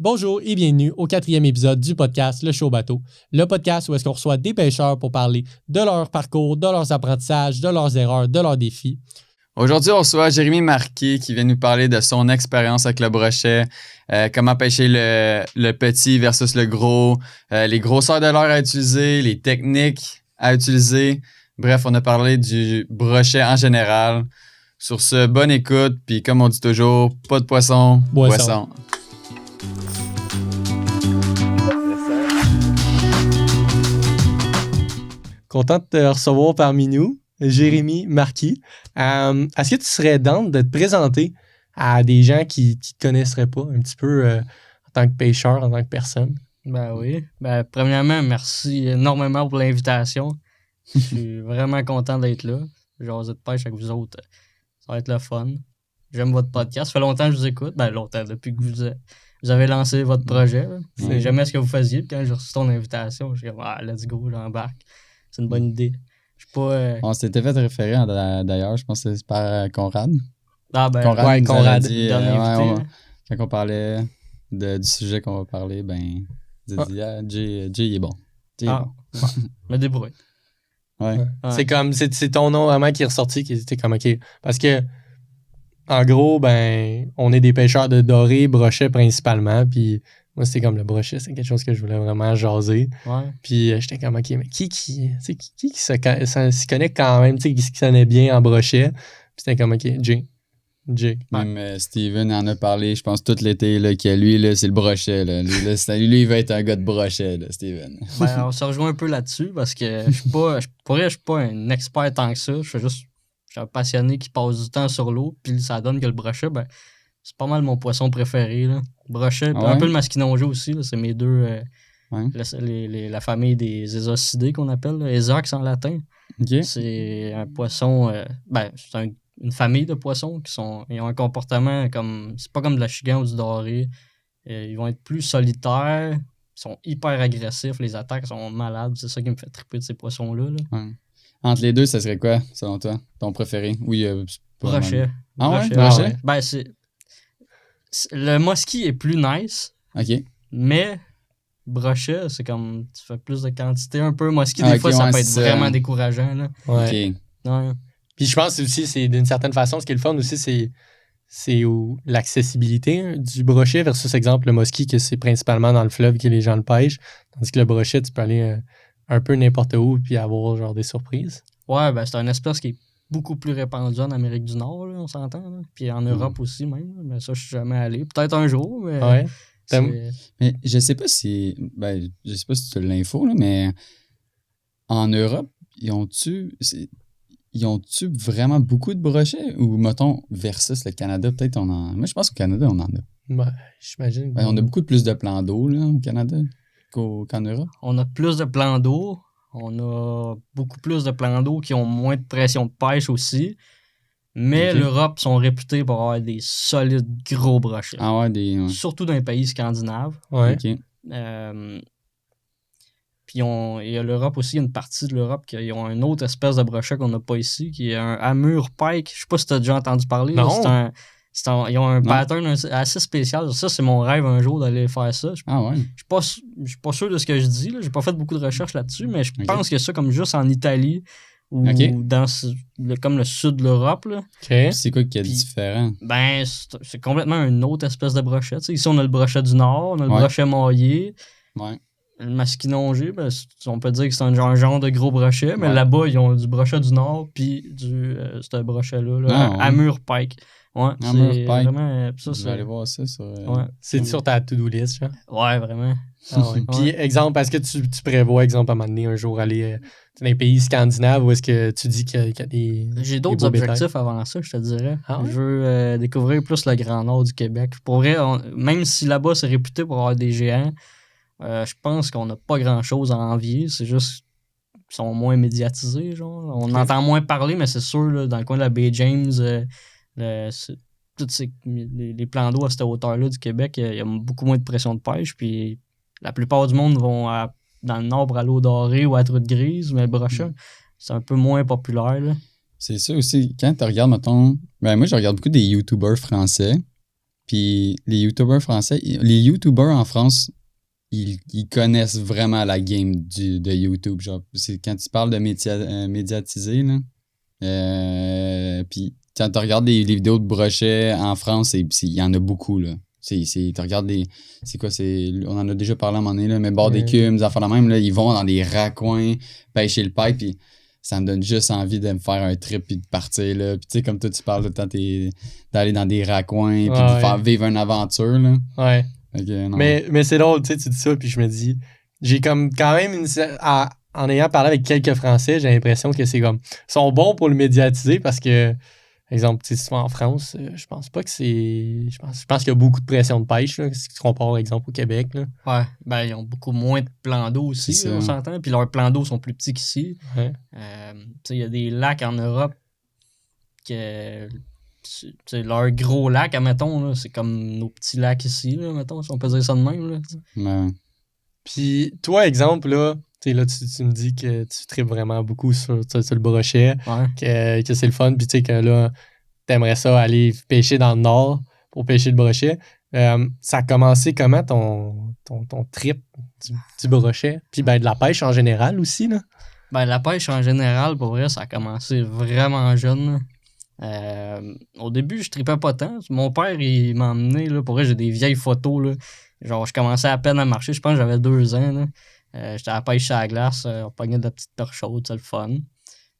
Bonjour et bienvenue au 4e épisode du podcast Le Show Bateau, le podcast où est-ce qu'on reçoit des pêcheurs pour parler de leur parcours, de leurs apprentissages, de leurs erreurs, de leurs défis. Aujourd'hui, on reçoit Jérémy Marquis qui vient nous parler de son expérience avec le brochet, comment pêcher le petit versus le gros, les grosseurs de leurre à utiliser, les techniques à utiliser. Bref, on a parlé du brochet en général. Sur ce, bonne écoute, puis comme on dit toujours, pas de poisson, boisson. Content de te recevoir parmi nous, Jérémy Marquis. Est-ce que tu serais down de te présenter à des gens qui ne te connaisseraient pas un petit peu en tant que pêcheur, en tant que personne? Ben oui. Ben, premièrement, merci énormément pour l'invitation. Je suis vraiment content d'être là. Jaser de pêche avec vous autres, ça va être le fun. J'aime votre podcast. Ça fait longtemps que je vous écoute. Ben longtemps, depuis que vous avez lancé votre projet. Je sais jamais ce que vous faisiez. Puis quand j'ai reçu ton invitation, je suis comme, let's go, j'embarque. C'est une bonne idée. Je suis pas... On s'était fait référer d'ailleurs, je pense que c'est par Conrad. Ah ben, Conrad dit, quand on parlait du sujet qu'on va parler, ben, il a dit, Jay, il est bon. Jay est bon. Me débrouille. Ouais. C'est comme, c'est ton nom vraiment qui est ressorti, qui était comme, OK. Parce que, en gros, ben, on est des pêcheurs de doré, brochet principalement, puis moi, c'était comme le brochet, c'est quelque chose que je voulais vraiment jaser. Ouais. Puis j'étais comme, OK, mais qui s'y connaît quand même, tu sais, qui se connaît bien en brochet? Puis c'était comme, OK, Jay. Même Steven en a parlé, je pense, tout l'été, là, que lui, là, c'est le brochet. Là. Lui, il va être un gars de brochet, là, Steven. Ben, on se rejoint un peu là-dessus parce que je suis pas un expert tant que ça. Je suis un passionné qui passe du temps sur l'eau, puis ça donne que le brochet, ben, c'est pas mal mon poisson préféré. Là. Brochet, un peu le masquinongé aussi, là, c'est mes deux... la famille des ésocidés qu'on appelle, Esox en latin. Okay. C'est un poisson... c'est une famille de poissons ils ont un comportement comme... C'est pas comme de la chigan ou du doré. Ils vont être plus solitaires. Ils sont hyper agressifs. Les attaques sont malades. C'est ça qui me fait triper de ces poissons-là. Là. Ouais. Entre les deux, ça serait quoi, selon toi? Ton préféré? Oui, brochet. Ah ouais? Brochet? Ben, le musky est plus nice. OK. Mais brochet, c'est comme... Tu fais plus de quantité un peu. Musky, des fois, ça peut être vraiment décourageant. Là. Ouais. OK. Ouais. Puis je pense aussi, c'est d'une certaine façon, ce qui est le fun aussi, c'est l'accessibilité du brochet versus, exemple, le musky, que c'est principalement dans le fleuve que les gens le pêchent. Tandis que le brochet, tu peux aller un peu n'importe où puis avoir genre des surprises. Ouais, ben c'est une espèce qui est beaucoup plus répandue en Amérique du Nord, là, on s'entend. Là. Puis en Europe aussi même. Mais ça, je suis jamais allé. Peut-être un jour, mais... Ouais. Mais je sais pas si... Ben, je sais pas si tu as l'info, là, mais en Europe, ils ont-tu vraiment beaucoup de brochets? Ou, mettons, versus le Canada, peut-être on en... Moi, je pense qu'au Canada, on en a. Ouais, j'imagine. Ben, on a beaucoup plus de plans d'eau, là, au Canada, qu'en Europe. On a plus de plans d'eau. On a beaucoup plus de plans d'eau qui ont moins de pression de pêche aussi. Mais l'Europe sont réputés pour avoir des solides gros brochets. Ah ouais, surtout dans les pays scandinaves. Ouais. OK. Puis il y a l'Europe aussi, il y a une partie de l'Europe qui ont une autre espèce de brochet qu'on n'a pas ici, qui est un Amur Pike. Je sais pas si tu as déjà entendu parler. Non. Là, ils ont un pattern assez spécial. Ça, c'est mon rêve un jour d'aller faire ça. Ah ouais? Je suis pas sûr de ce que je dis. J'ai pas fait beaucoup de recherches là-dessus, mais je pense que ça, comme juste en Italie ou dans comme le sud de l'Europe. Là. C'est quoi qui est différent? Ben, c'est complètement une autre espèce de brochet. T'sais, ici, on a le brochet du Nord, on a le brochet maillé. Ouais. Le masquinongé, ben, on peut dire que c'est un genre de gros brochet, mais là-bas, ils ont du brochet du Nord, puis ce brochet-là, Amur Pike. Ouais, Amur c'est Pike. Vraiment... Je vais aller voir ça sur... C'est sur ta to-do list, genre? Ouais, vraiment. Puis, exemple, est-ce que tu prévois, exemple, à un moment donné, un jour, aller dans les pays scandinaves, ou est-ce que tu dis qu'il y a des... J'ai d'autres objectifs avant ça, je te dirais. Je veux découvrir plus le Grand Nord du Québec. Pour vrai, même si là-bas, c'est réputé pour avoir des géants, je pense qu'on n'a pas grand-chose à envier. C'est juste qu'ils sont moins médiatisés, genre. On entend moins parler, mais c'est sûr, là, dans le coin de la baie James, tous les plans d'eau à cette hauteur-là du Québec, il y a beaucoup moins de pression de pêche. Puis la plupart du monde vont dans le nord pour aller au doré ou à truite grise, mais le brochet, c'est un peu moins populaire. Là. C'est ça aussi. Quand tu regardes, mettons... Ben moi, je regarde beaucoup des YouTubers français. Puis les YouTubers français, les YouTubers en France, ils connaissent vraiment la game de YouTube. Genre, c'est quand tu parles de médiatiser, là. Puis quand tu regardes les vidéos de Brochet en France, il y en a beaucoup, là. Tu regardes c'est quoi, on en a déjà parlé à un moment donné, là, mais bord d'écume, des affaires de même, là, ils vont dans des raccoins, pêcher le paille, puis ça me donne juste envie de me faire un trip puis de partir, là. Puis tu sais, comme toi, tu parles tout le temps d'aller dans des raccoins, puis de faire vivre une aventure, là. Ouais. Okay, mais c'est drôle, tu sais, tu dis ça, puis je me dis, j'ai comme quand même en ayant parlé avec quelques Français, j'ai l'impression que c'est comme, ils sont bons pour le médiatiser parce que, exemple, tu sais, souvent en France, je pense pas que c'est, je pense qu'il y a beaucoup de pression de pêche, là, si tu compares, par exemple, au Québec, là. Ouais, ben, ils ont beaucoup moins de plans d'eau aussi, là, on s'entend, puis leurs plans d'eau sont plus petits qu'ici. Ouais. Tu sais, il y a des lacs en Europe que... leur gros lac, admettons, là, c'est comme nos petits lacs ici, là, mettons, si on peut dire ça de même. Là, ouais. Puis, toi, exemple, là, là tu me dis que tu tripes vraiment beaucoup sur le brochet, que c'est le fun, puis tu sais que là, t'aimerais ça aller pêcher dans le nord pour pêcher le brochet. Ça a commencé comment ton trip du brochet? Puis ben, de la pêche en général aussi, là? Ben, la pêche en général, pour vrai, ça a commencé vraiment jeune, là. Au début, je tripais pas tant. Mon père, il m'a emmené, là, pour vrai, j'ai des vieilles photos, là. Genre, je commençais à peine à marcher, je pense que j'avais 2 ans, là. J'étais à la pêche à la glace, on pognait de la petite perche chaude, c'est le fun.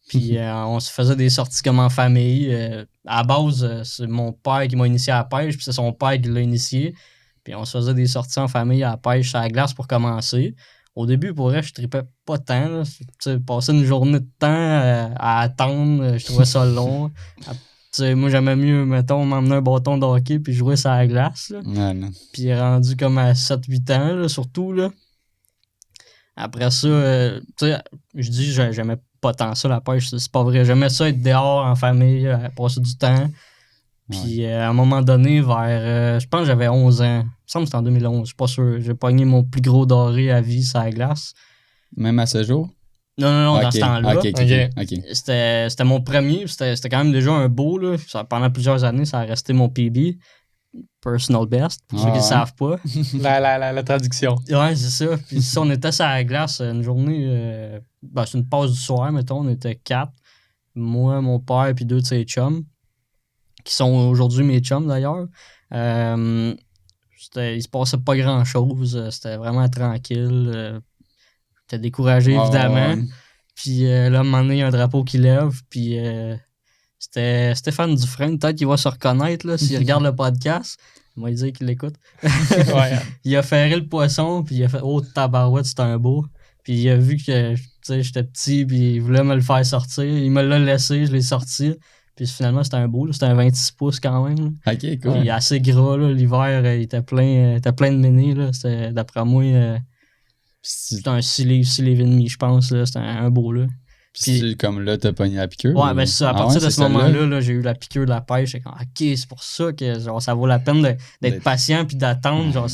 Puis on se faisait des sorties comme en famille. À la base, c'est mon père qui m'a initié à la pêche, puis c'est son père qui l'a initié. Puis on se faisait des sorties en famille à la pêche à la glace pour commencer. Au début, pour vrai, je tripais pas tant, là. Passer une journée de temps à attendre, je trouvais ça long. Moi, j'aimais mieux, mettons, m'emmener un bâton de hockey puis jouer sur la glace. Là. Ouais, puis rendu comme à 7-8 ans, là, surtout. Là. Après ça, tu sais, je dis j'aimais pas tant ça, la pêche, c'est pas vrai. J'aimais ça être dehors, en famille, passer du temps. Puis à un moment donné, vers, je pense que j'avais 11 ans. Il me semble que c'était en 2011, je suis pas sûr. J'ai pogné mon plus gros doré à vie sur la glace. Même à ce jour? Non, dans ce temps-là. OK. C'était mon premier, c'était quand même déjà un beau. Là. Pendant plusieurs années, ça a resté mon PB. Personal best, pour ceux qui ne savent pas. La traduction. Ouais, c'est ça. Puis si on était sur la glace une journée, c'est une pause du soir, mettons, on était 4. Moi, mon père, puis 2 de ses chums, qui sont aujourd'hui mes chums d'ailleurs. Il se passait pas grand-chose. C'était vraiment tranquille. J'étais découragé, évidemment. Puis là, à un moment donné, il y a un drapeau qui lève. Puis c'était Stéphane Dufresne. Peut-être qu'il va se reconnaître là, s'il regarde le podcast. Il m'a dit qu'il l'écoute. Il a ferré le poisson. Puis il a fait « Oh, tabarouette, c'est un beau. » Puis il a vu que j'étais petit. Puis il voulait me le faire sortir. Il me l'a laissé. Je l'ai sorti. Puis finalement, c'était un beau. C'était un 26 pouces quand même. Là. OK, cool. Il est assez gras. Là. L'hiver, il était plein de ménés. D'après moi... C'était un 6 livres et demi, je pense. Là. C'était un beau, là. Puis comme là, t'as pogné la piqûre? Ouais, ben c'est ça. À partir de ce moment-là, là, j'ai eu la piqûre de la pêche. J'ai comme, OK, c'est pour ça que genre, ça vaut la peine d'être patient puis d'attendre. Genre,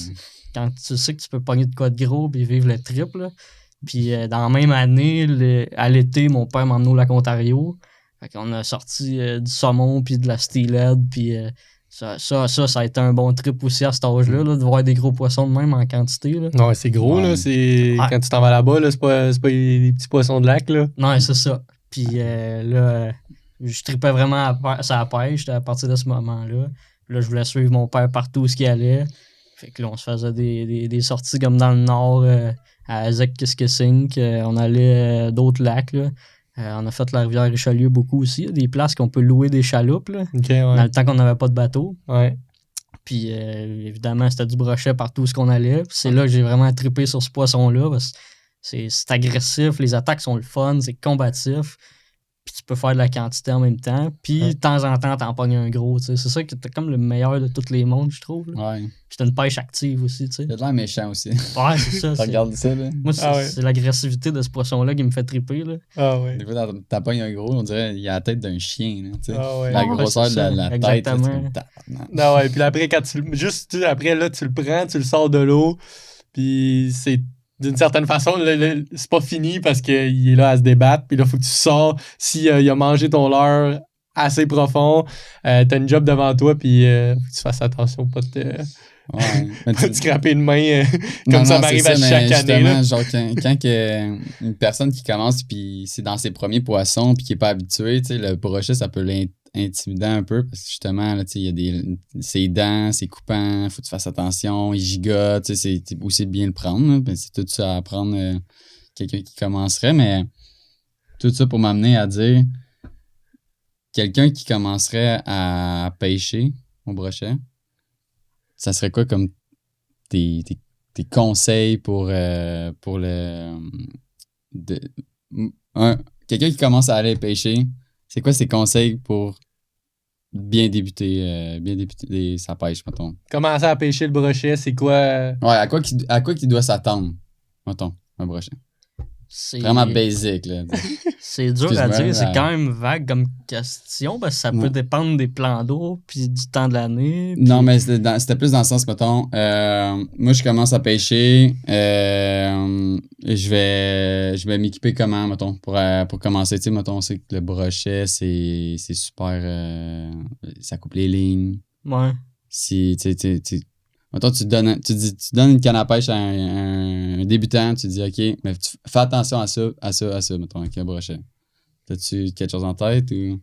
quand tu sais que tu peux pogner de quoi de gros puis vivre le trip. Là. Puis dans la même année, à l'été, mon père m'a emmené au lac Ontario. Fait qu'on a sorti du saumon puis de la steelhead. Puis ça a été un bon trip aussi à cet âge-là, là, de voir des gros poissons de même en quantité. Là. Non, c'est gros, là. Quand tu t'en vas là-bas, là, c'est pas des petits poissons de lac, là. Non, c'est ça. Puis là, je tripais vraiment sur la pêche à partir de ce moment-là. Là, je voulais suivre mon père partout où il allait. Fait que là, on se faisait des sorties comme dans le nord, à Zec-Kiskissink. On allait d'autres lacs, là. On a fait la rivière Richelieu beaucoup aussi. Il y a des places qu'on peut louer des chaloupes là, dans le temps qu'on n'avait pas de bateau. Ouais. Puis évidemment, c'était du brochet partout où on allait. Puis c'est là que j'ai vraiment trippé sur ce poisson-là. Parce que c'est agressif, les attaques sont le fun, c'est combatif. Puis tu peux faire de la quantité en même temps. Puis de temps en temps, t'en pognes un gros. T'sais. C'est ça que t'as comme le meilleur de tous les mondes, je trouve. Là. Ouais. Puis t'as une pêche active aussi. T'sais. Il a de l'air méchant aussi. Ouais, c'est ça. Tu regardes ça, là? Moi, c'est l'agressivité de ce poisson-là qui me fait tripper. Là. Ah ouais. Des fois, t'en pognes un gros, on dirait qu'il a la tête d'un chien. Là, ah ouais. La grosseur de la tête. Exactement. Non, ouais. Puis après, quand après, là, tu le prends, tu le sors de l'eau. Puis c'est. D'une certaine façon, c'est pas fini parce qu'il est là à se débattre. Puis là, il faut que tu sors. S'il a mangé ton leurre assez profond. T'as une job devant toi, puis faut que tu fasses attention, pas de te scraper une main comme ça m'arrive à chaque année. Là. Genre, quand une personne qui commence, puis c'est dans ses premiers poissons, puis qui n'est pas habitué, le brochet, ça peut l'intimider un peu, parce que justement, là, il y a ses dents, c'est coupant, faut que tu fasses attention, il gigote, c'est aussi bien le prendre. Là, c'est tout ça à apprendre quelqu'un qui commencerait, mais tout ça pour m'amener à dire quelqu'un qui commencerait à pêcher au brochet, ça serait quoi comme tes conseils pour le... quelqu'un qui commence à aller pêcher, c'est quoi ses conseils pour bien débuter sa pêche, mettons? Commencer à pêcher le brochet, c'est quoi? Ouais, à quoi qu'il doit s'attendre, mettons, un brochet? C'est vraiment basic, là. C'est dur à dire, c'est quand même vague comme question, parce que ça peut dépendre des plans d'eau, puis du temps de l'année. Puis... Non, mais c'était plus dans le sens, mettons, moi, je commence à pêcher, je vais m'équiper comment, mettons, pour commencer, tu sais, mettons, on sait que le brochet, c'est super, ça coupe les lignes. Ouais. Si, tu mettons, tu donnes une canne à pêche à un débutant, tu dis, OK, mais fais attention à ça, mettons, avec un brochet. T'as-tu quelque chose en tête ou...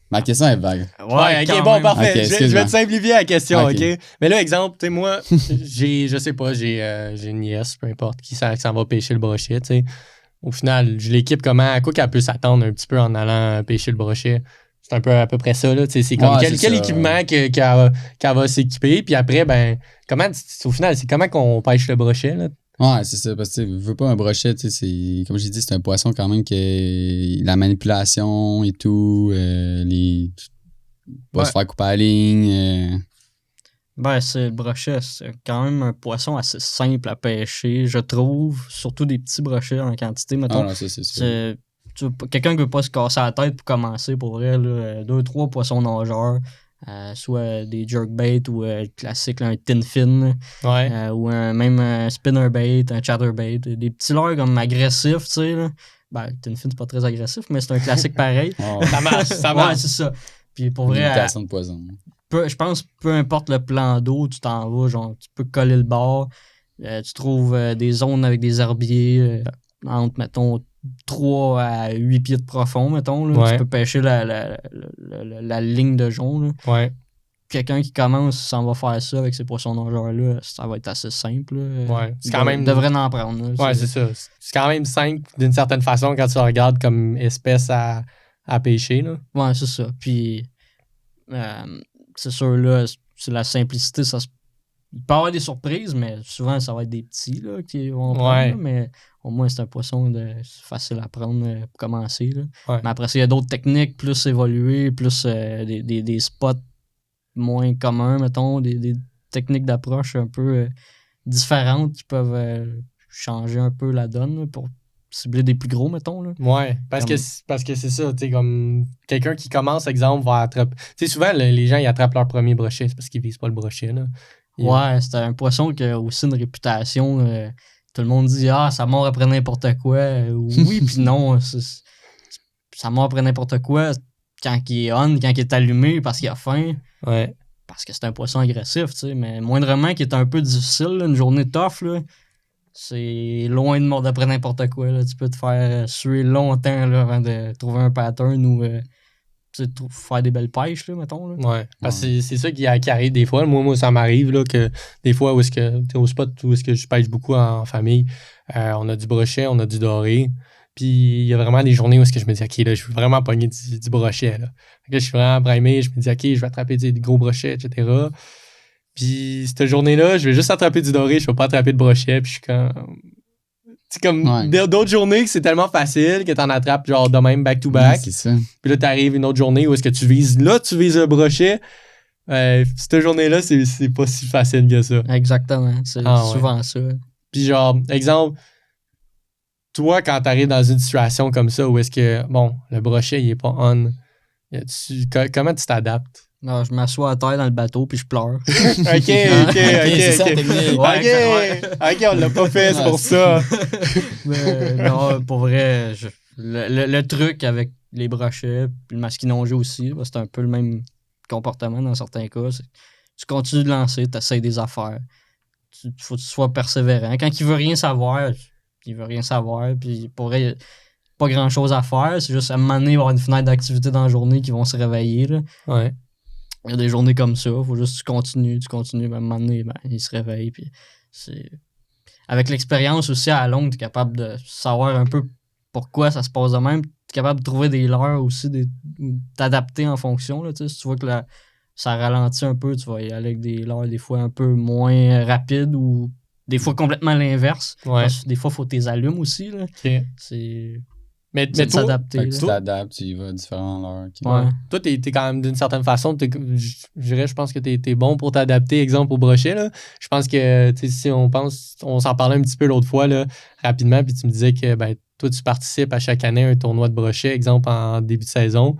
Ma question est vague. Ouais, ok, bon, parfait. Okay, je vais te simplifier la question, okay. OK? Mais là, exemple, tu sais, moi, je sais pas, j'ai une nièce, peu importe, qui s'en va pêcher le brochet, tu sais. Au final, je l'équipe comment, à quoi qu'elle peut s'attendre un petit peu en allant pêcher le brochet. C'est un peu à peu près ça, là. C'est comme quel équipement qu'elle va s'équiper. Puis après, ben, au final, c'est comment qu'on pêche le brochet, là? Ouais, c'est ça. Parce que tu veux pas un brochet, tu sais, comme j'ai dit, c'est un poisson quand même que la manipulation et tout, va se faire couper à la ligne. Ben, le brochet, c'est quand même un poisson assez simple à pêcher, je trouve. Surtout des petits brochets en quantité, mettons. Ah non, ça, c'est sûr. Quelqu'un qui veut pas se casser la tête pour commencer, pour vrai, 2-3 poissons nageurs, soit des jerkbait ou classique, là, un tin fin, ouais. ou même un spinnerbait, un chatterbait, des petits leurres comme agressifs, tu sais. Ben, le tin fin, c'est pas très agressif, mais c'est un classique pareil. Oh. Ça marche. Ouais, c'est ça. Puis pour vrai, limitation de poison. je pense peu importe le plan d'eau, tu t'en vas, genre, tu peux coller le bord, tu trouves des zones avec des herbiers entre, mettons, 3 à 8 pieds de profond, mettons. Là. Ouais. Tu peux pêcher la ligne de jonc. Là. Ouais. Quelqu'un qui commence s'en va faire ça avec ces poissons nageurs-là, ça va être assez simple. Là. Ouais. C'est quand même... devrait en prendre. Là, ouais, c'est ça. C'est quand même simple d'une certaine façon quand tu le regardes comme espèce à pêcher. Là. Ouais, c'est ça. Puis, c'est sûr, là, c'est la simplicité. Il peut y avoir des surprises, mais souvent, ça va être des petits là, qui vont prendre. Ouais. Là, mais au moins, c'est un poisson facile à prendre pour commencer. Là. Ouais. Mais après ça, il y a d'autres techniques plus évoluées, plus des spots moins communs, mettons, des techniques d'approche un peu différentes qui peuvent changer un peu la donne là, pour cibler des plus gros, mettons. Là. Ouais, parce que c'est ça, tu sais, comme quelqu'un qui commence, exemple, va attraper... Tu sais, souvent, les gens, ils attrapent leur premier brochet, c'est parce qu'ils visent pas le brochet, là. Ouais, c'est un poisson qui a aussi une réputation. Tout le monde dit « Ah, ça mord après n'importe quoi. » Oui, puis non. Ça mord après n'importe quoi quand il est on, quand il est allumé parce qu'il a faim. Ouais. Parce que c'est un poisson agressif, tu sais. Mais moindrement qui est un peu difficile, là, une journée tough, là, c'est loin de mordre après n'importe quoi. Là. Tu peux te faire suer longtemps là, avant de trouver un pattern ou faire des belles pêches, là, mettons. Là. Ouais. Parce que c'est ça qui arrive des fois. Moi, ça m'arrive là, que des fois, où est-ce que au spot où est-ce que je pêche beaucoup en famille, on a du brochet, on a du doré. Puis il y a vraiment des journées où est-ce que je me dis, OK, là, je veux vraiment pogner du brochet. Là. Fait que je suis vraiment primé, je me dis, OK, je vais attraper des gros brochets, etc. Puis cette journée-là, je vais juste attraper du doré, je vais pas attraper de brochet. Puis je suis comme... C'est comme d'autres journées que c'est tellement facile que t'en attrapes genre de même back-to-back. Ouais, c'est ça. Puis là, t'arrives une autre journée où est-ce que tu vises le brochet. Cette journée-là, c'est pas si facile que ça. Exactement. C'est souvent ça. Puis genre, exemple, toi, quand t'arrives dans une situation comme ça où est-ce que, bon, le brochet, il est pas on, comment tu t'adaptes? Non, je m'assois à terre dans le bateau puis je pleure. OK. C'est ça la technique. OK, on l'a pas fait, c'est pour ça. Mais non, pour vrai, le truc avec les brochets, puis le masquinongé aussi. C'est un peu le même comportement dans certains cas. Tu continues de lancer, tu essaies des affaires. Faut que tu sois persévérant. Quand il veut rien savoir, il veut rien savoir. Puis pour vrai, il n'y a pas grand-chose à faire. C'est juste à un moment donné, il va y avoir une fenêtre d'activité dans la journée qui vont se réveiller. Là. Ouais. Il y a des journées comme ça. Faut juste que tu continues. À un moment donné, il se réveille. Puis c'est... Avec l'expérience aussi à la longue, tu es capable de savoir un peu pourquoi ça se passe de même. Tu es capable de trouver des leurres aussi, t'adapter en fonction. Là, si tu vois que ça ralentit un peu, tu vas y aller avec des leurres des fois un peu moins rapides ou des fois complètement l'inverse. Ouais. Des fois, il faut que tu les allumes aussi. Là. OK. Mais C'est de toi, s'adapter. Tu t'adaptes, tu y vas à différents heures. Ouais. toi, t'es quand même d'une certaine façon, je pense que t'es bon pour t'adapter, exemple, au brochet. Là. Je pense que si on s'en parlait un petit peu l'autre fois là, rapidement, puis tu me disais que ben, toi, tu participes à chaque année à un tournoi de brochet, exemple, en début de saison,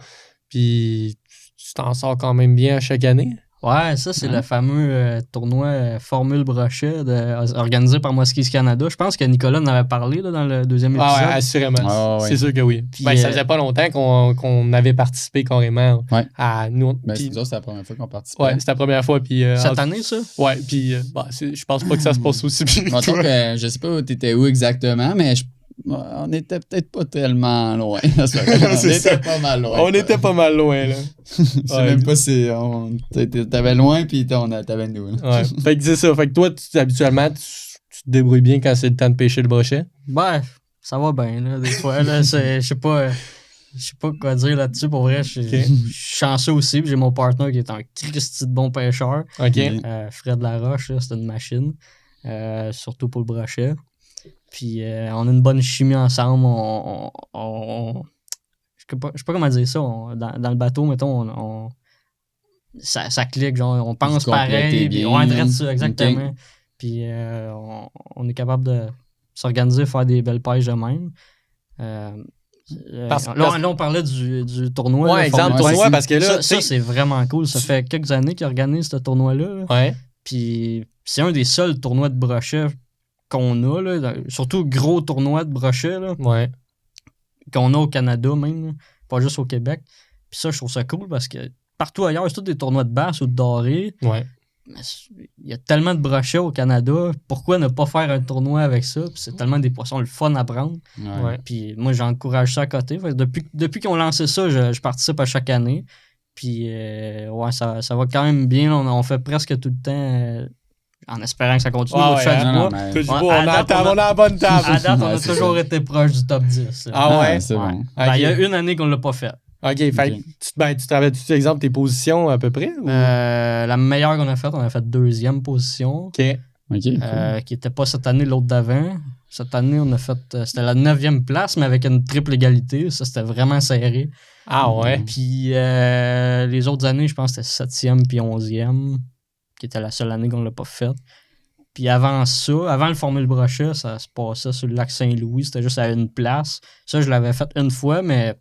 puis tu t'en sors quand même bien à chaque année. Ouais, ça, c'est le fameux tournoi Formule Brochet organisé par Muskies Canada. Je pense que Nicolas en avait parlé là, dans le deuxième épisode. Ah ouais, assurément. C'est sûr que oui. Puis, ça faisait pas longtemps qu'on avait participé carrément à nous. Ben, c'est la première fois qu'on participe. Ouais, c'était la première fois. Puis, cette année, ça? Ouais, puis je pense pas que ça se passe aussi bien. Je sais pas où t'étais où exactement, mais on était peut-être pas tellement loin. On était pas mal loin. On était pas mal loin, là. Je sais même pas si t'avais loin, puis t'avais nous. Ouais. Fait que c'est ça. Fait que toi, habituellement, tu te débrouilles bien quand c'est le temps de pêcher le brochet? Ben, ça va bien, là. Des fois, là, je sais pas quoi dire là-dessus. Pour vrai, je suis chanceux aussi. J'ai mon partenaire qui est un Christy de bon pêcheur. OK. Fred Laroche, là, c'est une machine. Surtout pour le brochet. Puis on a une bonne chimie ensemble. Je sais pas comment dire ça. Dans le bateau, mettons, ça clique. Genre, on pense pareil. Puis on traite ça, exactement. Okay. Puis on est capable de s'organiser, faire des belles pêches de même. Là, on parlait du tournoi. Ouais, exemple, tournoi, parce que là... Ça, c'est vraiment cool. Ça fait quelques années qu'ils organisent ce tournoi-là. Ouais. Puis c'est un des seuls tournois de brochet qu'on a, là, surtout gros tournoi de brochet là, qu'on a au Canada même, là, pas juste au Québec. Puis ça, je trouve ça cool parce que partout ailleurs, c'est tous des tournois de basse ou de doré. Ouais. Mais il y a tellement de brochets au Canada, pourquoi ne pas faire un tournoi avec ça? Puis c'est tellement des poissons le fun à prendre. Ouais. Puis moi, j'encourage ça à côté. Depuis qu'ils ont lancé ça, je participe à chaque année. Puis ça va quand même bien. On fait presque tout le temps... en espérant que ça continue. On a la bonne table. À date, on a toujours été proche du top 10. Ah ouais? C'est bon. Ben, il y a une année qu'on ne l'a pas fait. OK. Fait tu travailles-tu, exemple, tes positions à peu près? Ou? La meilleure qu'on a faite, on a fait deuxième position. OK. Cool. Qui n'était pas cette année, l'autre d'avant. Cette année, on a fait... c'était la 9e place, mais avec une triple égalité. Ça, c'était vraiment serré. Ah ouais? Puis les autres années, je pense que c'était 7e puis 11e. Qui était la seule année qu'on ne l'a pas fait. Puis avant ça, avant le Formule Brochet, ça se passait sur le lac Saint-Louis, c'était juste à une place. Ça, je l'avais fait une fois, mais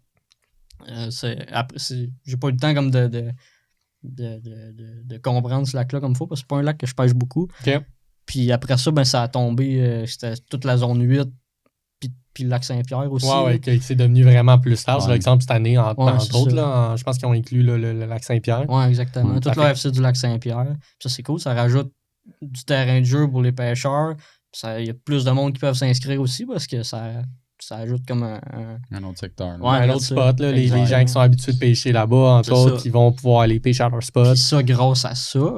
j'ai pas eu le temps comme de comprendre ce lac-là comme il faut, parce que c'est pas un lac que je pêche beaucoup. Okay. Puis après ça, ben, ça a tombé, c'était toute la zone 8, puis le lac Saint-Pierre aussi. Ouais, c'est devenu vraiment plus large. Par exemple, cette année, entre autres, là, je pense qu'ils ont inclus le lac Saint-Pierre. Oui, exactement. Tout l'AFC du lac Saint-Pierre. Ça, c'est cool. Ça rajoute du terrain de jeu pour les pêcheurs. Il y a plus de monde qui peuvent s'inscrire aussi parce que ça ajoute comme un autre secteur. Ouais, un autre spot. Là, les gens qui sont habitués de pêcher là-bas, entre autres, qui vont pouvoir aller pêcher à leur spot. Puis ça, grâce à ça,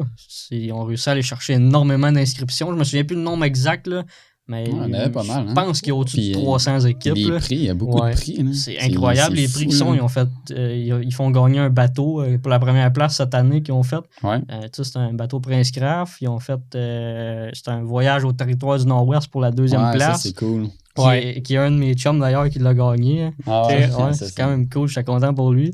ils ont réussi à aller chercher énormément d'inscriptions. Je me souviens plus le nombre exact, là. Mais on avait pas mal, je pense qu'il y a au-dessus de 300 équipes. Les prix, il y a beaucoup de prix. Là. C'est incroyable, les prix qu'ils sont. Ils font gagner un bateau pour la première place cette année qu'ils ont fait. Ouais. C'est un bateau Prince Craft. Ils ont fait c'est un voyage au territoire du Nord-Ouest pour la deuxième place. Ça, c'est cool. Qui est un de mes chums d'ailleurs qui l'a gagné. C'est quand même cool, j'étais content pour lui.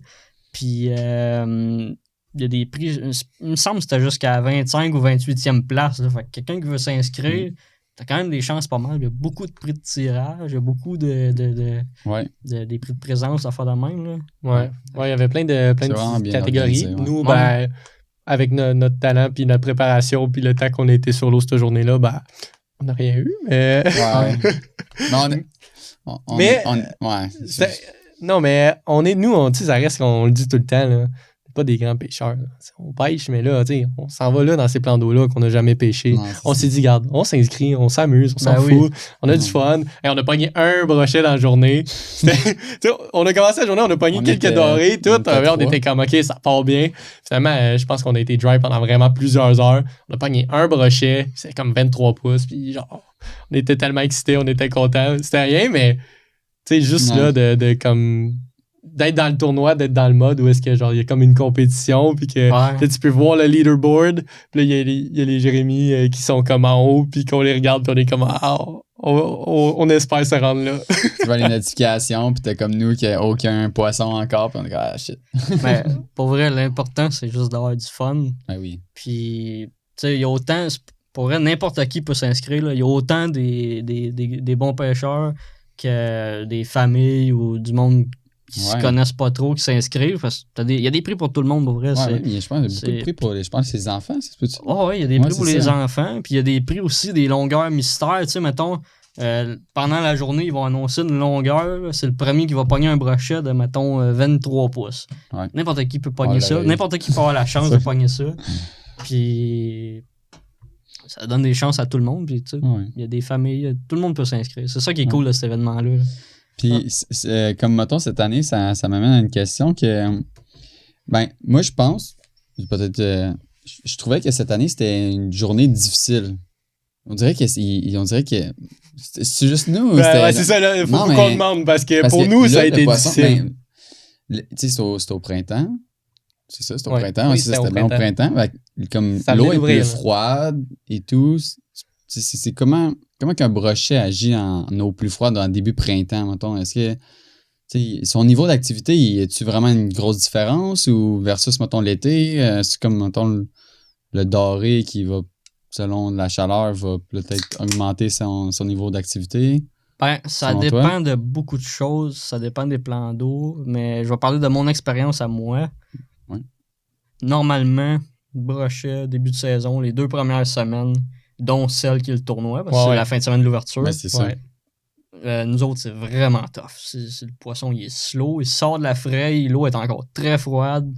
Puis il y a des prix, il me semble que c'était jusqu'à 25 ou 28e place. Là. Fait que quelqu'un qui veut s'inscrire, t'as quand même des chances pas mal. Il y a beaucoup de prix de tirage, il y a beaucoup des prix de présence à faire de même. Là. Ouais, il y avait plein de catégories. Nous, avec notre talent, puis notre préparation, puis le temps qu'on a été sur l'eau cette journée-là, on n'a rien eu, mais... Non, mais tu sais, ça reste qu'on le dit tout le temps, là. On est pas des grands pêcheurs. Là. On pêche, mais là, tu sais, on s'en va là dans ces plans d'eau-là qu'on n'a jamais pêché. Non, On s'est dit, regarde, on s'inscrit, on s'amuse, on s'en Ben fout, on a Ouais. du fun. Et on a pogné un brochet dans la journée. Tu sais, on a commencé la journée, on a pogné On quelques était- dorés, tout. on était On trois. était comme, OK, ça part bien. Finalement, je pense qu'on a été dry pendant vraiment plusieurs heures. On a pogné un brochet, c'est comme 23 pouces. Puis genre, on était tellement excités, on était contents. C'était rien, mais tu sais, juste Ouais. là, de comme d'être dans le tournoi, d'être dans le mode où est-ce que genre il y a comme une compétition, puis que Ouais. là, tu peux voir le leaderboard, puis là, il y a les Jérémy qui sont comme en haut, puis qu'on les regarde, puis on est comme on espère se rendre là. Tu vois les notifications, puis t'as comme nous qui a aucun poisson encore, puis on est comme, ah shit. Mais pour vrai, l'important, c'est juste d'avoir du fun. Ben oui. Puis, tu sais, il y a autant, pour vrai, n'importe qui peut s'inscrire. Là. Il y a autant des bons pêcheurs que des familles ou du monde qui se Ouais. connaissent pas trop qui s'inscrivent. Parce que il y a des prix pour tout le monde, pour vrai. Ouais, c'est- ouais, mais je pense qu'il y a beaucoup de c'est- prix pour je pense, les enfants, c'est peut-tu? Oh, ouais, il y a des Ouais, prix pour c'est les ça. enfants. Puis il y a des prix aussi, des longueurs mystères. Tu sais, mettons, pendant la journée, ils vont annoncer une longueur. Là. C'est le premier qui va pogner un brochet de, mettons, 23 pouces. Ouais. N'importe qui peut pogner Ouais, ça. là, N'importe qui peut avoir la chance de pogner ça. Puis ça donne des chances à tout le monde. Puis, tu sais, Ouais. il y a des familles, tout le monde peut s'inscrire. C'est ça qui est Ouais. cool de cet événement-là. Puis, comme mettons, cette année, ça m'amène à une question que, ben, moi, je pense, peut-être, je trouvais que cette année, c'était une journée difficile. On dirait que, c'est juste nous. Ouais, c'est ça, là, il faut Non, qu'on mais- demande, parce que Parce pour que nous, là, ça a le été poisson, difficile. ben, tu sais, c'est au printemps. C'est ça, c'est au Ouais. printemps. Oui, Ouais, c'est ça, c'était c'était au bien au printemps. Fait que, comme Ça l'eau venait est d'ouvrir, plus là. froide et tout. C'est comment qu'un brochet agit en eau plus froide en début printemps, mettons? Est-ce que tu sais, son niveau d'activité, y a-tu vraiment une grosse différence ou versus, mettons, l'été? C'est comme, mettons, le doré qui va, selon la chaleur, va peut-être augmenter son niveau d'activité? Ben, ça Selon dépend toi? de beaucoup de choses. Ça dépend des plans d'eau. Mais je vais parler de mon expérience à moi. Ouais. Normalement, brochet, début de saison, les 2 premières semaines, dont celle qui est le tournoi, parce que Ouais, c'est ouais. la fin de semaine de l'ouverture. Ben, c'est ça. Ouais. Nous autres, c'est vraiment tough. Le poisson, il est slow, il sort de la fraye, l'eau est encore très froide.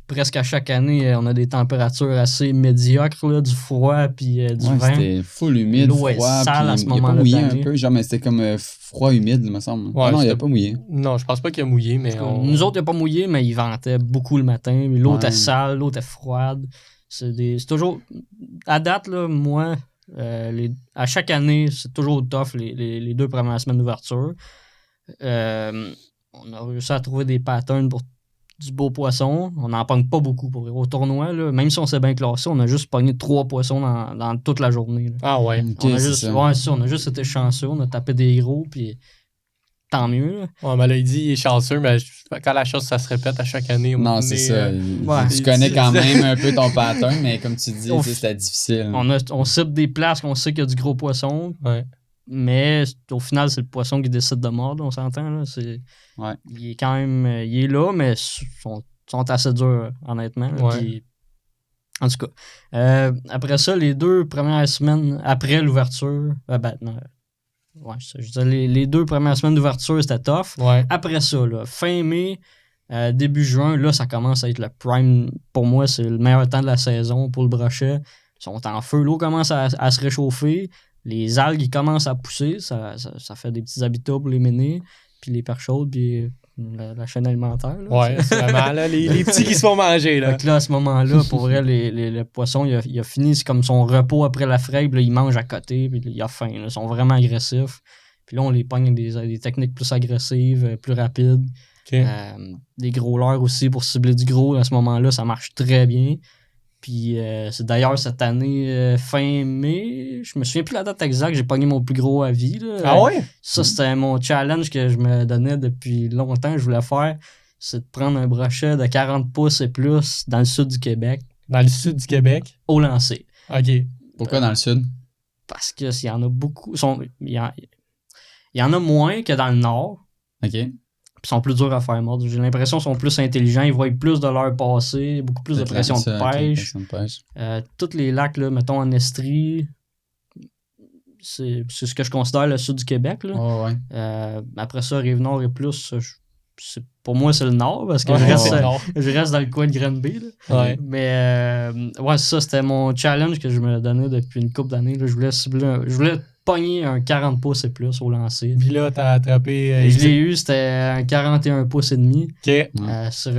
Presque à chaque année, on a des températures assez médiocres, là, du froid puis du Ouais, vent. c'était full humide, L'eau est froid. sale à puis ce il a moment-là pas mouillé de un l'année. peu, genre, mais c'était comme froid humide, il me semble. Ouais, Ah non, il a c'était- pas mouillé. Non, je pense pas qu'il a mouillé, mais Nous autres, il n'a pas mouillé, mais il ventait beaucoup le matin. L'eau Ouais. était sale, l'eau était froide. C'est toujours. À date, là, moi, à chaque année, c'est toujours tough les 2 premières semaines d'ouverture. On a réussi à trouver des patterns pour du beau poisson. On n'en pogne pas beaucoup pour au tournoi. Là. Même si on s'est bien classé, on a juste pogné 3 poissons dans toute la journée. Là. Ah ouais. Ok, On a c'est juste, ça. ouais, c'est ça, on a juste été chanceux. On a tapé des gros, puis tant mieux. Là. Ouais, mais là, il dit il est chanceux, mais quand la chose, ça se répète à chaque année. Non, on c'est est, ça. ouais. Tu connais quand même un peu ton pattern, mais comme tu dis, On tu sais, c'était difficile. On cible des places qu'on sait qu'il y a du gros poisson, Ouais. mais au final, c'est le poisson qui décide de mordre, on s'entend. Là. Ouais. Il est quand même. Il est là, mais ils sont assez durs, honnêtement. Là. Ouais. Puis, en tout cas. Après ça, les 2 premières semaines après l'ouverture. Ouais, je disais, les 2 premières semaines d'ouverture, c'était tough. Ouais. Après ça, là, fin mai, début juin, là, ça commence à être le prime. Pour moi, c'est le meilleur temps de la saison pour le brochet. Ils sont en feu, l'eau commence à se réchauffer, les algues ils commencent à pousser, ça fait des petits habitats pour les ménés, puis les perches chaudes, puis la chaîne alimentaire. Là, Ouais, c'est vraiment là, les petits qui se font manger. Là. Fait que là, à ce moment-là, pour vrai, le poisson, il a fini, c'est comme son repos après la fraie, puis là, il mange à côté, puis il a faim. Là, ils sont vraiment agressifs. Puis là, on les pogne avec des techniques plus agressives, plus rapides. Ok. Des gros leurres aussi pour cibler du gros. À ce moment-là, ça marche très bien. Puis c'est d'ailleurs cette année, fin mai, je me souviens plus la date exacte, j'ai pogné mon plus gros à vie. Là. Ah ouais? Ça, c'était mon challenge que je me donnais depuis longtemps, que je voulais faire. C'est de prendre un brochet de 40 pouces et plus dans le sud du Québec, Dans le sud du Québec? au lancer. OK. Pourquoi dans le sud? Parce que s'il y en a beaucoup, il y en a moins que dans le nord. OK. Puis sont plus durs à faire mordre. J'ai l'impression qu'ils sont plus intelligents, ils voient plus de l'heure passer, beaucoup plus de pression de Ça, ok, pêche. pression de pêche. Tous les lacs, là, mettons en Estrie, c'est ce que je considère le sud du Québec. Là. Oh, ouais. Après ça, Rive-Nord et plus, pour moi, c'est le Nord parce que Ouais, je Nord. reste dans le coin de Granby. Là. Ouais. Mais ouais, ça, c'était mon challenge que je me donnais depuis une couple d'années. Là. Je voulais pogner un 40 pouces et plus au lancer. Puis là, t'as attrapé. Et je l'ai eu, c'était un 41 pouces et demi. Ok. Sur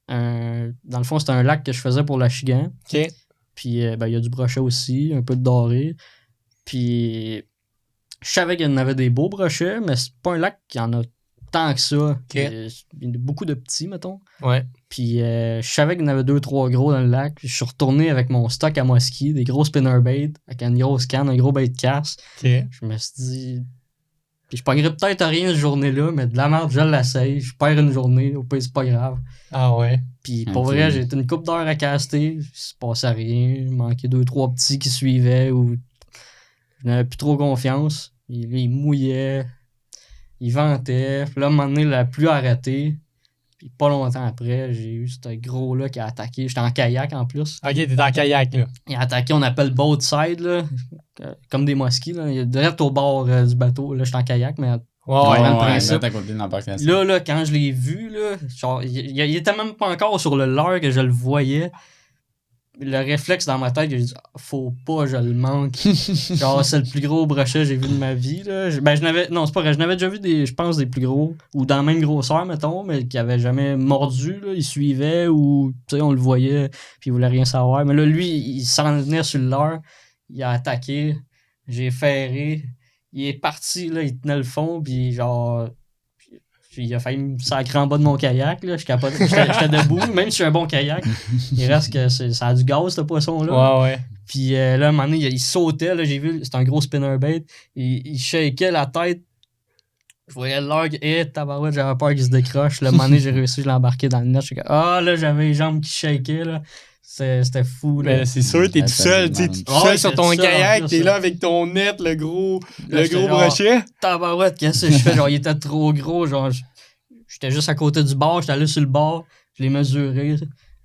dans le fond, c'était un lac que je faisais pour l'Achigan. Ok. Puis il y a du brochet aussi, un peu de doré. Puis je savais qu'il y en avait des beaux brochets, mais c'est pas un lac qui en a tant que ça. Il y en a beaucoup de petits, mettons. Ouais. Puis je savais qu'il y en avait 2-3 gros dans le lac. Puis je suis retourné avec mon stock à Mosky, des gros spinnerbait, avec une grosse canne, un gros bait de casse. Ok. Je me suis dit... Puis je pognerais peut-être rien cette journée-là, mais de la merde, je l'essaye. Je perds une journée, au pire, c'est pas grave. Ah ouais. Puis pour vrai, j'ai été une couple d'heures à caster. Il se passait rien. Il manquait 2-3 petits qui suivaient ou je n'avais plus trop confiance. Il mouillait. Il ventait. Puis là, à un moment donné, la pluie a arrêté. Puis pas longtemps après, j'ai eu ce gros-là qui a attaqué. J'étais en kayak en plus. Ok, t'es en kayak, là. Il a attaqué, on appelle boat side, là. Comme des mosquées, là. Il est direct au bord du bateau. Là, j'étais en kayak, mais Ouais, le ouais. principe. À côté de l'embarcation. Là, quand je l'ai vu, là, genre, il était même pas encore sur le leurre que je le voyais. Le réflexe dans ma tête, j'ai dit, faut pas, je le manque. Genre, c'est le plus gros brochet que j'ai vu de ma vie, là. Non, c'est pas vrai, je n'avais déjà vu je pense, des plus gros, ou dans la même grosseur, mettons, mais qui avaient jamais mordu, là. Il suivait, ou, tu sais, on le voyait, puis il voulait rien savoir. Mais là, lui, il s'en venait sur le leurre, il a attaqué, j'ai ferré, il est parti, là, il tenait le fond, puis genre... Il a failli me sacrer en bas de mon kayak, là. J'étais debout, même si je suis un bon kayak. Il reste que ça a du gaz, ce poisson-là. Ouais, ouais. Puis là, à un moment donné, il sautait, là, j'ai vu, c'était un gros spinnerbait. Il shakeait la tête. Je voyais l'heure, tabarouette, j'avais peur qu'il se décroche. Le moment donné, j'ai réussi, je l'ai embarqué dans le net. Là, j'avais les jambes qui shakaient, là. C'était fou, là. Mais c'est sûr, t'es tout seul, tu sais, tout seul sur ton kayak, t'es là avec ton net, le gros brochet. Tabarouette, qu'est-ce que je fais? Genre, il était trop gros, genre, j'étais juste à côté du bar, j'étais allé sur le bar, je l'ai mesuré,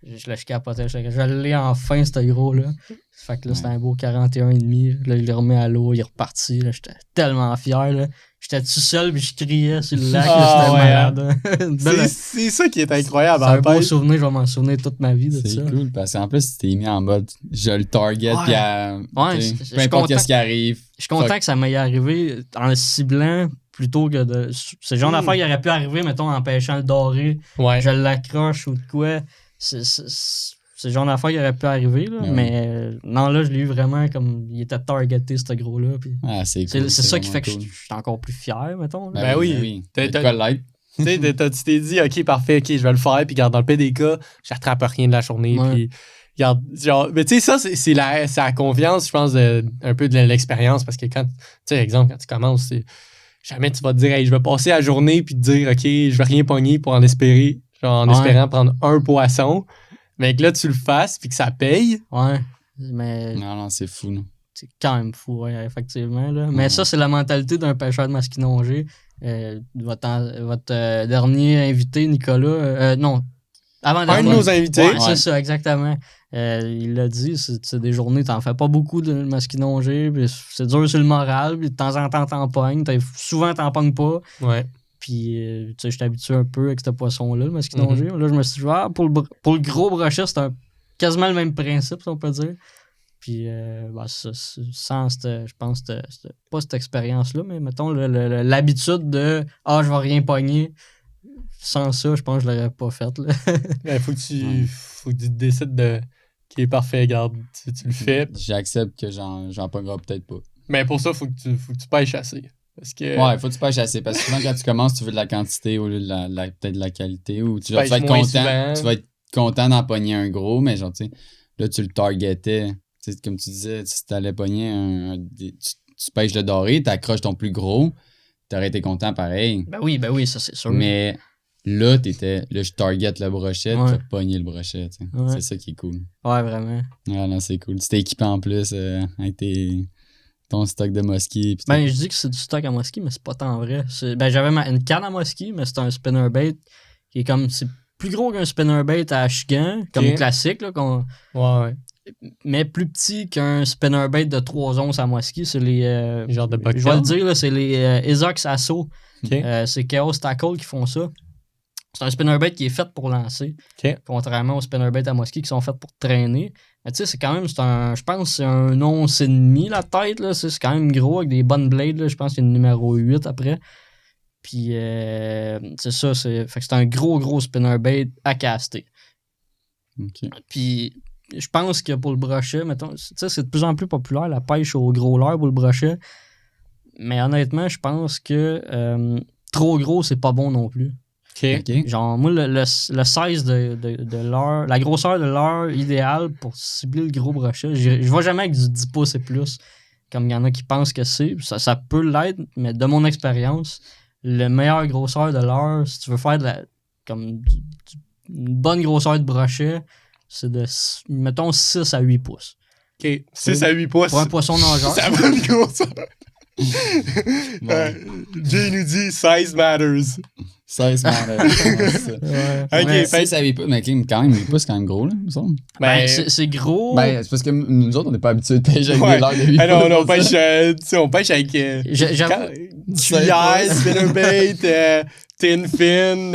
je capotais, je l'ai enfin, ce gros-là. Fait que là, c'était un beau 41,5. Là, il le remet à l'eau, il est reparti, là, j'étais tellement fier, là. J'étais tout seul, puis je criais sur le lac, là, c'était malade. C'est ça qui est incroyable. C'est un beau souvenir, je vais m'en souvenir toute ma vie de ça. C'est cool, parce qu'en plus, tu t'es mis en mode, je le target, puis peu importe ce qui arrive. Je suis content que ça m'ait arrivé en le ciblant, plutôt que de... C'est le genre d'affaire qui aurait pu arriver, mettons, en pêchant le doré, je l'accroche ou de quoi. C'est le genre d'affaire qui aurait pu arriver, là, mais non, là, je l'ai eu vraiment comme... Il était targeté, ce gros-là. Puis c'est cool. C'est ça qui fait que je suis encore plus fier, mettons. Ben oui. T'as quoi l'être? Tu t'es dit, OK, parfait, OK, je vais le faire, puis regarde, dans le PDK, je rattrape rien de la journée, puis... Regarde, genre, mais tu sais, ça, c'est la confiance, je pense, un peu de l'expérience, parce que quand, tu sais, exemple, quand tu commences, jamais tu vas te dire, hey, je vais passer la journée, puis te dire, OK, je vais rien pogner pour en espérer, genre, en espérant prendre un poisson. Mais que là, tu le fasses puis que ça paye. Ouais. Mais. Non, c'est fou, non? C'est quand même fou, ouais, effectivement. Là. Mais ça, c'est la mentalité d'un pêcheur de masquinongé. Votre dernier invité, Nicolas. Non. Avant un de nos invités. Ouais, c'est ça, exactement. Il l'a dit, c'est des journées, t'en fais pas beaucoup de masquinongé. C'est dur sur le moral. Puis de temps en temps, t'en pognes. Souvent, t'en pognes pas. Ouais. Puis, tu sais, je suis habitué un peu avec ce poisson-là, le masquinongé. Là, je me suis dit, pour le gros brochet, c'est quasiment le même principe, si on peut dire. Puis, sans je pense, pas cette expérience-là, mais mettons, l'habitude de « Ah, je vais rien pogner », sans ça, je pense que je l'aurais pas fait. Il faut que tu te décides qui est parfait, regarde, tu le fais. J'accepte que j'en pognerai peut-être pas. Mais pour ça, faut que tu pêches assez. Parce que... Ouais, faut que tu pêches assez. Parce que souvent, quand tu commences, tu veux de la quantité au lieu de peut-être de la qualité. Ou tu vas être content d'en pogner un gros, mais genre, tu sais, là, tu le targetais. Tu sais, comme tu disais, si tu allais pogner tu pêches le doré, tu accroches ton plus gros, tu aurais été content pareil. Ben oui, ça c'est sûr. Mais là, je target le brochet, tu vas pogner le brochet. Tu sais. Ouais. C'est ça qui est cool. Ouais, vraiment. Ouais, non, c'est cool. Tu t'es équipé en plus avec ton stock de Mosky. Ben, je dis que c'est du stock à Mosky, mais c'est pas tant vrai. J'avais une canne à Mosky, mais c'est un spinnerbait qui est comme... C'est plus gros qu'un spinnerbait à Achigan, comme classique, là, mais plus petit qu'un spinnerbait de 3 onces à Muskie. C'est les... Genre de je vais le bucktail. dire, là, c'est les Ezox Asso. OK. C'est Chaos Tackle qui font ça. C'est un spinnerbait qui est fait pour lancer. OK. Contrairement aux spinnerbaits à Muskie qui sont faits pour traîner. Mais tu sais, c'est quand même, je pense que c'est un once et demi la tête. Là. C'est quand même gros avec des bonnes blades. Là. Je pense qu'il y a le numéro 8 après. Puis c'est ça. Fait que c'est un gros spinnerbait à caster. OK. Puis je pense que pour le brochet, mettons, tu sais, c'est de plus en plus populaire la pêche au gros leurre pour le brochet. Mais honnêtement, je pense que trop gros, c'est pas bon non plus. OK. OK. Genre, moi, le size de leurre, la grosseur de leurre idéale pour cibler le gros brochet, je vais jamais avec du 10 pouces et plus, comme il y en a qui pensent que c'est. Ça peut l'être, mais de mon expérience, le meilleur grosseur de leurre, si tu veux faire une bonne grosseur de brochet, c'est de, mettons, 6 à 8 pouces. OK. 6 à 8 pouces. Pour un poisson nageur. C'est la bonne grosseur. Bon. Jay nous dit size matters. 16 c'est ça. Ouais. OK, Ouais, fait- 6 à 8 pouces, mais quand même, 8 pouces, c'est quand même gros, là, il me semble. Ben, c'est gros. Ben, c'est parce que nous autres, on n'est pas habitués de pêcher avec Ouais. des leurres de 8 Ah non, pouces. on pêche, tu sais, on pêche avec J'avoue- cuillère, spinnerbait, tin fin,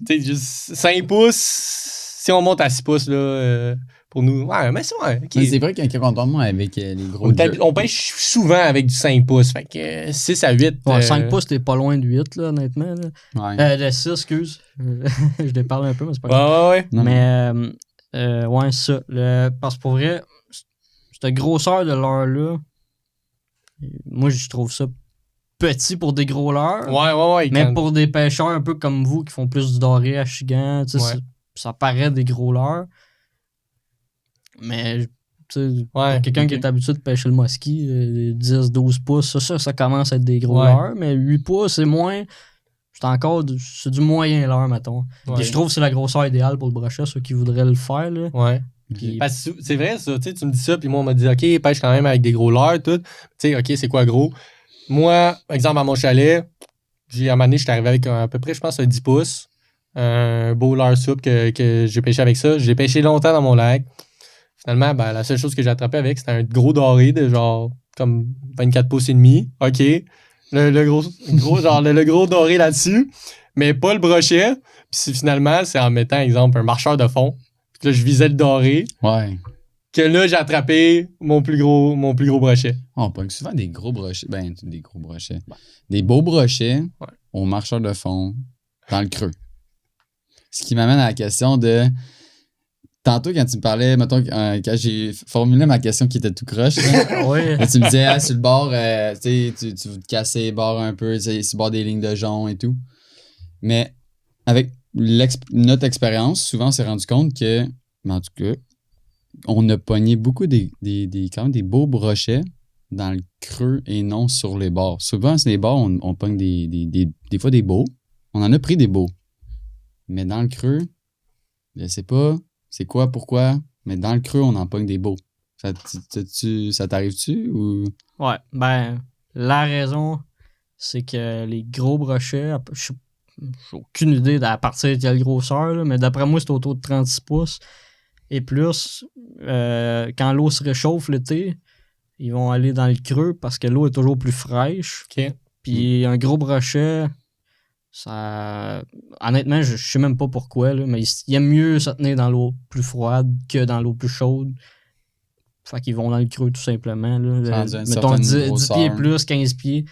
tu sais, juste 5 pouces. Si on monte à 6 pouces, là, pour nous. Ouais, mais c'est ouais, OK. Mais c'est vrai qu'un contournement avec les gros jerks. On pêche souvent avec du 5 pouces. Fait que 6 à 8. Ouais, 5 pouces, t'es pas loin de 8, là, honnêtement. Là. Ouais. De 6, excuse. Je déparle un peu, mais c'est pas grave. Ouais. Non, Mais, ouais, c'est ça. Parce que pour vrai, cette grosseur de leurre-là, moi, je trouve ça petit pour des gros leurres. Ouais. Mais pour des pêcheurs un peu comme vous qui font plus du doré à Chigan, tu sais, Ouais. ça paraît des gros leurres. Mais, tu sais, Ouais. quelqu'un qui est habitué de pêcher le muskie, 10-12 pouces, ça commence à être des gros Ouais. leurres. Mais 8 pouces, c'est moins. C'est du moyen leurre, mettons. Ouais. Puis je trouve que c'est la grosseur idéale pour le brochet, ceux qui voudraient le faire. Là. Ouais. Puis- Parce que c'est vrai, ça. Tu sais, tu me dis ça, puis moi, on m'a dit, OK, pêche quand même avec des gros leurres, tout. Tu sais, OK, c'est quoi gros? Moi, exemple, à mon chalet, à un moment donné, j'étais arrivé avec à peu près, je pense, un 10 pouces. Un beau leurre souple que j'ai pêché avec ça. J'ai pêché longtemps dans mon lac. Finalement, ben, la seule chose que j'ai attrapé avec, c'était un gros doré de genre comme 24 pouces et demi. OK. Le gros doré là-dessus. Mais pas le brochet. Puis finalement, c'est en mettant, exemple, un marcheur de fond. Puis là, je visais le doré. Ouais. Que là, j'ai attrapé mon plus gros brochet. On pogne souvent des gros brochets. Ben, des gros brochets. Des beaux brochets au marcheur de fond dans le creux. Ce qui m'amène à la question de... Tantôt, quand tu me parlais, mettons, quand j'ai formulé ma question qui était tout croche, là, Ouais. là, tu me disais, sur le bord, tu sais, tu veux te casser les bords un peu, tu sais, sur le bord des lignes de jonc et tout. Mais avec notre expérience, souvent, on s'est rendu compte que, en tout cas, on a pogné beaucoup quand même des beaux brochets dans le creux et non sur les bords. Souvent, sur les bords, on pogne des fois des beaux. On en a pris des beaux. Mais dans le creux, je sais pas c'est quoi, pourquoi, mais dans le creux, on en pogne des beaux. Ça t'arrive-tu ou... Ouais, ben, la raison, c'est que les gros brochets, j'ai aucune idée à partir de quelle grosseur, là, mais d'après moi, c'est autour de 36 pouces et plus. Quand l'eau se réchauffe l'été, ils vont aller dans le creux parce que l'eau est toujours plus fraîche. OK. Puis un gros brochet, ça... Honnêtement, je sais même pas pourquoi, là, mais il aime mieux se tenir dans l'eau plus froide que dans l'eau plus chaude. Fait qu'ils vont dans le creux tout simplement. Là. Rendu à une Mettons certaine 10 grosseur. pieds plus, 15 pieds.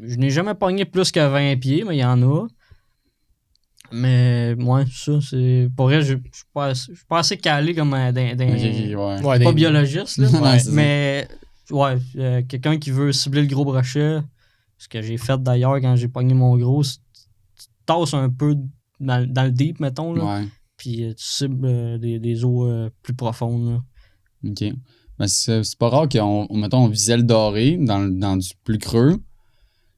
Je n'ai jamais pogné plus que 20 pieds, mais il y en a. Mais ouais, ça, c'est. Pour vrai, je suis pas assez calé comme Ouais. pas biologiste, là. Ouais, c'est ça. Mais ouais, quelqu'un qui veut cibler le gros brochet, ce que j'ai fait d'ailleurs quand j'ai pogné mon gros, tu tasses un peu dans le deep, mettons, là, Ouais. puis tu cibles des eaux plus profondes. Là. OK. Ben, c'est pas rare mettons, on visait le doré dans du plus creux,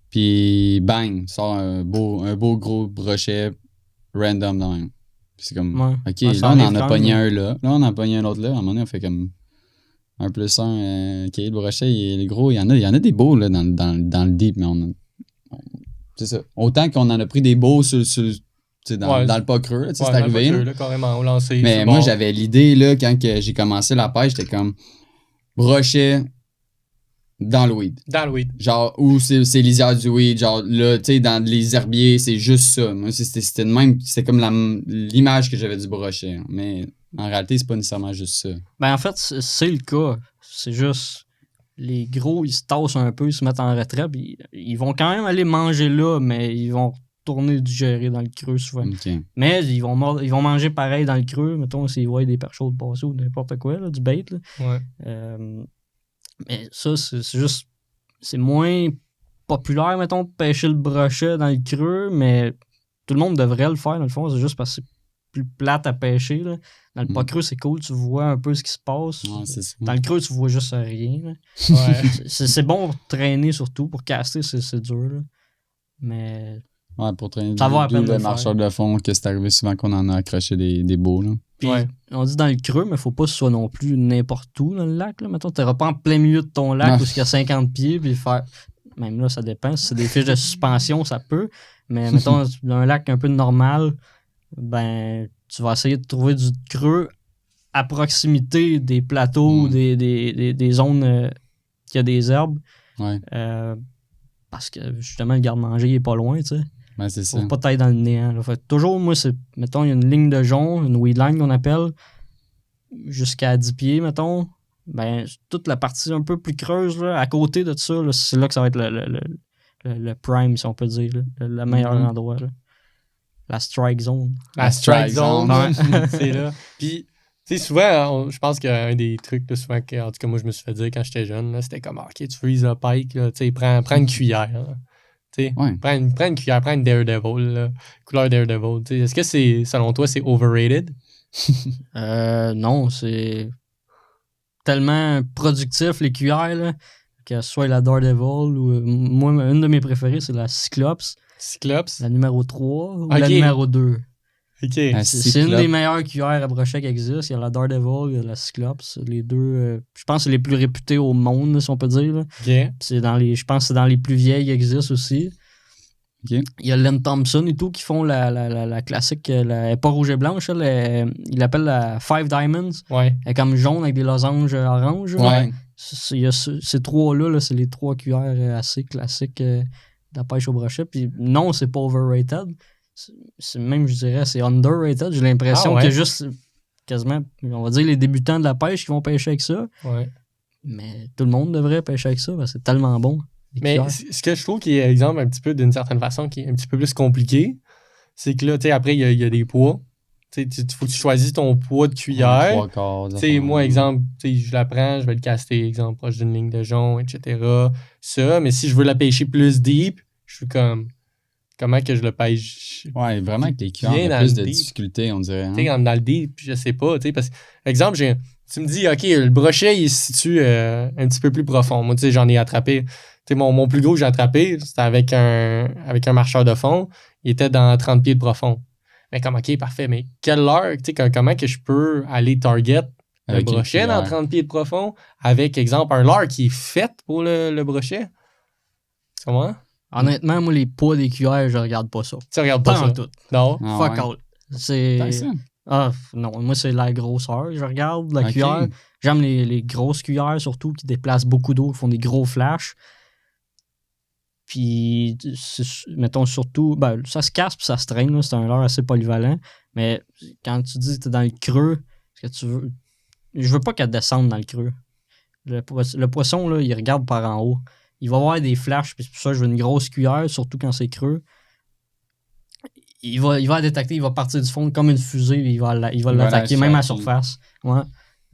puis bang, sort un beau gros brochet random dans même. Puis c'est comme, Ouais. OK, Ouais, ça là, on en arrive a quand pogné même. un là. Là, on en a pogné un autre là. À un moment donné, on fait comme 1+1. OK, le brochet, il est gros. Il y en a des beaux là, dans le deep, mais c'est ça. Autant qu'on en a pris des beaux sur dans le pas creux, c'est arrivé. Là, carrément, au lancer. Mais moi, j'avais l'idée, là, quand que j'ai commencé la pêche, j'étais comme brochet dans le weed. Dans le weed. Genre, où c'est lisière du weed, genre là, tu sais, dans les herbiers, c'est juste ça. Moi, c'était de même, c'est comme l'image que j'avais du brochet. Mais en réalité, c'est pas nécessairement juste ça. Ben, en fait, c'est le cas. C'est juste, les gros, ils se tassent un peu, ils se mettent en retrait, puis ils vont quand même aller manger là, mais ils vont tourner digérer dans le creux souvent. OK. Mais ils vont manger pareil dans le creux, mettons, s'ils voient des perches de passer ou n'importe quoi, là, du bait. Là. Ouais. Mais ça, c'est juste, c'est moins populaire, mettons, de pêcher le brochet dans le creux, mais tout le monde devrait le faire, dans le fond, c'est juste parce que c'est plus plate à pêcher. Là. Dans le pas creux, c'est cool, tu vois un peu ce qui se passe. Ouais, c'est ça. Dans le creux, tu vois juste rien. Là. Ouais. C'est bon pour traîner surtout, pour caster, c'est dur. Là. Mais Ouais, pour traîner ça va à peine de le le marcheur de fond, que c'est arrivé souvent qu'on en a accroché des beaux, là. puis, Ouais. on dit dans le creux, mais faut pas que ce soit non plus n'importe où dans le lac. Là. Mettons, t'auras pas en plein milieu de ton lac Non. où il y a 50 pieds, puis faire. Même là, ça dépend. Si c'est des fiches de suspension, ça peut. Mais mettons, dans un lac un peu normal, ben, tu vas essayer de trouver du creux à proximité des plateaux ou des zones qui a des herbes. Ouais. Parce que justement, le garde-manger il est pas loin, tu sais. Ben, c'est ça. Faut pas t'aller dans le néant. Là. Fait que toujours, moi, c'est. Mettons, il y a une ligne de jonc, une weed line qu'on appelle, jusqu'à 10 pieds, mettons. Ben, toute la partie un peu plus creuse, là, à côté de ça, là, c'est là que ça va être le prime, si on peut dire, là, le meilleur endroit. Là. La strike zone. La strike zone, Ouais. c'est là. Puis, tu sais, souvent, je pense qu'un des trucs, là, souvent, en tout cas, moi, je me suis fait dire quand j'étais jeune, là, c'était comme, OK, tu freeze a pike, là, tu sais, prends une cuillère. Là. Tu sais, Ouais. prends une cuillère, prends une Daredevil, là, couleur Daredevil. Tu sais, est-ce que selon toi, c'est overrated? Non, c'est tellement productif, les cuillères, là, que ce soit la Daredevil ou. Moi, une de mes préférées, c'est la Cyclops, Cyclops? la numéro 3 ou Ok. la numéro 2. OK. La C'est une Cyclope. des meilleures cuillères à brochet qui existent. Il y a la Daredevil, il y a la Cyclops. Les deux, je pense que c'est les plus réputés au monde, là, si on peut dire. Là. OK. Je pense que c'est dans les plus vieilles qui existent aussi. OK. Il y a Len Thompson et tout qui font la classique, elle est pas rouge et blanche, il l'appelle la Five Diamonds. Ouais. Elle est comme jaune avec des losanges orange. Ouais. Il y a ces trois-là, là, c'est les trois cuillères assez classiques de la pêche au brochet. Puis non, c'est pas overrated. C'est même, je dirais, c'est underrated. J'ai l'impression Ah ouais? qu'il y a juste quasiment, on va dire, les débutants de la pêche qui vont pêcher avec ça. Ouais. Mais tout le monde devrait pêcher avec ça parce que c'est tellement bon. les Mais cuillères. ce que je trouve qui est, exemple, un petit peu d'une certaine façon, qui est un petit peu plus compliqué, c'est que là, tu sais, après, il y a des poids. Tu sais, faut que tu choisisses ton poids de cuillère. Trois quarts. Tu sais, moi, exemple, tu sais, je la prends, je vais le caster, exemple, proche d'une ligne de jonc, etc. Ça, mais si je veux la pêcher plus deep, je suis comme, comment que je le pêche? Ouais, vraiment que les Bien cuillères ont dans plus le de deep. difficultés, on dirait. Tu sais, dans le deep, je sais pas, tu sais, parce que, exemple, tu me dis, OK, le brochet, il se situe un petit peu plus profond. Moi, tu sais, j'en ai attrapé. Tu sais, mon plus gros que j'ai attrapé, c'était avec un marcheur de fond. Il était dans 30 pieds de profond. Mais comme, OK, parfait, mais quelle heure, tu sais, comment que je peux aller target le Avec une brochet dans cuillère. 30 pieds de profond avec, exemple, un leurre qui est fait pour le brochet? Tu comprends? Honnêtement, moi, les poids des cuillères, je regarde pas ça. Tu regardes pas Pas ça? en tout. Non? Ah Fuck ouais. all. C'est. Tant que ça. Ah, non, moi, c'est la grosseur. Je regarde la Ok. cuillère. J'aime les grosses cuillères, surtout, qui déplacent beaucoup d'eau, qui font des gros flashs. Puis, mettons, surtout, ben, ça se casse puis ça se traîne, là, c'est un leurre assez polyvalent. Mais quand tu dis que t'es dans le creux, ce que tu veux. Je veux pas qu'elle descende dans le creux. Le poisson, là, il regarde par en haut. Il va avoir des flashs, puis c'est pour ça que je veux une grosse cuillère, surtout quand c'est creux. Il va la détecter, il va partir du fond comme une fusée, et il va l'attaquer, même à la chercher. surface. Ouais.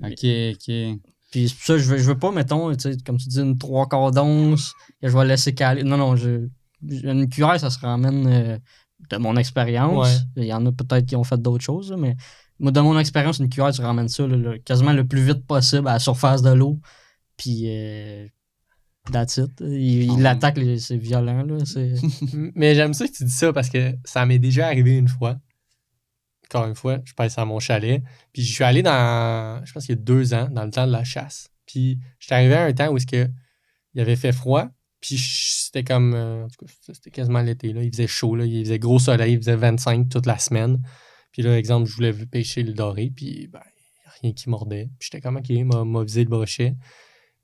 OK. Puis c'est pour ça que je veux pas, mettons, tu sais, comme tu dis, une 3/4 d'once, que je vais laisser caler. Non, une cuillère, ça se ramène de mon expérience. Ouais. Il y en a peut-être qui ont fait d'autres choses, là, mais moi, de mon expérience, une cuillère, tu ramènes ça là, quasiment le plus vite possible à la surface de l'eau. Puis, that's it. Il l'attaque, c'est violent, là. Mais j'aime ça que tu dis ça parce que ça m'est déjà arrivé une fois. Encore une fois, je pêche à mon chalet. Puis je suis allé je pense qu'il y a 2 ans, dans le temps de la chasse. Puis j'étais arrivé à un temps où il avait fait froid. Puis c'était comme... en tout cas, c'était quasiment l'été, là. Il faisait chaud, là. Il faisait gros soleil. Il faisait 25 toute la semaine. Puis là, exemple, je voulais pêcher le doré. Puis, ben, il n'y a rien qui mordait. Puis j'étais comme, OK, m'a visé le brochet.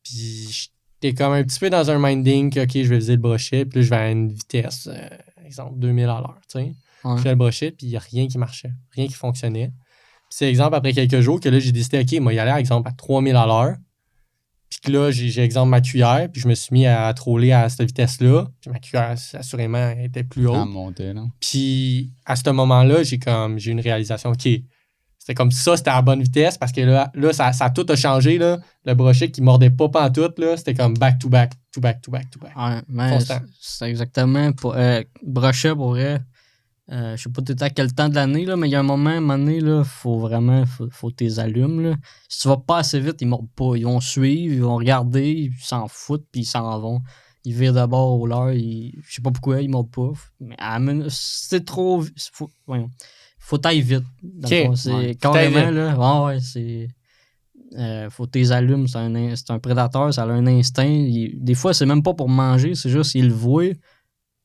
Puis j'étais comme un petit peu dans un minding que, OK, je vais viser le brochet. Puis là, je vais à une vitesse, exemple, 2000 à l'heure, tu sais. Je fais le brochet, puis il n'y a rien qui marchait. Rien qui fonctionnait. Puis c'est exemple, après quelques jours, que là, j'ai décidé, OK, moi, y aller, exemple, à 3000 à l'heure. Puis que là, j'ai exemple ma cuillère, puis je me suis mis à troller à cette vitesse-là. Puis ma cuillère, assurément, était plus haute. À monter, là. Puis à ce moment-là, j'ai eu une réalisation, OK, c'était comme ça, c'était à la bonne vitesse, parce que là ça tout a changé, là. Le brochet qui mordait pas pantoute, là, c'était comme back-to-back, to-back. Ouais, mais c'est exactement pour brochet pour vrai. Je sais pas tout à quel temps de l'année, là, mais il y a un moment donné, là, faut tes allumes. Là. Si tu vas pas assez vite, ils mordent pas. Ils vont suivre, ils vont regarder, ils s'en foutent, puis ils s'en vont. Ils virent d'abord au leur, je sais pas pourquoi, ils mordent pas. Mais c'est trop... Faut t'ailler vite. Okay. C'est carrément, là. Ouais, c'est... faut tes allumes, c'est un prédateur, ça a un instinct. Des fois, c'est même pas pour manger, c'est juste qu'il le voit.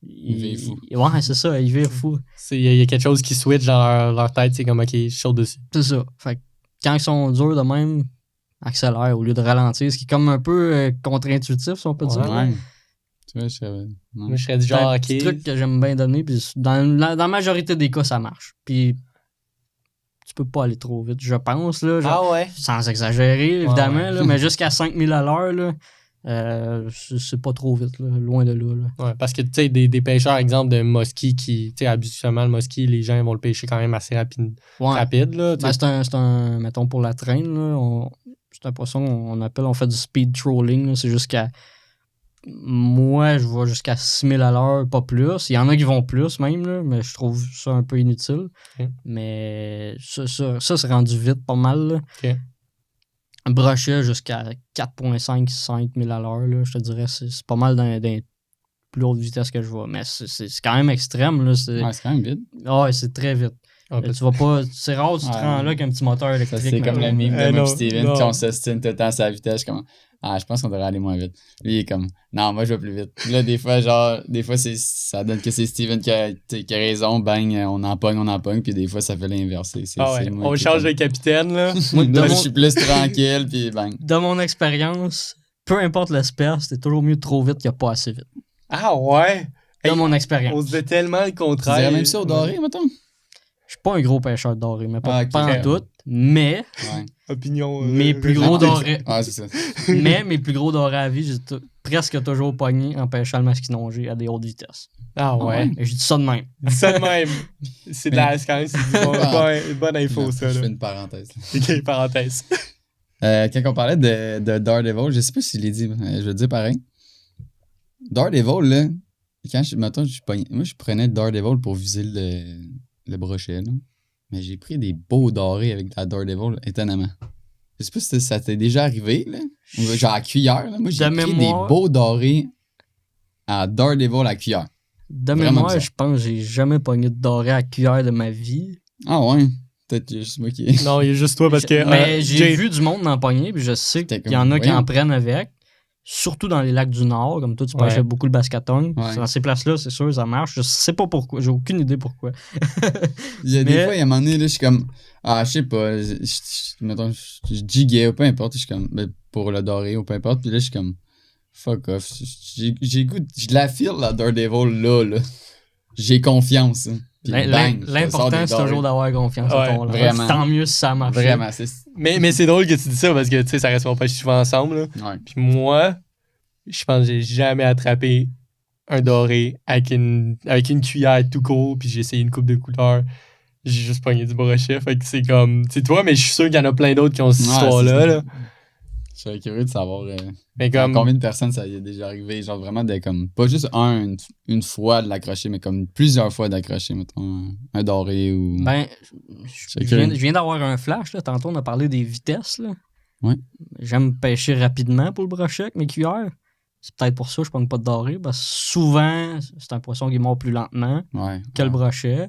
Il vire fou. Ouais, c'est ça, il vire fou. Il y a quelque chose qui switch dans leur tête, c'est comme, OK, je saute dessus. C'est ça. Fait que quand ils sont durs de même, accélère au lieu de ralentir, ce qui est comme un peu contre-intuitif, si on peut dire. Ouais. Tu vois, moi, je serais du genre, OK. C'est un petit truc que j'aime bien donner, puis dans la majorité des cas, ça marche. Puis tu peux pas aller trop vite, je pense, là. Ah ouais? Sans exagérer, évidemment, là, mais jusqu'à 5000 à l'heure, là. C'est pas trop vite, là, loin de là. Ouais, parce que tu sais, des pêcheurs, exemple de musky qui, tu sais, habituellement, le musky, les gens vont le pêcher quand même assez rapide. Là, ben, c'est un, mettons, pour la traîne, là, c'est un poisson, on fait du speed trolling, là, c'est jusqu'à, moi, je vais jusqu'à 6000 à l'heure, pas plus. Il y en a qui vont plus même, là, mais je trouve ça un peu inutile. Okay. Mais ça c'est rendu vite pas mal, là. Okay. Un brochet jusqu'à 4.5 000 à l'heure, là, je te dirais, c'est pas mal dans plus haute vitesse que je vois. Mais c'est quand même extrême. Là, ouais, c'est quand même vite. Ouais, c'est très vite. Tu vas pas. C'est rare que tu te rends là qu'un petit moteur électrique. Ça, c'est comme le mime de moi et Steven qui on s'estime tout le temps à sa vitesse. Comme, je pense qu'on devrait aller moins vite. Lui, il est comme, non, moi, je vais plus vite. Puis là, des fois, ça donne que c'est Steven qui a raison. Bang, on en pogne. Puis des fois, ça fait l'inverse. On change de capitaine, là. Moi, je suis plus tranquille. Puis bang. De mon expérience, peu importe l'espèce, c'est toujours mieux trop vite que pas assez vite. Ah ouais? De mon expérience. On se dit tellement le contraire. Tu dirais même ça au doré, mettons? Je suis pas un gros pêcheur de doré, mais pas en tout. Mais opinion. Mes plus gros dorés. Ah, c'est ça. Mais mes plus gros dorés à vie, j'ai presque toujours pogné en pêchant le masquinongé à des hautes vitesses. Ah ouais? Et je dis ça de même. C'est quand même une bonne info, ça. Je là. fais une parenthèse. OK, parenthèse. Quand on parlait de Daredevil, je sais pas si je l'ai dit, mais je vais le dire pareil. Daredevil, là, quand je prenais le Daredevil pour viser le brochet, là. Mais j'ai pris des beaux dorés avec la Daredevil, étonnamment. Je sais pas si ça t'est déjà arrivé, là. Genre à cuillère, là. Moi, j'ai pris des beaux dorés à Daredevil à cuillère. De mémoire, je pense que j'ai jamais pogné de doré à cuillère de ma vie. Ah ouais? Peut-être juste moi qui... Non, il y a juste toi parce que... Mais j'ai vu du monde en pogner, puis je sais qu'il y en a qui en prennent avec. Surtout dans les lacs du Nord, comme toi, tu pêchais beaucoup le bascaton. Ouais. Dans ces places-là, c'est sûr, ça marche. Je sais pas pourquoi. J'ai aucune idée pourquoi. Il y a des fois, il y a un moment donné, là, je suis comme... je sais pas. Mettons, je jiguais ou peu importe. Je suis comme... pour le doré ou peu importe. Puis là, je suis comme... Fuck off. J'ai goût... Je la file, la Daredevil, là. J'ai confiance. Hein. L'important, c'est toujours d'avoir confiance en ton vraiment. Tant mieux si ça marche. Vraiment. Mais c'est drôle que tu dis ça parce que, tu sais, ça reste qu'on pêche souvent ensemble. Là. Ouais. Puis moi, je pense que j'ai jamais attrapé un doré avec une cuillère tout court, puis j'ai essayé une coupe de couleurs. J'ai juste pogné du brochet. Fait que c'est comme, tu sais, toi, mais je suis sûr qu'il y en a plein d'autres qui ont cette histoire-là. Là. Je serais curieux de savoir comme, combien de personnes ça y est déjà arrivé. Genre vraiment de comme, pas juste une fois de l'accrocher, mais comme plusieurs fois d'accrocher, mettons, un doré ou. Ben, je viens d'avoir un flash, là. Tantôt, on a parlé des vitesses, là. Ouais. J'aime pêcher rapidement pour le brochet avec mes cuillères. C'est peut-être pour ça que je pogne pas de doré, parce que souvent, c'est un poisson qui mord plus lentement que le brochet.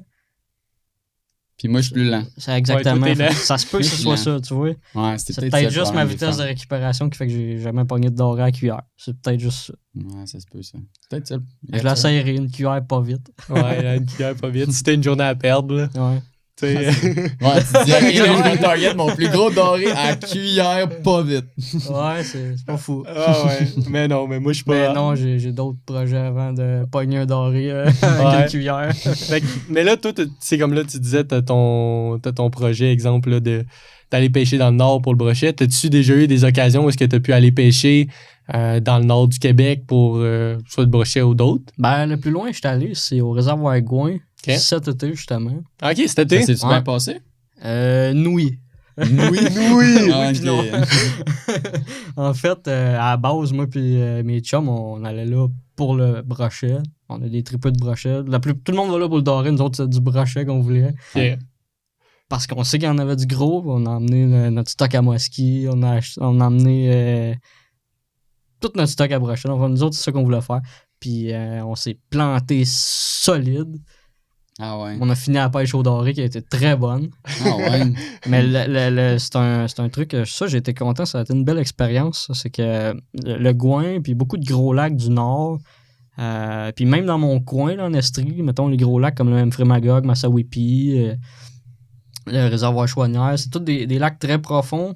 Puis moi, je suis plus lent. C'est exactement. Ouais, toi, t'es lent. Ça se peut que ce soit ça, tu vois. Ouais, c'était C'est peut-être peut-être ça, juste le ma problème des vitesse de femmes. récupération qui fait que j'ai jamais pogné de doré à cuillère. C'est peut-être juste ça. Ouais, ça se peut, ça. Peut-être ça. Je la serrerai une cuillère pas vite. Ouais, là, une cuillère pas vite. Si t'as une journée à perdre, là. Ouais. Tu sais. Ouais, tu te dis, ok, là, je vais target mon plus gros doré à cuillère pas vite. Ouais, c'est pas fou. Ah ouais. Mais non, mais moi, je suis pas. Mais non, j'ai d'autres projets avant de pogner un doré avec Ouais. une cuillère. Mais là, toi, c'est comme là, tu disais, t'as ton projet, exemple, là, d'aller pêcher dans le nord pour le brochet. T'as-tu déjà eu des occasions où est-ce que t'as pu aller pêcher dans le nord du Québec pour soit le brochet ou d'autres? Ben, le plus loin que je suis allé, c'est au réservoir Gouin. Ok. Cet été, justement. Ok, cet été? Ça s'est-tu Ouais. bien passé? Nouilles. Oui. Oui. Ah, puis non. En fait, à la base, moi puis mes chums, on allait là pour le brochet. On a des tripeux de brochet. Tout le monde va là pour le doré. Nous autres, c'est du brochet qu'on voulait. Ok. Parce qu'on sait qu'il y en avait du gros. On a emmené notre stock à Moski. On a emmené tout notre stock à brochet. Donc, nous autres, c'est ça qu'on voulait faire. Puis on s'est planté solide. Ah ouais. On a fini la pêche au doré qui a été très bonne. Ah ouais. Mais c'est un truc, ça, j'ai été content, ça a été une belle expérience. C'est que le Gouin, puis beaucoup de gros lacs du nord, puis même dans mon coin, là, en Estrie, mettons les gros lacs comme le Memphremagog, Massawippi, le réservoir Chouanière, c'est tous des lacs très profonds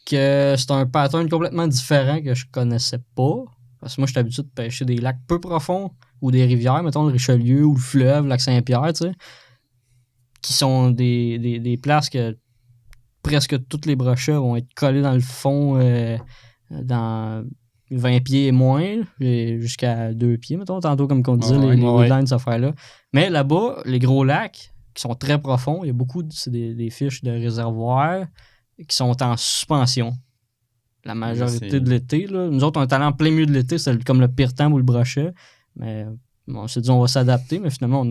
que c'est un pattern complètement différent que je connaissais pas. Parce que moi, je suis habitué de pêcher des lacs peu profonds ou des rivières, mettons le Richelieu ou le fleuve, le lac Saint-Pierre, tu sais, qui sont des places que presque tous les brochets vont être collés dans le fond dans 20 pieds et moins, et jusqu'à 2 pieds, mettons, tantôt, comme on disait, les woodlines, cette affaire-là. Mais là-bas, les gros lacs, qui sont très profonds, il y a beaucoup, c'est des fiches de réservoirs qui sont en suspension. La majorité de l'été, là. Nous autres, on est allés en plein milieu de l'été, c'est comme le pire temps pour le brochet. Mais on s'est dit, on va s'adapter, mais finalement,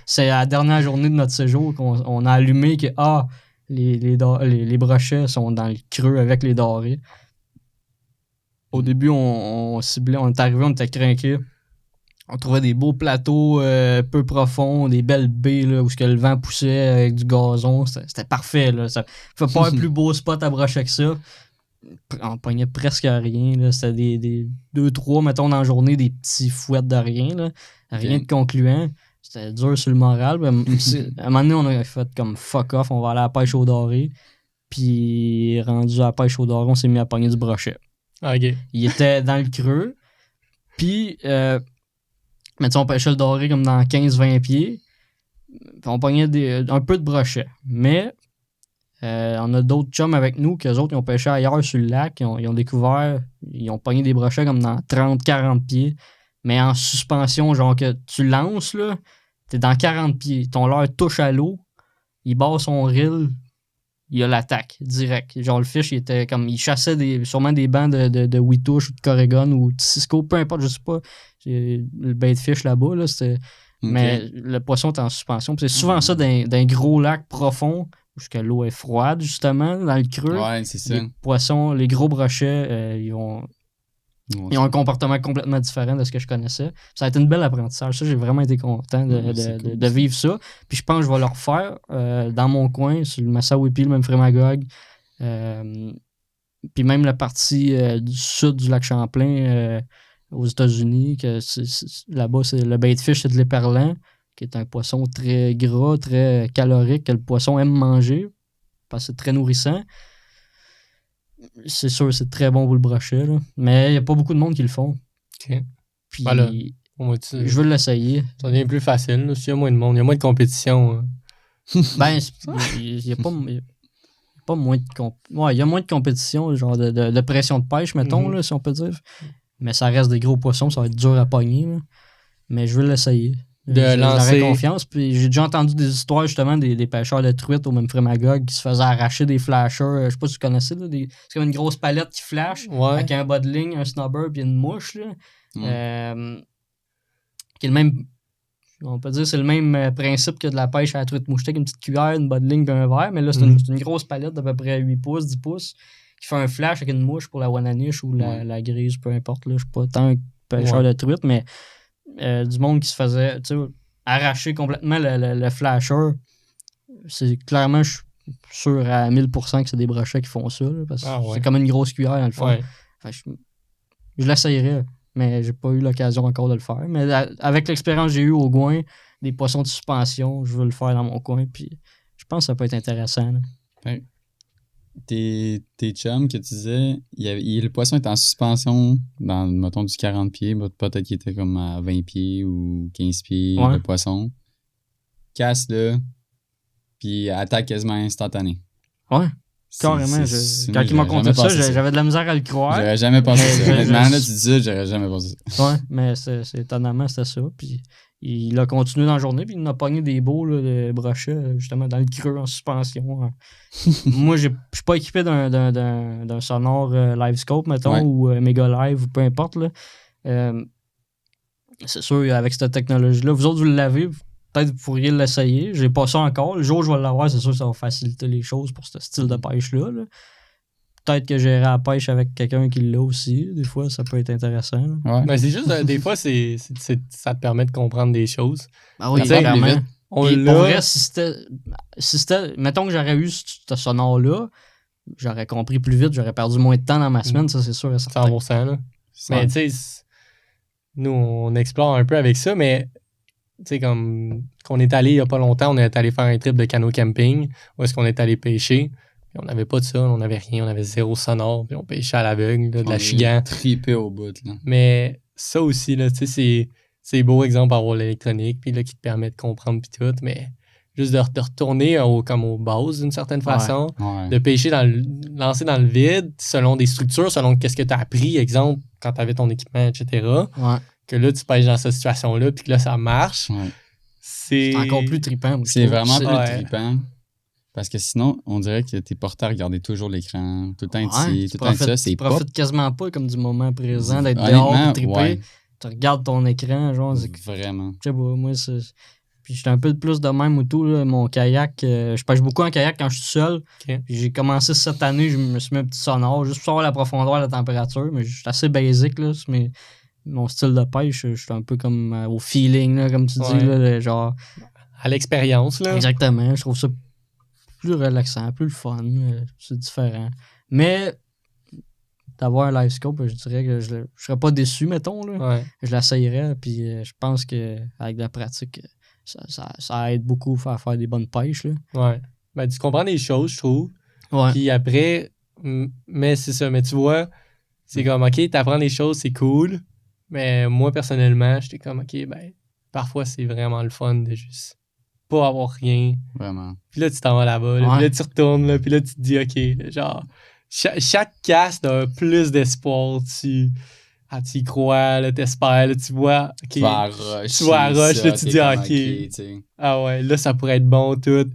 c'est à la dernière journée de notre séjour qu'on a allumé que les brochets sont dans le creux avec les dorés. Au début, on ciblait, on est arrivé, on était craqués. On trouvait des beaux plateaux peu profonds, des belles baies là, où le vent poussait avec du gazon. C'était parfait. Là. Ça fait pas un plus beau spot à brocher que ça. On pognait presque rien. Là. C'était des 2-3, mettons, dans la journée, des petits fouettes de rien. Là. Rien de concluant. C'était dur sur le moral. À un moment donné, on a fait comme fuck off, on va aller à la pêche au doré. Puis, rendu à la pêche au doré, on s'est mis à pogner du brochet. Ok. Il était dans le creux. Puis, mais on pêchait le doré comme dans 15-20 pieds. Puis on pognait un peu de brochet. Mais on a d'autres chums avec nous qu'eux autres, ils ont pêché ailleurs sur le lac. Ils ont découvert, ils ont pogné des brochets comme dans 30-40 pieds. Mais en suspension, genre que tu lances, là, t'es dans 40 pieds. Ton leurre touche à l'eau, il barre son reel, il a l'attaque direct. Genre le fish, il chassait sûrement des bancs de 8 touches ou de Corrigan ou de Cisco, peu importe, je sais pas. Le bait de fish là-bas, là, c'était. Okay. Mais le poisson est en suspension. Puis c'est souvent ça d'un gros lac profond, où l'eau est froide, justement, dans le creux. Ouais, c'est ça. Les poissons, les gros brochets, ils ont un comportement complètement différent de ce que je connaissais. Ça a été une belle apprentissage. Ça, j'ai vraiment été content de vivre ça. Puis je pense que je vais le refaire dans mon coin, sur le Massawippi, le Memphremagog. Puis même la partie du sud du lac Champlain aux États-Unis, que là-bas, c'est le bait de fish, c'est de l'éperlan, qui est un poisson très gras, très calorique, que le poisson aime manger, parce que c'est très nourrissant. C'est sûr, c'est très bon pour le brochet, là. Mais il n'y a pas beaucoup de monde qui le font. OK. Puis, voilà. Je veux l'essayer. Ça devient plus facile. Là. S'il y a moins de monde, il y a moins de compétition. Ben, il n'y a pas moins de il y a moins de compétition, genre de pression de pêche, mettons, là, si on peut dire. Mais ça reste des gros poissons, ça va être dur à pogner. Là. Mais je veux l'essayer. J'aurais confiance. Puis j'ai déjà entendu des histoires justement des pêcheurs de truites au Memphremagog qui se faisaient arracher des flashers. Je sais pas si tu connaissais. Là, c'est comme une grosse palette qui flash avec un bas de ligne, un snubber puis une mouche. Là, qui est le même. On peut dire c'est le même principe que de la pêche à la truite mouchetée, une petite cuillère, une bas de ligne et un verre. Mais là, c'est une grosse palette d'à peu près 8 pouces, 10 pouces qui fait un flash avec une mouche pour la wananiche ou la grise, peu importe. Là, je suis pas tant un pêcheur de truite, mais du monde qui se faisait arracher complètement le flasher c'est clairement, je suis sûr à 1000% que c'est des brochets qui font ça, là, parce que c'est comme une grosse cuillère dans le fond. Ouais. Enfin, je l'essayerais, mais j'ai pas eu l'occasion encore de le faire. Mais avec l'expérience que j'ai eue au Gouin, des poissons de suspension, je veux le faire dans mon coin, puis je pense que ça peut être intéressant. Là. Ouais. Tes chums que tu disais, le poisson est en suspension dans, mettons, du 40 pieds, peut-être qu'il était comme à 20 pieds ou 15 pieds, le poisson. Casse-le, puis attaque quasiment instantanée. Ouais, carrément. Quand il m'a conté ça, j'avais de la misère à le croire. J'aurais jamais pensé ça. Honnêtement, là, tu dis ça, j'aurais jamais pensé ça. Ouais, mais c'est étonnamment, c'était ça. Puis il a continué dans la journée, puis il en a pogné des beaux là, de brochets, justement, dans le creux en suspension. Moi, je suis pas équipé d'un sonore Livescope, mettons, ou Mega Live, ou peu importe. Là. C'est sûr, avec cette technologie-là, vous autres, vous l'avez, peut-être vous pourriez l'essayer. J'ai pas ça encore. Le jour où je vais l'avoir, c'est sûr que ça va faciliter les choses pour ce style de pêche-là. Là. Peut-être que j'irai à la pêche avec quelqu'un qui l'a aussi. Des fois, ça peut être intéressant. Ouais. Ben, c'est juste, des fois, ça te permet de comprendre des choses. Ah oui, vraiment. Pour vrai, si c'était... Mettons que j'aurais eu ce sonore-là, j'aurais compris plus vite, j'aurais perdu moins de temps dans ma semaine, ça, c'est sûr. 100%, là. Mais, tu sais, nous, on explore un peu avec ça, mais... Tu sais, comme qu'on est allé il n'y a pas longtemps, on est allé faire un trip de canot camping où est-ce qu'on est allé pêcher. Puis on n'avait pas de ça, on n'avait rien, on avait zéro sonore, puis on pêchait à l'aveugle, de la chigan. Tripé au bout, là. Mais ça aussi, là, tu sais, c'est beau exemple avoir l'électronique, puis là, qui te permet de comprendre, puis tout, mais juste de retourner comme aux bases d'une certaine façon, de pêcher, lancer dans le vide, selon des structures, selon qu'est-ce que tu as appris, exemple, quand tu avais ton équipement, etc. Ouais. Que là, tu pêches dans cette situation-là, puis que là, ça marche. Ouais. C'est encore plus trippant. C'est vraiment plus trippant. Parce que sinon, on dirait que t'es porté à regarder toujours l'écran, tout le temps ici, tout le temps ça. Tu profites quasiment pas comme du moment présent, d'être dehors et triper. Ouais. Tu regardes ton écran, genre. Vraiment. Je sais pas, moi, c'est... Puis j'étais un peu plus de même ou tout, là, mon kayak. Je pêche beaucoup en kayak quand je suis seul. Okay. Puis j'ai commencé cette année, je me suis mis un petit sonore, juste pour savoir la profondeur, la température. Mais je suis assez basique, là. Mais mon style de pêche, je suis un peu comme au feeling, là, comme tu dis, là, genre... À l'expérience, là. Exactement. Je trouve ça plus relaxant, plus le fun. C'est différent. Mais d'avoir un Livescope, je dirais que je serais pas déçu, mettons. Là. Ouais. Je l'essayerais, puis je pense qu'avec de la pratique, ça aide beaucoup à faire des bonnes pêches. Là. Ouais. Ben, tu comprends des choses, je trouve. Ouais. Puis après, mais c'est ça. Mais tu vois, c'est comme, OK, t'apprends des choses, c'est cool. Mais moi, personnellement, j'étais comme, OK, ben, parfois, c'est vraiment le fun de juste pas avoir rien. Vraiment. Puis là, tu t'en vas là-bas. Là, puis là, tu retournes. Là, puis là, tu te dis, OK, genre, chaque cast a plus d'espoir. Tu y crois, là, t'espères. Là, tu vois, OK. Tu vas à Roche. Tu vas à Roche, là, tu dis, OK. Ah ouais, là, ça pourrait être bon, tout.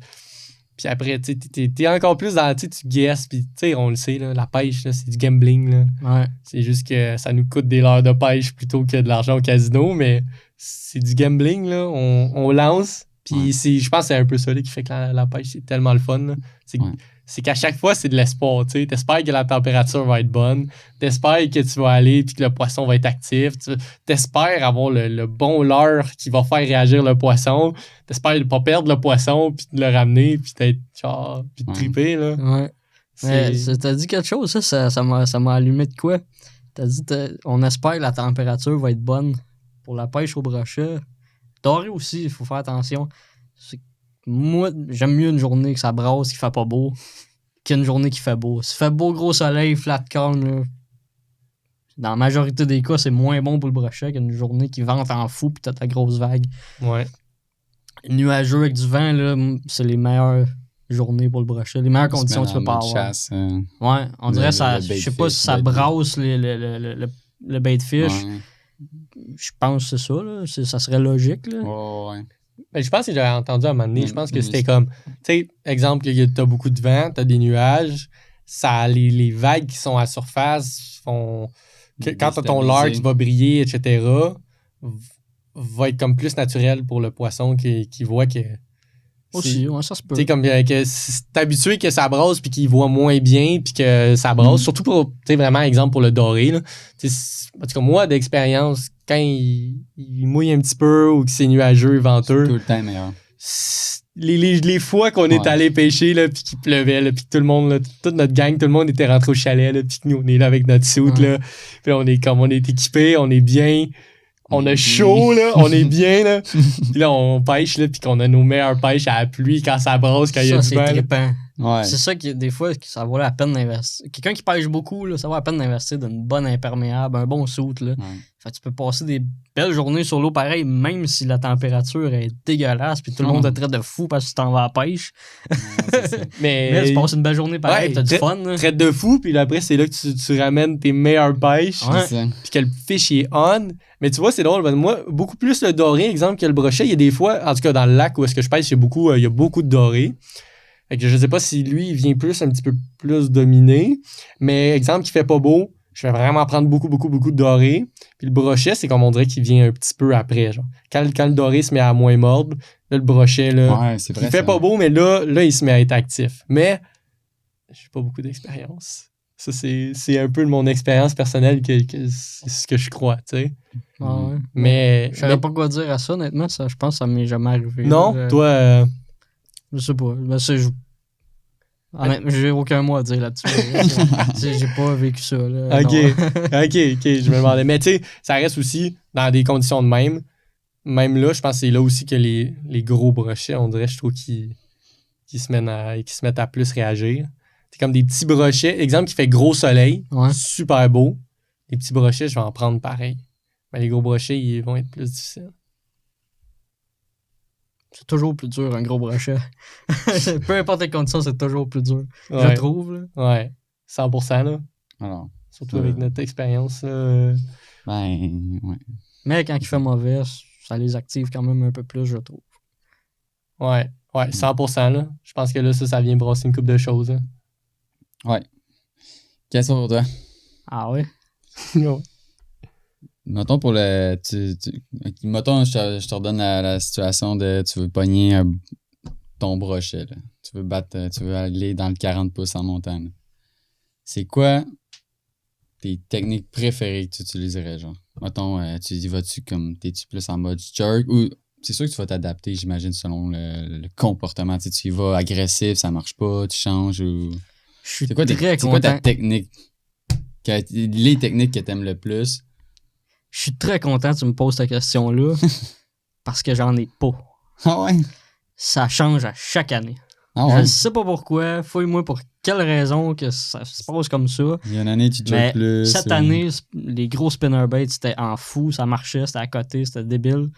Puis après, tu sais, t'es encore plus dans, tu guesses, puis tu sais, on le sait, là, la pêche, là, c'est du gambling, là. Ouais. C'est juste que ça nous coûte des heures de pêche plutôt que de l'argent au casino, mais c'est du gambling, là. On lance, puis je pense que c'est un peu ça, là, qui fait que la pêche, c'est tellement le fun, là. C'est qu'à chaque fois, c'est de l'espoir, tu sais. T'espères que la température va être bonne, t'espères que tu vas aller puis que le poisson va être actif, t'espères avoir le bon leurre qui va faire réagir le poisson, t'espères ne pas perdre le poisson puis de le ramener puis d'être genre, puis de triper, là. Ouais. T'as dit quelque chose, ça m'a allumé de quoi? T'as dit, on espère que la température va être bonne pour la pêche au brochet. Doré aussi, il faut faire attention. Moi, j'aime mieux une journée que ça brasse, qui fait pas beau, qu'une journée qui fait beau. Si fait beau, gros soleil, flat calm, là, dans la majorité des cas, c'est moins bon pour le brochet qu'une journée qui vente en fou pis t'as ta grosse vague. Ouais. Nuageux avec du vent, là, c'est les meilleures journées pour le brochet. Les meilleures conditions que tu peux pas avoir. Chasse, ouais, on dirait ça. Je sais pas si ça brasse le bait de fish. Ouais. Je pense que c'est ça, là. Ça serait logique, là. Ouais. Ben, je pense que j'avais entendu à un moment donné, je pense que c'était comme, tu sais, exemple, t'as beaucoup de vent, t'as des nuages, les vagues qui sont à surface font quand t'as ton leurre qui va briller, etc., va être comme plus naturel pour le poisson qui voit que... Aussi, ouais, ça se peut. Tu sais, comme que si t'es habitué que ça brasse puis qu'il voit moins bien puis que ça brasse, surtout pour, tu sais, vraiment, exemple, pour le doré, là. En tout cas, moi, d'expérience, quand il mouille un petit peu ou que c'est nuageux, venteux... C'est tout le temps meilleur. les fois qu'on est allé pêcher, là, puis qu'il pleuvait, là, puis tout le monde, là, toute notre gang, tout le monde était rentré au chalet, là, puis nous, on est là avec notre suit, là. Puis là, on est équipés, on est bien. On a chaud, là, on est bien, là. Puis là, on pêche, là, puis qu'on a nos meilleures pêches à la pluie quand ça brosse, quand il y a du vent. C'est trippant. Ouais. C'est ça qui, des fois, ça vaut la peine d'investir. Quelqu'un qui pêche beaucoup, là, ça vaut la peine d'investir dans une bonne imperméable, un bon soute, là. Ouais. Fait que tu peux passer des belles journées sur l'eau pareil, même si la température est dégueulasse, puis tout le monde te traite de fou parce que tu t'en vas à la pêche. C'est ça. Mais tu passes une belle journée pareil, t'as du fun. Là. Traite de fou, puis après, c'est là que tu ramènes tes meilleures pêches. Ouais. C'est ça. Puis que le fish il est on. Mais tu vois, c'est drôle. Parce que moi, beaucoup plus le doré, exemple, que le brochet. Il y a des fois, en tout cas dans le lac où est-ce que je pêche, il y a beaucoup de doré. Fait que je sais pas si lui, il vient plus un petit peu plus dominer. Mais exemple, qui fait pas beau, je vais vraiment prendre beaucoup de doré. Puis le brochet, c'est comme on dirait qu'il vient un petit peu après. Genre. Quand le doré se met à moins mordre, là, le brochet, là, Ouais, c'est vrai. il fait pas beau, mais là, il se met à être actif. Mais j'ai pas beaucoup d'expérience. Ça, c'est un peu de mon expérience personnelle que c'est ce que je crois, tu sais. Ah ouais. Mais... Je savais pas quoi dire à ça, honnêtement. Ça, je pense que ça m'est jamais arrivé. Non, là. toi... Je sais pas. Mais honnêtement, j'ai aucun mot à dire là-dessus. J'ai pas vécu ça. Là, OK, non. OK, je me demandais. Mais tu sais, ça reste aussi dans des conditions de même. Même là, je pense que c'est là aussi que les gros brochets, on dirait, je trouve qu'ils se mettent à plus réagir. C'est comme des petits brochets. Exemple qui fait gros soleil, Ouais. super beau. Les petits brochets, je vais en prendre pareil. Mais les gros brochets, ils vont être plus difficiles. C'est toujours plus dur, un gros brochet. Peu importe les conditions, c'est toujours plus dur. Ouais. Je trouve. Là. Ouais, 100%, là. Alors, Surtout avec notre expérience, là. ben, ouais. Mais quand il fait mauvais, ça les active quand même un peu plus, je trouve. Ouais, 100%, là. Je pense que là, ça vient brasser une couple de choses, hein. Ouais. Question pour toi. Ah ouais? Ouais. Mettons pour le. Mettons, je te redonne la situation de tu veux pogner ton brochet. Là. Tu veux aller dans le 40 pouces en montant. Là. C'est quoi tes techniques préférées que tu utiliserais, genre? Mettons, tu y vas-tu comme. T'es-tu plus en mode jerk ou. C'est sûr que tu vas t'adapter, j'imagine, selon le comportement. Tu sais, tu y vas agressif, ça marche pas, tu changes ou. Je suis C'est quoi, très c'est quoi ta content. technique? Les techniques que t'aimes le plus? Je suis très content que tu me poses ta question-là parce que j'en ai pas. Ah ouais? Ça change à chaque année. Ah Je ouais? ne sais pas pourquoi. Fouille-moi pour quelle raison que ça se passe comme ça. Il y a une année, tu Mais jerk plus. cette ou- année, les gros spinnerbaits, c'était en fou. Ça marchait, c'était à côté, c'était débile.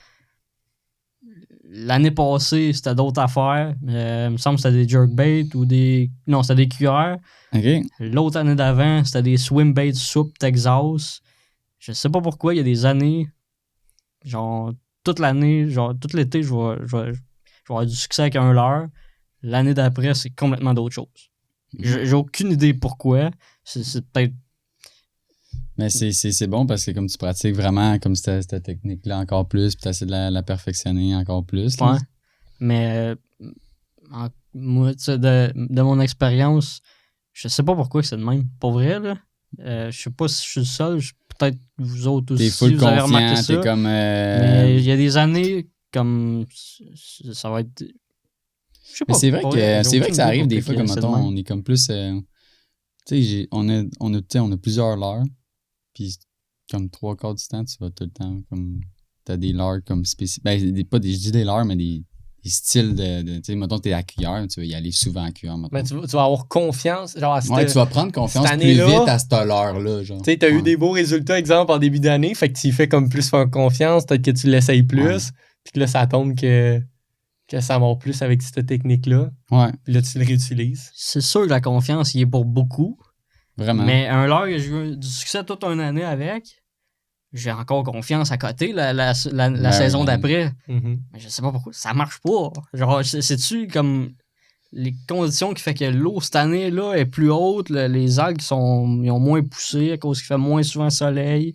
L'année passée, c'était d'autres affaires. Il me semble que c'était des jerkbaits ou des... Non, c'était des cuillères. OK. L'autre année d'avant, c'était des swimbaits soupe Texas. Je sais pas pourquoi, il y a des années, genre, toute l'année, genre, tout l'été, je vais avoir du succès avec un leurre. L'année d'après, c'est complètement d'autres choses. J'ai aucune idée pourquoi. C'est peut-être... Mais c'est bon parce que comme tu pratiques vraiment comme cette technique-là encore plus, puis tu essaies de la perfectionner encore plus. là. Ouais. Mais moi, tu sais, de mon expérience, je sais pas pourquoi que c'est de même. Pour vrai, là, je sais pas si je suis le seul. Peut-être vous autres aussi, T'es full vous avez remarqué confiant, ça. t'es comme... Mais il y a des années, comme ça va être... Je sais pas. Mais c'est vrai pour que j'ai c'est vrai aucune que ça idée arrive pour des que fois comme c'est de mettons, même. on est comme plus tu sais on a plusieurs leurres puis comme 3/4 du temps tu vas tout le temps comme t'as des leurres comme spécifiques pas des je dis des leurres mais des styles de tu sais mettons t'es à cuillère tu vas y aller souvent à cuillère mettons. Mais tu vas avoir confiance. Genre, à cette- Ouais, tu vas prendre confiance cette plus année-là, vite à cette leurre-là, genre. Tu sais, t'as eu Ouais. des beaux résultats, exemple, en début d'année, fait que tu y fais comme plus faire confiance, peut-être que tu l'essayes plus, Ouais. puis que là, ça tombe que ça mord plus avec cette technique-là, Ouais, puis là, tu le réutilises. C'est sûr que la confiance y est pour beaucoup. vraiment. Mais un leurre que j'ai eu du succès toute une année avec, j'ai encore confiance à côté la saison ouais. d'après. Mhm. Mais je sais pas pourquoi. Ça marche pas. Genre, c'est-tu comme les conditions qui fait que l'eau cette année-là est plus haute, les algues ils ont moins poussé à cause qu'il fait moins souvent soleil.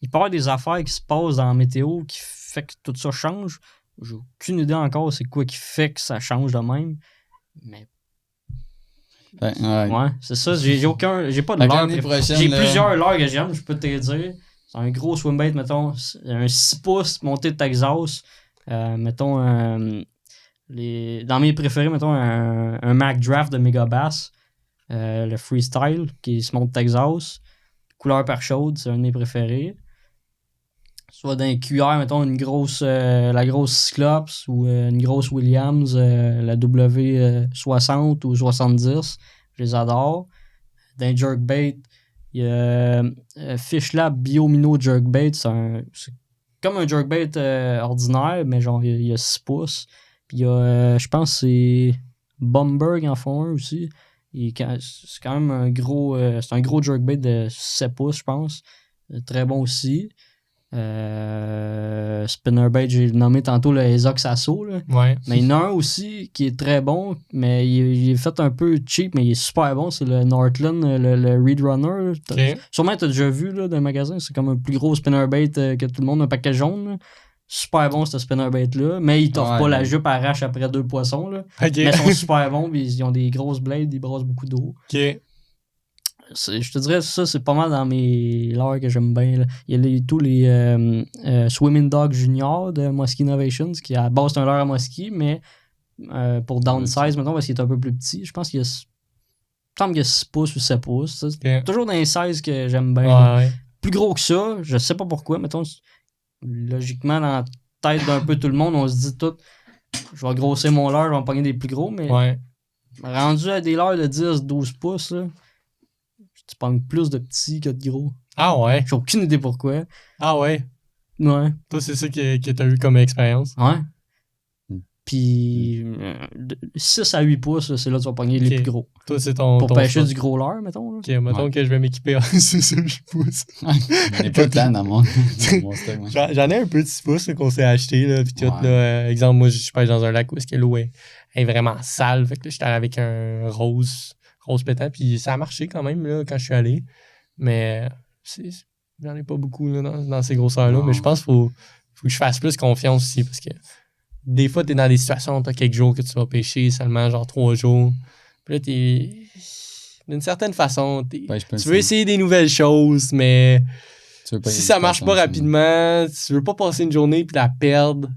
Il peut y avoir des affaires qui se passent dans la météo qui fait que tout ça change. J'ai aucune idée encore c'est quoi qui fait que ça change de même. Mais Ouais. ouais, c'est ça. J'ai pas de Fait que leurre. l'année prochaine, J'ai là- plusieurs leurres que j'aime, je peux te dire. C'est un gros swimbait, mettons, un 6 pouces monté de Texas. Mettons, Dans mes préférés, mettons, un Mac Draft de Megabass, le Freestyle, qui se monte Texas, couleur par chaude, c'est un de mes préférés. Soit dans les cuillères, mettons, la grosse Cyclops ou une grosse Williams, la W60 ou 70, je les adore. Dans les jerkbait, il y a Fish Lab Biomino Jerkbait, c'est comme un jerkbait ordinaire, mais genre il y a 6 pouces. Puis il y a, je pense que c'est Bumberg en font un aussi. C'est quand même un gros jerkbait de 7 pouces, je pense. Très bon aussi. Spinnerbait, j'ai nommé tantôt le Ezox Asso. Là. Ouais. Mais il y en a un aussi qui est très bon, mais il est fait un peu cheap, mais il est super bon. C'est le Northland, le Reed Runner. Ok. Sûrement, tu as déjà vu là, dans le magasin. C'est comme un plus gros spinnerbait que tout le monde, un paquet jaune. Là. Super bon, ce spinnerbait-là. Mais il t'offre pas la jupe arrache après 2 poissons. Là. Ok. Mais ils sont super bons, puis ils ont des grosses blades, ils brassent beaucoup d'eau. Ok. Je te dirais, ça, c'est pas mal dans mes leurres que j'aime bien. Là. Il y a tous les Swimming Dog Junior de Muskie Innovations, qui à la base c'est un leurre à muskie, mais pour downsize, maintenant, parce qu'il est un peu plus petit, je pense qu'il y a. Il me semble qu'il y a 6 pouces ou 7 pouces. Ça. Ok. Toujours dans les sizes que j'aime bien. Ouais. Plus gros que ça, je sais pas pourquoi, mettons, logiquement, dans la tête d'un peu tout le monde, on se dit tout, je vais grossir mon leurre, je vais en pogner des plus gros, mais Ouais. rendu à des leurres de 10-12 pouces, là, tu pognes plus de petits que de gros. Ah ouais. J'ai aucune idée pourquoi. Ah ouais. Ouais. Toi, c'est ça que t'as eu comme expérience. Ouais. Puis 6 à 8 pouces, là, c'est là que tu vas pogner les Ok. plus gros. Toi, c'est ton. Pour ton pêcher spot. du gros leurre, mettons. Là. Ok, mettons que je vais m'équiper en 6 pouces. J'en ai pas tant dans mon stock. Moi. J'en ai un peu de 6 pouces là, qu'on s'est acheté. Là, puis tout, Ouais. là, exemple, moi, je pêche dans un lac où est-ce que l'eau est vraiment sale. Fait que là, j'étais allé avec un rose pétant. Puis ça a marché quand même là, quand je suis allé. Mais j'en ai pas beaucoup là, dans ces grosseurs-là. Non. Mais je pense qu'il faut que je fasse plus confiance aussi. Parce que des fois, t'es dans des situations où t'as quelques jours que tu vas pêcher, seulement genre 3 jours. Puis là, d'une certaine façon, tu veux essayer des nouvelles choses, mais si ça marche pas rapidement, tu veux pas passer une journée puis la perdre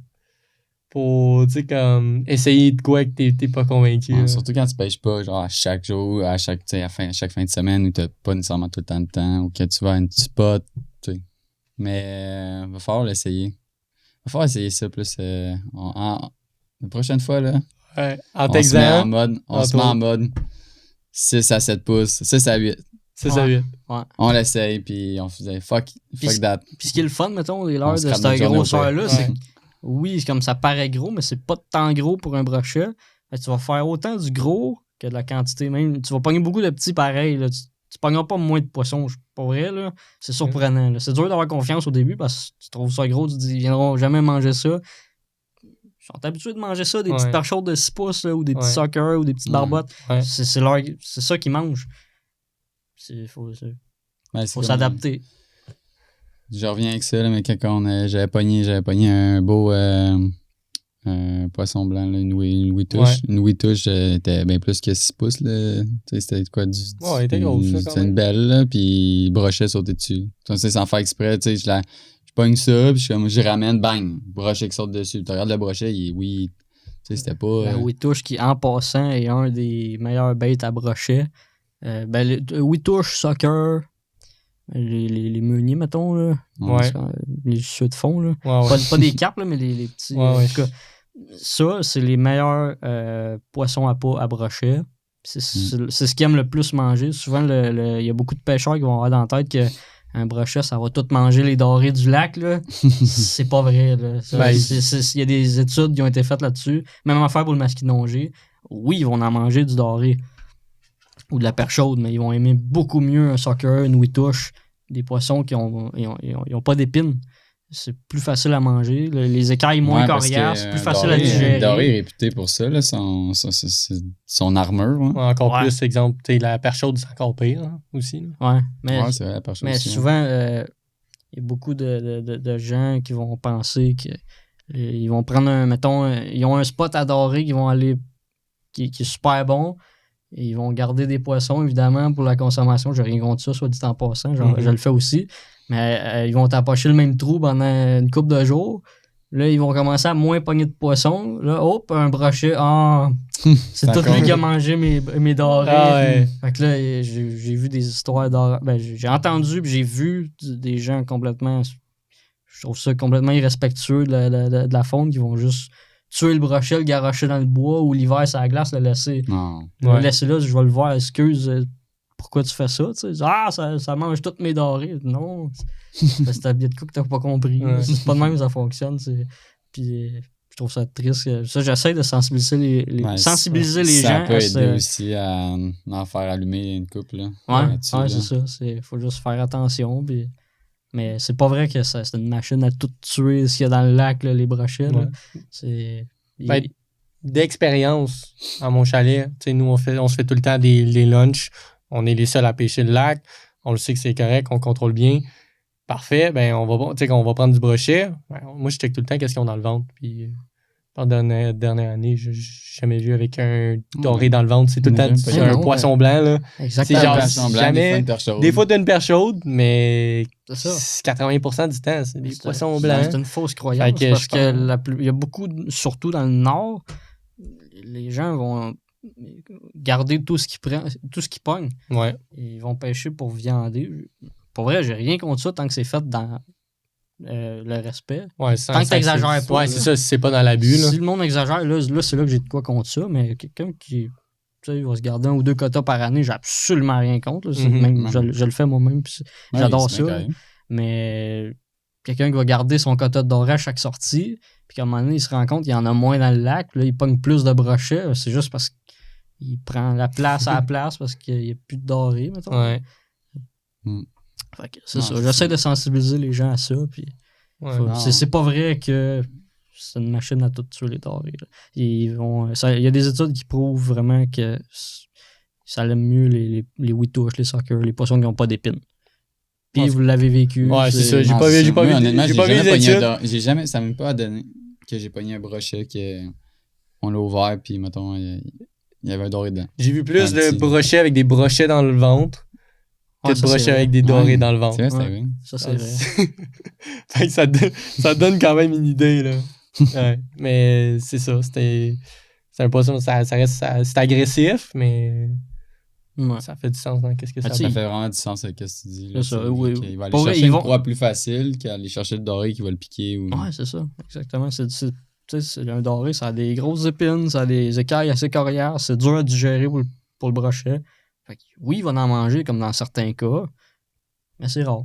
pour, tu sais, comme, essayer de quoi que t'es pas convaincu. Ouais, surtout quand tu pêches pas, genre à chaque jour, à chaque fin de semaine où t'as pas nécessairement tout le temps de temps, ou que tu vas à un petit spot, tu sais. Mais va falloir l'essayer. Va falloir essayer ça plus. La prochaine fois, là, Ouais. En on se met Texas, en mode, se met en mode 6 à 7 pouces, 6 à 8. c'est ça, 8. On l'essaye, puis on faisait fuck that. Puis ce qui est le fun, mettons, les On leurres se de crame cette notre journée au grosseur-là, pire. c'est Ouais. que oui, c'est comme ça paraît gros, mais c'est pas tant gros pour un brochet. Fait que tu vas faire autant du gros que de la quantité même. Tu vas pogner beaucoup de petits pareils. Là. Tu pogneras pas moins de poissons. Pour vrai, là, c'est surprenant. Là. C'est dur d'avoir confiance au début parce que tu trouves ça gros, tu te dis, ils viendront jamais manger ça. Ils sont habitués de manger ça, des petites perches chaudes de 6 pouces là, ou des petits suckers ou des petites barbottes. Ouais. C'est ça qu'ils mangent. Faut s'adapter. Je reviens avec ça, là, mais quand j'avais pogné un beau un poisson blanc, là, une witouche. Ouais. Une witouche était bien plus que 6 pouces. Là. Tu sais, c'était quoi du. Ouais, elle était grosse, là, quand C'était une même. belle, là, puis brochet sautait dessus. Tu sais, sans faire exprès, tu sais, je pogne ça, puis je ramène, bang, brochet qui saute dessus. Tu regardes le brochet, tu sais, c'était pas. Le witouche qui, en passant, est un des meilleurs baits à brochet. Le witouche, soccer, les meuniers, mettons, là. Ouais. Les ceux de fond, là. Ouais. Pas des carpes, là, mais les petits. Ouais. En tout cas, ça, c'est les meilleurs poissons à brochet. C'est ce qu'ils aiment le plus manger. Souvent, il y a beaucoup de pêcheurs qui vont avoir dans la tête que un brochet, ça va tout manger les dorés du lac, là. C'est pas vrai, là. Il y a des études qui ont été faites là-dessus. Même affaire pour le masquinongé. Oui, ils vont en manger du doré ou de la perche chaude, mais ils vont aimer beaucoup mieux un sucker, une witouche, des poissons qui ont pas d'épines. C'est plus facile à manger. Les écailles moins coriaces, plus facile à digérer. Le doré est réputé pour ça, là, son armure. Hein. Ouais, encore Ouais. plus, exemple, la perche chaude, c'est encore pire hein, aussi. Là. Ouais, mais, Ouais, c'est vrai, la perche mais aussi, souvent, il y a beaucoup de gens qui vont penser qu'ils vont prendre ils ont un spot à dorer qui vont aller qui est super bon. Et ils vont garder des poissons, évidemment, pour la consommation. J'ai rien contre ça, soit dit en passant. Je le fais aussi. Mais ils vont t'approcher le même trou pendant une couple de jours. Là, ils vont commencer à moins pogner de poissons. Là, hop, un brochet. Ah, c'est tout lui qui a mangé mes dorés. Ah ouais. Fait que là, j'ai vu des histoires d'horreur. Ben, j'ai entendu puis j'ai vu des gens complètement. Je trouve ça complètement irrespectueux de la faune qui vont juste tuer le brochet, le garrocher dans le bois ou l'hiver sur la glace, le laisser. Non. Le laisser là, je vais le voir, excuse, pourquoi tu fais ça? Tu sais? Ah, ça mange toutes mes dorés. Non, c'est un billet de coup que t'as pas compris. Ouais. C'est pas de même que ça fonctionne. Puis je trouve ça triste. Ça, j'essaie de sensibiliser les Ouais, sensibiliser les ça gens. peut à aider aussi à en faire allumer une couple. Là, Ouais, là-dessus, là. c'est ça. Faut juste faire attention. Puis... Mais c'est pas vrai que c'est une machine à tout tuer ce qu'il y a dans le lac, là, les brochets. Là. Ouais. C'est... Ben, d'expérience, à mon chalet, tu sais, nous, on se fait tout le temps les lunchs. On est les seuls à pêcher le lac. On le sait que c'est correct, on contrôle bien. Parfait, ben on va prendre du brochet. Ben, moi, je check tout le temps qu'est-ce qu'ils ont dans le ventre. Puis, pendant la dernière année, je n'ai jamais vu avec un doré dans le ventre. C'est tout le temps un poisson blanc. Là. Exactement. C'est genre, Poisson blanc, jamais, des fois d'une perche chaude, mais C'est ça. 80% du temps, c'est des poissons blancs. C'est une fausse croyance parce que il y a beaucoup, surtout dans le nord, les gens vont garder tout ce qu'ils pognent. Ouais. Ils vont pêcher pour viander. Pour vrai, j'ai rien contre ça tant que c'est fait dans le respect. Ouais, tant que t'exagères pas. Ouais, c'est ça, si c'est pas dans l'abus. Si le monde exagère, là c'est là que j'ai de quoi contre ça, mais quelqu'un qui va se garder 1 ou 2 quotas par année, j'ai absolument rien contre. Là. Même, je le fais moi-même, puis j'adore ça. Mais quelqu'un qui va garder son quota de doré à chaque sortie, puis qu'à un moment donné, il se rend compte qu'il y en a moins dans le lac, là, il pogne plus de brochets, c'est juste parce qu'il prend la place à la place parce qu'il n'y a plus de doré, mettons. Ouais. Fait que c'est ça. J'essaie de sensibiliser les gens à ça, puis c'est pas vrai que c'est une machine à tout tuer les dorés. Il y a des études qui prouvent vraiment que ça aime mieux les huitouches, les suckers, les poissons qui n'ont pas d'épines. Puis vous l'avez vécu. Ouais, c'est ça. J'ai pas vu les études. Ça m'a pas donné que j'ai pogné un brochet on l'a ouvert, puis mettons, il y avait un doré dedans. J'ai vu plus de brochets avec des brochets dans le ventre que de brochets avec des dorés dans le ventre. C'est vrai, Ça, c'est vrai. Fait que ça donne quand même une idée, là. Ouais. Mais c'est ça. C'est un poisson, ça reste c'est agressif, mais ça fait du sens dans qu'est-ce que ça fait vraiment du sens avec ce que tu dis. Là. C'est ça, oui. Il va aller chercher une proie plus facile qu'aller chercher le doré qui va le piquer. Ou... Ouais, c'est ça. Exactement. C'est un doré, ça a des grosses épines, ça a des écailles assez coriaces, c'est dur à digérer pour le brochet. Fait que, oui, il va en manger comme dans certains cas, mais c'est rare.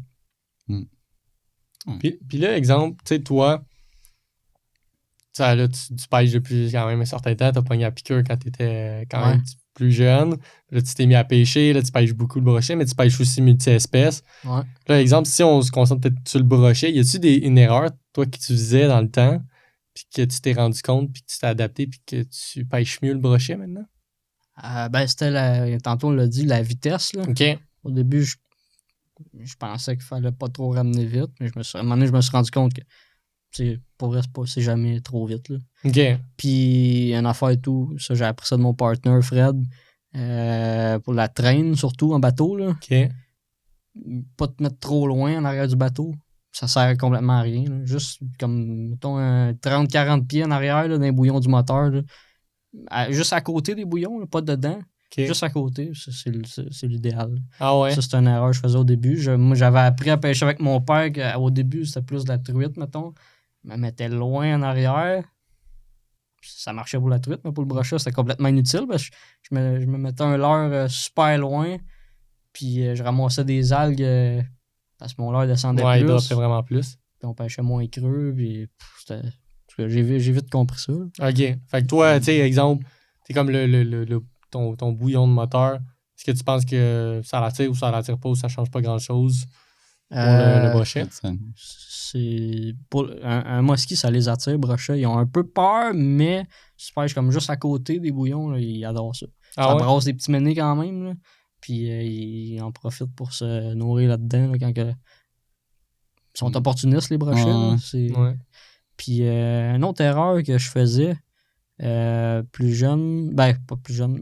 Puis là, exemple, tu sais, toi, là, tu pêches depuis quand même un certain temps, t'as pogné à piqûre quand t'étais quand même plus jeune. Là, tu t'es mis à pêcher, là, tu pêches beaucoup le brochet, mais tu pêches aussi multi-espèces. Ouais. Là, exemple, si on se concentre peut-être sur le brochet, y a-tu une erreur, toi, que tu faisais dans le temps, puis que tu t'es rendu compte, puis que tu t'es adapté, puis que tu pêches mieux le brochet maintenant? C'était tantôt on l'a dit, la vitesse. Là. OK. Au début, je pensais qu'il fallait pas trop ramener vite, mais à un moment donné, je me suis rendu compte que pour vrai, c'est jamais trop vite. Là. OK. Puis, une affaire et tout, ça, j'ai appris ça de mon partner, Fred, pour la traîne, surtout en bateau. Là. OK. Pas te mettre trop loin en arrière du bateau. Ça sert complètement à rien. Là. Juste comme, mettons, 30-40 pieds en arrière là, d'un bouillon du moteur. Là. Juste à côté des bouillons, là, pas dedans. Okay. Juste à côté, c'est l'idéal. Ah ouais? Ça, c'est une erreur que je faisais au début. Moi, j'avais appris à pêcher avec mon père. Au début, c'était plus de la truite, mettons. Je me mettais loin en arrière. Ça marchait pour la truite, mais pour le brochet, c'était complètement inutile. Parce que je me mettais un leurre super loin. Puis je ramassais des algues parce que mon leurre descendait plus. Il droppait vraiment plus. Puis on pêchait moins creux. Puis j'ai vite compris ça. OK. Fait que toi, tu sais, exemple, t'es comme ton bouillon de moteur. Est-ce que tu penses que ça l'attire ou ça l'attire pas ou ça change pas grand-chose pour le brochet? C'est pour un musky, ça les attire, brochet. Ils ont un peu peur, mais si tu pêches comme juste à côté des bouillons, là, ils adorent ça. Ça brasse des petits ménés quand même. Là. Puis ils en profitent pour se nourrir là-dedans là, quand ils sont opportunistes, les brochets. Là, Puis une autre erreur que je faisais plus jeune, pas plus jeune,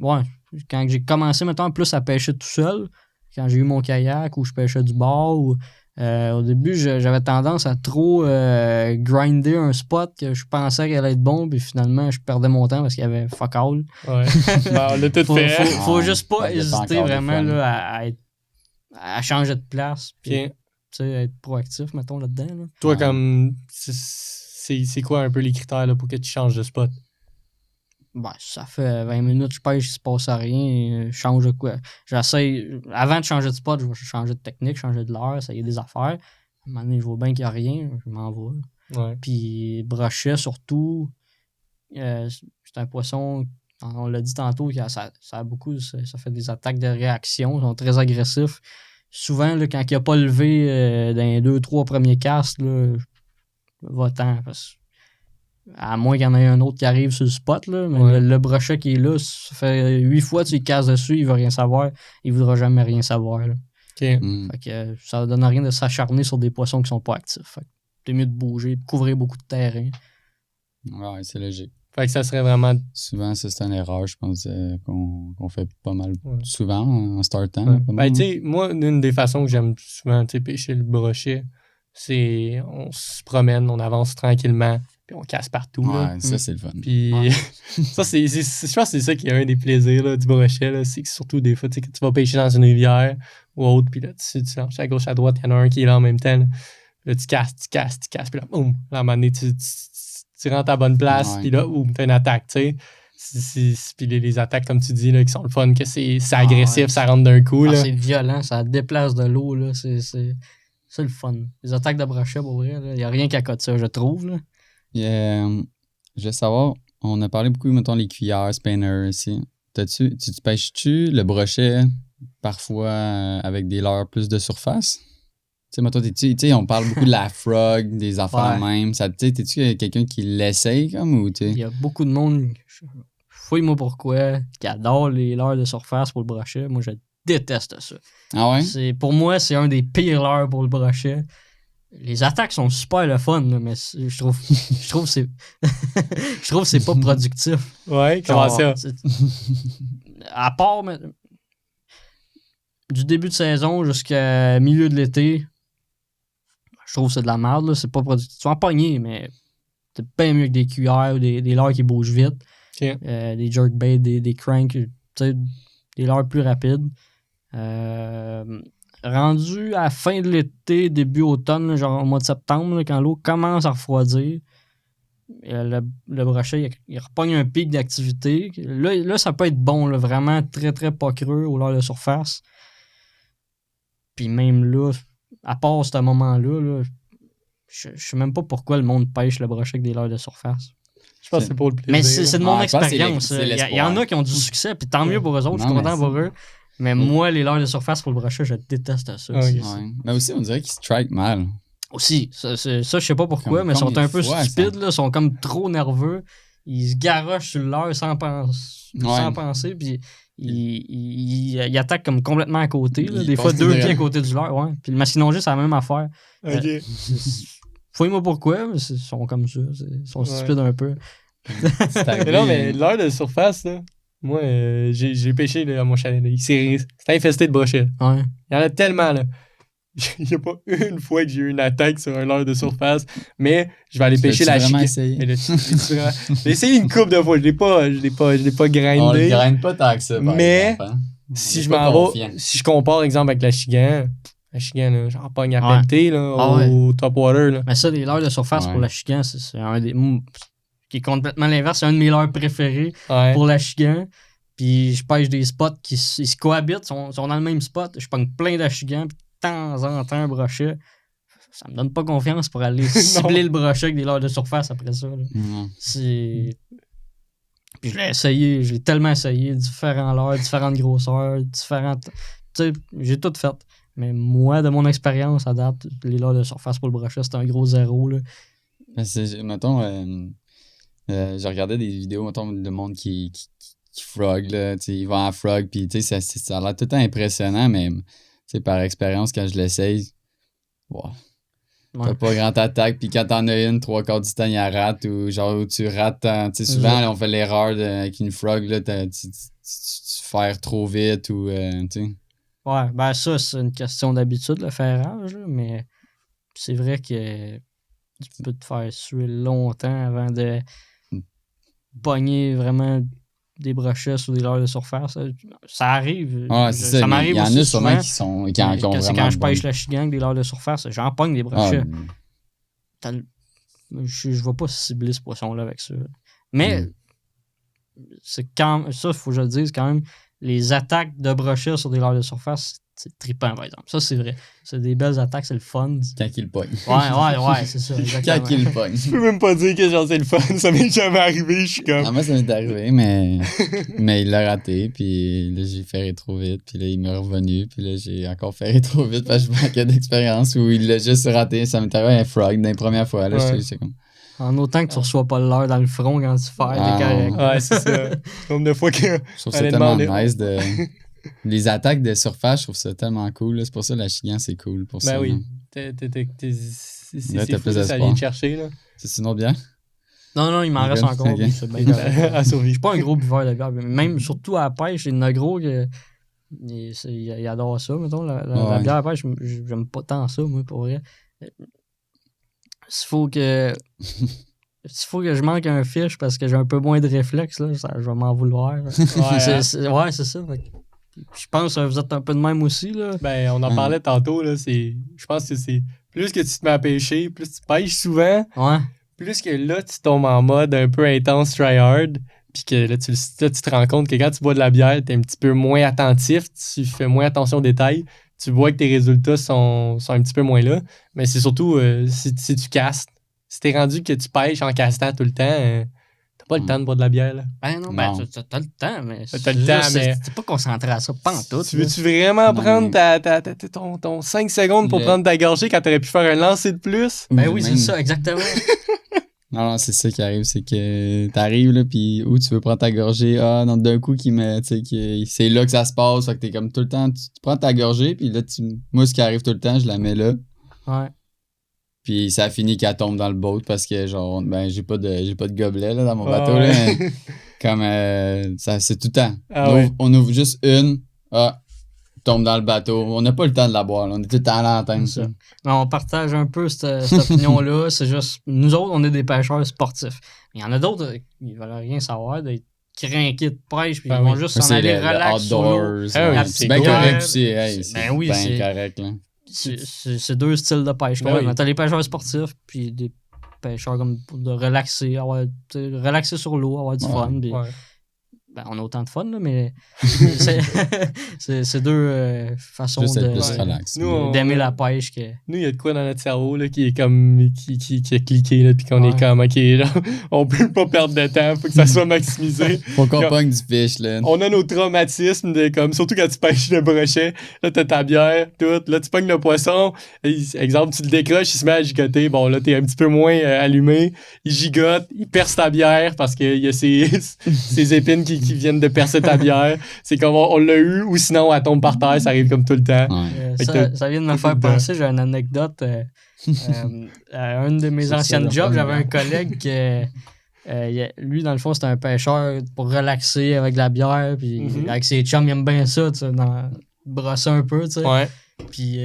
quand j'ai commencé maintenant plus à pêcher tout seul, quand j'ai eu mon kayak ou je pêchais du bord ou Au début, j'avais tendance à trop grinder un spot que je pensais qu'elle allait être bon, puis finalement, je perdais mon temps parce qu'il y avait fuck all. Ouais. Ben, on l'a tout fait. Faut juste pas ça dépend hésiter encore des vraiment fois. là, à changer de place, puis Ok. être proactif, mettons, là-dedans. Là. Toi, Ouais. comme. C'est quoi un peu les critères là, pour que tu changes de spot? Ben, ça fait 20 minutes que je pêche, il se passe rien. Je change de quoi? J'essaie. Avant de changer de spot, je vais changer de technique, changer de l'heure, essayer des affaires. À un moment donné, je vois bien qu'il n'y a rien, je m'en vais. Ouais. Puis brochet, surtout, c'est un poisson, on l'a dit tantôt, ça a beaucoup, ça fait des attaques de réaction, ils sont très agressifs. Souvent, là, quand il n'a pas levé dans les 2-3 premiers casts, là, va-t'en, parce que à moins qu'il y en ait un autre qui arrive sur le spot, là, mais Ouais. le brochet qui est là, ça fait 8 fois que tu lui casses dessus, il ne veut rien savoir, il ne voudra jamais rien savoir. Là. Ok. Mm. Fait que ça ne donne rien de s'acharner sur des poissons qui sont pas actifs. Fait que c'est mieux de bouger, de couvrir beaucoup de terrain. Ouais, c'est logique. Fait que ça serait vraiment. Souvent, ça, c'est une erreur, je pense, qu'on fait pas mal Ouais. souvent en startant. Ouais. pas mal. Ben, tu sais, moi, une des façons que j'aime souvent pêcher le brochet, c'est on se promène, on avance tranquillement, puis on casse partout. Là. Ouais, ça, c'est le fun. Puis Ouais. ça, je pense que c'est ça qui est un des plaisirs là, du brochet. Là, c'est que surtout des fois, tu sais, quand tu vas pêcher dans une rivière ou autre, puis là, tu lances à gauche, à droite, il y en a un qui est là en même temps. Là, tu casses, puis là, boum, là, à un moment donné, tu rentres à la bonne place, Ouais. puis là, boum, t'as une attaque, tu sais. Puis les attaques, comme tu dis, là, qui sont le fun, que c'est agressif, ouais. ça rentre d'un coup. Ah, Là. c'est violent, ça déplace de l'eau, là. C'est le fun. Les attaques de brochet, pour vrai, il n'y a rien qu'à côté ça, je trouve. Là. Et, je veux savoir, on a parlé beaucoup, mettons, les cuillères, spinners ici. Tu pêches-tu le brochet parfois avec des leurres plus de surface? Tu sais, mettons, tu sais, on parle beaucoup de la frog, des affaires Ouais. même. Ça, tu sais, t'es-tu quelqu'un qui l'essaye comme ou tu Il sais? y a beaucoup de monde, fouille-moi pourquoi, qui adore les leurres de surface pour le brochet. Moi, je déteste ça. Ah ouais? Pour moi, c'est un des pires leurres pour le brochet. Les attaques sont super le fun, là, mais je trouve que c'est je trouve que c'est pas productif. Ouais, comment Genre, ça? À part du début de saison jusqu'à milieu de l'été, je trouve que c'est de la merde, là, c'est pas productif. Tu vas en pogner, mais c'est bien mieux que des cuillères ou des leurres qui bougent vite. Ok. Des jerkbaits, des cranks, tu sais, des leurres plus rapides. Rendu à la fin de l'été, début automne, là, genre au mois de septembre, là, quand l'eau commence à refroidir, le brochet, il repogne un pic d'activité. Là, ça peut être bon, là, vraiment très, très pas creux au leurre de surface. Puis même là, à part ce moment-là, là, je sais même pas pourquoi le monde pêche le brochet avec des leurres de surface. Je pense que c'est pour le plaisir. Mais c'est de Ouais, mon je pense que c'est expérience. c'est Il y en l'espoir. a qui ont du succès, puis tant mieux pour eux autres, je suis Non, content mais pour eux. Mais moi, les leurres de surface pour le brochet, je déteste ça. Ah, ok. Ouais. Mais aussi, on dirait qu'ils strike mal. Aussi, ça, je sais pas pourquoi, Comme mais ils sont combien un de peu fois, stupides, là, ils sont comme trop nerveux. Ils se garochent sur le leurre sans penser, puis ils attaquent comme complètement à côté. Là. Ils Des fois, passent 2 derrière. pieds à côté du leurre. Ouais. Puis le machinongé, c'est la même affaire. Ok. Fouille-moi pourquoi, mais ils sont comme ça. Ils sont stupides un peu. Mais non, mais l'heure de surface, là, moi, j'ai pêché là, à mon chalet. Là. C'est infesté de brochets. Ouais. Il y en a tellement, là. Il n'y a pas une fois que j'ai eu une attaque sur un leurre de surface, mais je vais aller pêcher la vraiment chica. essayé? Mais là, j'ai essayé une couple de fois. Je l'ai pas On le grindé. graine pas tant que ça, par Mais exemple, hein. Si On est je pas m'en confiant. vais, si je compare, exemple, avec la chigan, là, j'en pogne à Ouais. pelleter, là, Ah au top water, là. Mais ça, les leurres de surface Ouais. pour la chigan, c'est un des. Qui est complètement l'inverse. C'est un de mes leurres préférés Ouais. pour la chigan. Puis je pêche des spots qui ils se cohabitent, sont dans le même spot. Je pogne plein d'achigans, puis de temps en temps un brochet. Ça me donne pas confiance pour aller cibler le brochet avec des leurres de surface après ça. Là. Non. C'est. Puis je l'ai essayé, je l'ai tellement essayé, différents leurres, différentes grosseurs, différentes. Tu sais, j'ai tout fait. Mais moi, de mon expérience, à date, les leurres de surface pour le brochet, c'est un gros zéro. Là. Mettons, je regardais des vidéos, mettons, de monde qui frog, là, tu sais, ils vont à frog, puis tu sais, ça a l'air tout le temps impressionnant, mais tu sais, par expérience, quand je l'essaye, wow, Ouais. t'as pas grand attaque, puis quand t'en as une, 3/4 du temps, il y a rate, ou genre, où tu rates, tu sais, souvent, là, on fait l'erreur avec une frog, là, tu fais trop vite, ou, tu sais. Ouais, ben ça, c'est une question d'habitude, le ferrage, là, mais c'est vrai que tu peux te faire suer longtemps avant de pogner vraiment des brochets sur des leurres de surface. Ça arrive. Ouais, c'est ça. Ça m'arrive Il y en aussi a sûrement souvent. qui ont C'est vraiment quand je pêche bonne. la chigang, des leurres de surface, j'en pogne des Ah, brochets. Je vais pas cibler ce poisson-là avec ça. Mais c'est quand ça, il faut que je le dise quand même, les attaques de brochets sur des leurres de surface, c'est trippant, par exemple. Ça, c'est vrai. C'est des belles attaques, c'est le fun. Quand il le pogne. Ouais, c'est ça. Exactement. Quand il le pogne. Je peux même pas dire que genre c'est le fun, ça m'est jamais arrivé, je suis comme. Ah, moi, ça m'est arrivé, mais il l'a raté, puis là, j'ai ferré trop vite, puis là, il m'est revenu, puis là, j'ai encore ferré trop vite parce que je manquais d'expérience, où il l'a juste raté. Ça m'est arrivé un frog dans les premières fois, là, Ouais. j'étais comme... En autant que tu reçois pas le leurre dans le front quand tu fais, Ah, t'es correct. Ouais, c'est ça. Nombre de fois que. Je trouve ça Honnêtement, tellement nice de... Les attaques de surface, je trouve ça tellement cool, là. C'est pour ça que la chigan, c'est cool pour ça. Ben oui. là. C'est Là, t'as fou, plus ça d'espoir. vient te chercher, là. C'est une autre bière? Non, il m'en Ok, reste encore. ok. puis c'est bien correct. À Je survivre. suis pas un gros buveur de bière. Même surtout à la pêche, il y en a gros que. Il adore ça, mettons. La Ouais. bière à pêche, j'aime pas tant ça, moi, pour vrai. S'il faut que. S'il faut que je manque un fiche parce que j'ai un peu moins de réflexe, là, je vais m'en vouloir. Ouais, hein. Ouais, c'est ça. Fait que je pense que vous êtes un peu de même aussi, là. Ben, on en parlait tantôt, là. Je pense que c'est. Plus que tu te mets à pêcher, plus tu pêches souvent, Ouais. plus que là, tu tombes en mode un peu intense tryhard. Puis que là, tu te rends compte que quand tu bois de la bière, t'es un petit peu moins attentif, tu fais moins attention aux détails. Tu vois que tes résultats sont un petit peu moins là. Mais c'est surtout si tu castes. Si t'es rendu que tu pêches en castant tout le temps, t'as pas le temps de boire de la bière, là. Ben non, Non. t'as le temps, mais. T'as le temps, mais- T'es pas concentré à ça, pas en tout. Tu veux-tu vraiment Non, prendre mais- ton 5 secondes pour Le- prendre ta gorgée quand t'aurais pu faire un lancer de plus? Ben Ou oui, c'est même- ça, exactement. Non, c'est ça qui arrive, c'est que t'arrives, là, puis où tu veux prendre ta gorgée, non, d'un coup, c'est là que ça se passe, fait que t'es comme tout le temps, tu prends ta gorgée, puis là, moi, ce qui arrive tout le temps, je la mets là, Ouais. puis ça finit qu'elle tombe dans le boat parce que, genre, ben, j'ai pas de gobelet, là, dans mon Ah bateau, ouais. là, mais comme, ça, c'est tout le temps. Ah ouais. On ouvre juste une, tombe dans le bateau, on n'a pas le temps de la boire, là, on est tout le temps à l'antenne, C'est ça. ça. Mais on partage un peu cette opinion-là. C'est juste, nous autres, on est des pêcheurs sportifs. Il y en a d'autres, ils veulent rien savoir, des crinqués de pêche, puis Ben ils vont oui. juste Mais s'en c'est aller le relax sur l'eau. outdoors, Ah oui, ouais, c'est c'est bien cool. correct aussi, hey, c'est Ben oui, bien c'est- correct, là. C'est deux styles de pêche. Ben oui. T'as les pêcheurs sportifs, puis des pêcheurs comme pour de relaxer, relaxer sur l'eau, avoir du Ouais. fun. Puis, Ouais. ben, on a autant de fun, là, mais c'est deux façons Juste être plus Ouais. relax. Nous, on- d'aimer la pêche. Que... Nous, il y a de quoi dans notre cerveau là, qui est comme qui a cliqué, là, puis qu'on Ouais. est comme, OK, genre, on peut pas perdre de temps, faut que ça soit maximisé. Faut qu'on pogne du fish, là. On a nos traumatismes, de, comme, surtout quand tu pêches le brochet, là, t'as ta bière, tout, là, tu pognes le poisson, exemple, tu le décroches, il se met à gigoter, bon, là, t'es un petit peu moins allumé, il gigote, il perce ta bière parce qu'il y a ces épines qui viennent de percer ta bière. C'est comme, on l'a eu, ou sinon, elle tombe par terre, ça arrive comme tout le temps. Ouais. Fait que Ça vient de me tout faire le temps. penser, j'ai une anecdote. À un de mes C'est anciennes ça, jobs, le j'avais fun, un collègue que lui, dans le fond, c'était un pêcheur pour relaxer avec la bière. Puis Mhm. avec ses chums, il aime bien ça, tu sais, brosser un peu, tu sais. Ouais. Puis,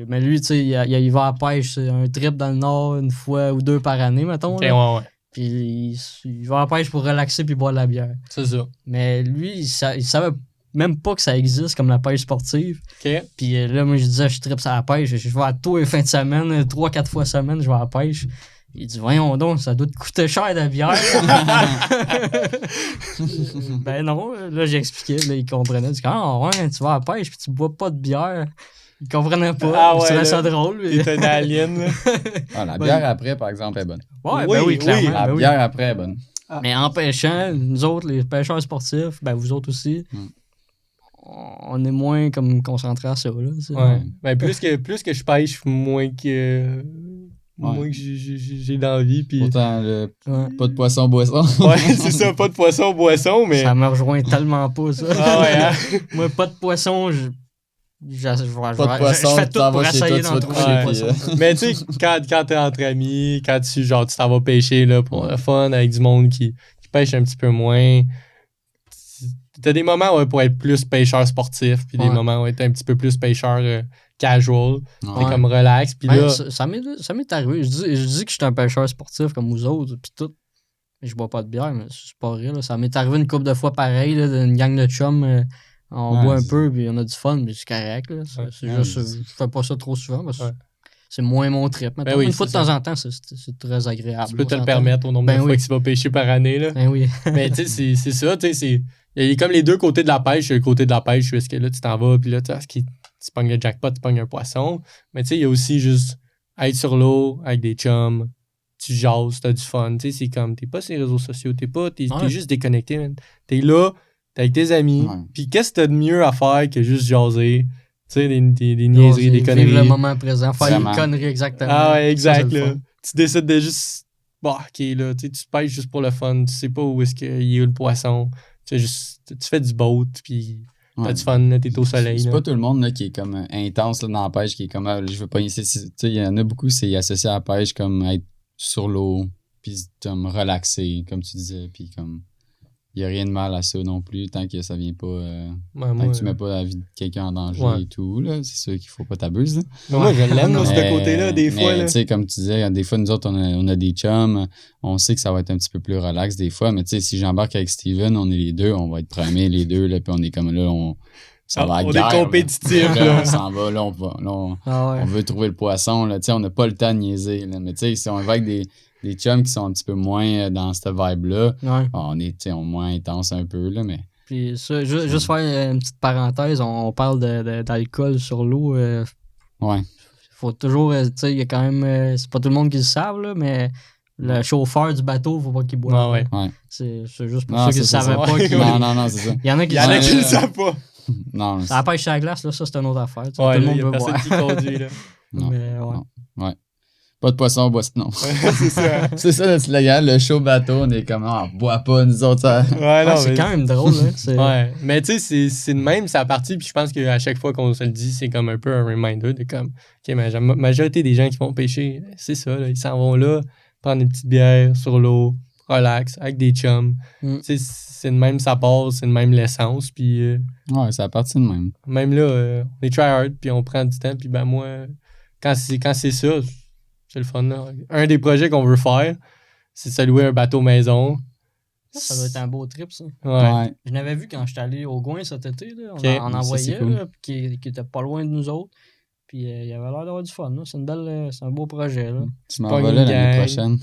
mais lui, tu sais, il va à la pêche, c'est un trip dans le nord une fois ou deux par année, mettons. Ok, là. ouais. Puis il va à la pêche pour relaxer puis boire de la bière. C'est ça. Mais lui, il savait même pas que ça existe comme la pêche sportive. OK. Puis là, moi, je disais, je tripe sur la pêche. Je vais à tous les fins de semaine, 3-4 fois semaine, je vais à la pêche. Il dit, voyons donc, ça doit te coûter cher la bière. Ben non, là, j'ai expliqué, là, il comprenait. Il dit, ah ouais, tu vas à la pêche puis tu bois pas de bière. Il comprenait pas. Ah Je ouais, trouvais là, ça drôle. Il est un alien, là. Ah, la bière après, par exemple, est bonne. Ouais, Oui, ben oui, clairement. oui. La ben oui. bière après est bonne. Mais en pêchant, nous autres, les pêcheurs sportifs, ben vous autres aussi, on est moins comme concentrés à ça. Là, tu sais. Ouais. Ben, plus que je pêche, moins que j'ai d'envie. Puis... Pourtant, Ouais. pas de poisson, boisson. Ouais, c'est ça, pas de poisson, boisson, mais. Ça me rejoint tellement pas, ça. Ah ouais, hein? Moi, pas de poisson, je poisson, fais tu tout t'en pour vas chez essayer toi, tu d'en vas te trouver coucher, des puis, poissons. Mais tu sais, quand t'es entre amis, quand tu t'en vas pêcher là, pour le fun avec du monde qui pêche un petit peu moins, t'as des moments pour être plus pêcheur sportif, puis des moments où être un petit peu plus pêcheur casual, comme relax. Puis là... Ça m'est arrivé. Je dis que je suis un pêcheur sportif comme vous autres, puis tout. Je bois pas de bière, mais c'est pas vrai. Là. Ça m'est arrivé une couple de fois pareil, là, d'une gang de chums. On boit un peu, puis on a du fun, mais c'est correct. Là. C'est juste, je fais pas ça trop souvent parce que c'est moins mon trip. Ben une fois de temps en temps, c'est très agréable. Tu peux te le permettre au nombre de fois que tu vas pêcher par année. Là. Ben oui. Mais tu sais, c'est ça. Il y a comme les deux côtés de la pêche. Il y a le côté de la pêche où est-ce que là, tu t'en vas, puis là, tu pognes le jackpot, tu pognes un poisson. Mais tu sais, il y a aussi juste être sur l'eau avec des chums. Tu jases, t'as du fun, tu sais, c'est comme, t'es pas sur les réseaux sociaux, t'es juste déconnecté, man. T'es là, t'es avec tes amis, pis qu'est-ce que t'as de mieux à faire que juste jaser, tu sais, des niaiseries, des conneries. Vivre le moment présent, faire des conneries exactement. Ah ouais, exact, là. Tu décides de juste, ok, là, tu pêches juste pour le fun, tu sais pas où est-ce qu'il y a le poisson, tu fais du boat, pis... T'as du fun, t'es au soleil. C'est pas tout le monde là, qui est comme intense là, dans la pêche, qui est comme, je veux pas... Tu sais, il y en a beaucoup, c'est associé à la pêche comme être sur l'eau, puis comme relaxer, comme tu disais, puis comme il n'y a rien de mal à ça non plus, tant que ça vient pas tant que tu mets pas la vie de quelqu'un en danger et tout, là, c'est sûr qu'il faut pas t'abuser. Moi, je l'aime, de ce côté-là, des fois. Tu sais, comme tu disais, des fois, nous autres, on a des chums, on sait que ça va être un petit peu plus relax des fois, mais tu sais, si j'embarque avec Steven, on est les deux, on va être premiers les deux, là, puis on est comme là, ça va à la guerre. On est compétitifs, là. On s'en va, là, on veut trouver le poisson, là, tu sais, on n'a pas le temps de niaiser, là, mais tu sais, si on va avec des chums qui sont un petit peu moins dans cette vibe-là, on est, tu sais, moins intense un peu, là, mais... Puis ça, juste faire une petite parenthèse, on parle d'alcool sur l'eau. Faut toujours, tu sais, il y a quand même, c'est pas tout le monde qui le savent, là, mais le chauffeur du bateau, faut pas qu'il boive. C'est juste pour ceux qui ne savaient pas. Non, c'est ça. Il y en a qui le savent pas. Non, ça pêche sur la glace, là, ça, c'est une autre affaire. Tout le monde veut boire. Qui conduit, là. Non. Mais, ouais. Pas de poisson, bois. Non. C'est ça. C'est ça notre slogan, le show bateau, on est comme, on boit pas, nous autres. Ça... c'est quand même drôle, hein. Mais tu sais, c'est de même, c'est à partie, puis je pense qu'à chaque fois qu'on se le dit, c'est comme un peu un reminder de comme, ok, mais la majorité des gens qui vont pêcher, c'est ça, là, ils s'en vont là, prendre une petite bière sur l'eau, relax, avec des chums. Tu sais, c'est de même, ça passe, c'est de même l'essence, puis... ouais, c'est à partir de même. Même là, on est try hard, puis on prend du temps, puis ben moi, quand c'est ça, c'est le fun, là. Un des projets qu'on veut faire, c'est de se louer un bateau maison. Ça doit être un beau trip, ça. Ouais. Je l'avais vu quand j'étais allé au Gouin cet été, là. On en Ça, voyait, cool. là, qui était pas loin de nous autres. Puis il avait l'air d'avoir du fun, là. C'est un beau projet, là. Tu m'en vas là l'année prochaine.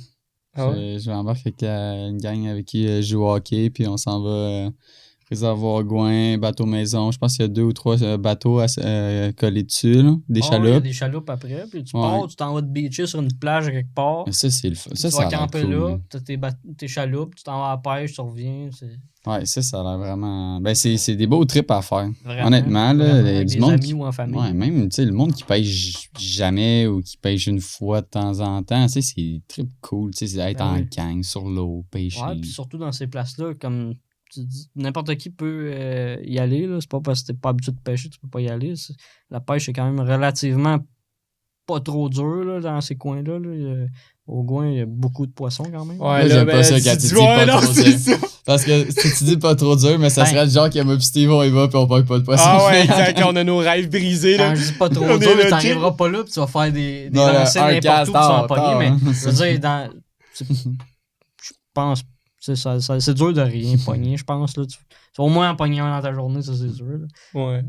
Ah ouais? Je vais embarquer avec une gang avec qui je joue au hockey, puis on s'en va réservoir Gouin, bateau maison. Je pense qu'il y a 2 ou 3 bateaux collés dessus, là, des chaloupes. Il y a des chaloupes après, puis tu pars, tu t'en vas te beacher sur une plage quelque part. Ça, c'est le fun. Ça, tu vas camper là, t'as tes chaloupes, tu t'en vas à la pêche, tu reviens. Ouais, ça a l'air vraiment... Ben, c'est des beaux trips à faire. Vraiment, honnêtement, là, avec du des monde amis ou en famille. Ouais, même, tu sais, le monde qui pêche jamais ou qui pêche une fois de temps en temps, tu sais, c'est des trips cool, tu sais, c'est être en gang, sur l'eau, pêcher. Ouais, puis surtout dans ces places-là, comme tu dis, n'importe qui peut y aller, là. C'est pas parce que t'es pas habitué de pêcher, tu peux pas y aller. La pêche est quand même relativement pas trop dure, là, dans ces coins-là, là. Au Gouin, il y a beaucoup de poissons quand même. Ouais, j'aime pas ça quand tu dis pas trop dur. Parce que si tu dis pas trop dur, mais ça serait le genre qu'il y a moi pis Steve, on y va pis on pogne pas de poisson. Ah ouais, exact, on a nos rêves brisés, là. Quand je dis pas trop dur, t'arriveras pas là pis tu vas faire des lancers n'importe où qui sont empognés, mais je veux dire, je pense, c'est dur de rien pogner, je pense, là. Tu vas au moins en pogner un dans ta journée, ça c'est sûr, là. Ouais.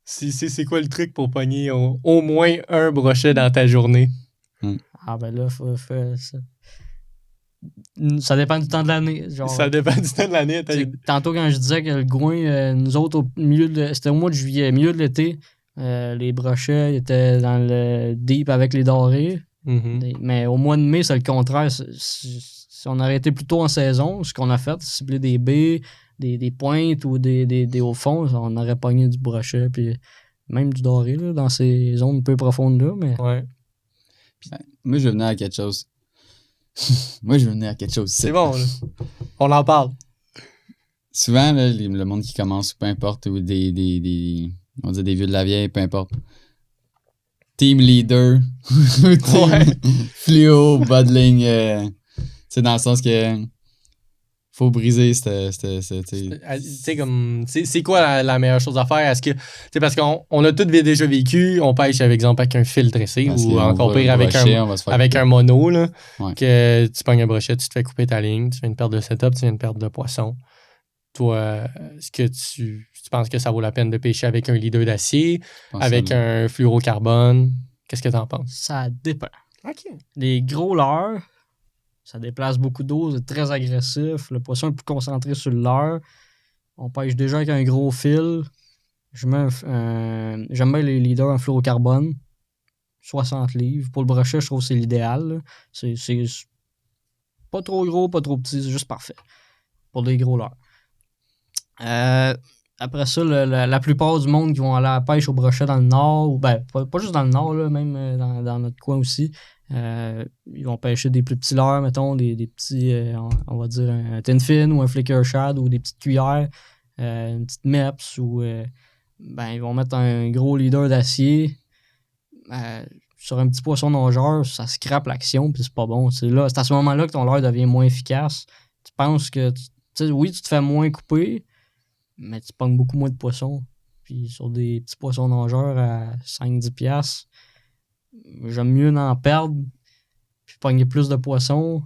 C'est quoi le truc pour pogner au moins un brochet dans ta journée? Ah ben là, ça dépend du temps de l'année. Ça dépend du temps de l'année. Tantôt, quand je disais que le Gouin, nous autres, c'était au mois de juillet, milieu de l'été, les brochets étaient dans le deep avec les dorés. Mm-hmm. Mais au mois de mai, c'est le contraire. Si on aurait été plus tôt en saison, ce qu'on a fait, c'est cibler des baies, des pointes ou des hauts fonds, on aurait pogné du brochet, puis même du doré là, dans ces zones peu profondes là. Mais... Ouais. Moi, je vais venir à quelque chose. C'est bon, là. On en parle. Souvent, là, le monde qui commence, peu importe, ou on dit des vieux de la vieille, peu importe. Team leader, team fluo, buddling, c'est dans le sens que Faut briser c'est quoi la meilleure chose à faire? Est-ce que, parce qu'on a tous déjà vécu, on pêche, par exemple, avec un fil tressé ou encore pire avec un mono, là, que tu pognes un brochet, tu te fais couper ta ligne, tu fais une perte de setup, tu fais une perte de poisson. Toi, est-ce que tu penses que ça vaut la peine de pêcher avec un leader d'acier, avec un fluorocarbone? Qu'est-ce que tu en penses? Ça dépend. OK. Les gros leurres, ça déplace beaucoup d'eau, c'est très agressif. Le poisson est plus concentré sur le leurre. On pêche déjà avec un gros fil. J'aime bien les leaders en fluorocarbone. 60 livres. Pour le brochet, je trouve que c'est l'idéal. Là. C'est pas trop gros, pas trop petit, c'est juste parfait. Pour des gros leurres. Après ça, la plupart du monde qui vont aller à la pêche au brochet dans le nord, ou ben pas juste dans le nord, là, même dans notre coin aussi, ils vont pêcher des plus petits leurres, mettons, des petits, on va dire un tin fin ou un flicker shad ou des petites cuillères, une petite meps, ou ils vont mettre un gros leader d'acier sur un petit poisson nageur, ça scrape l'action, puis c'est pas bon. C'est à ce moment-là que ton leurre devient moins efficace. Tu penses que, oui, tu te fais moins couper, mais tu pognes beaucoup moins de poissons. Puis sur des petits poissons nageurs à 5-10$, j'aime mieux n'en perdre puis pogner plus de poissons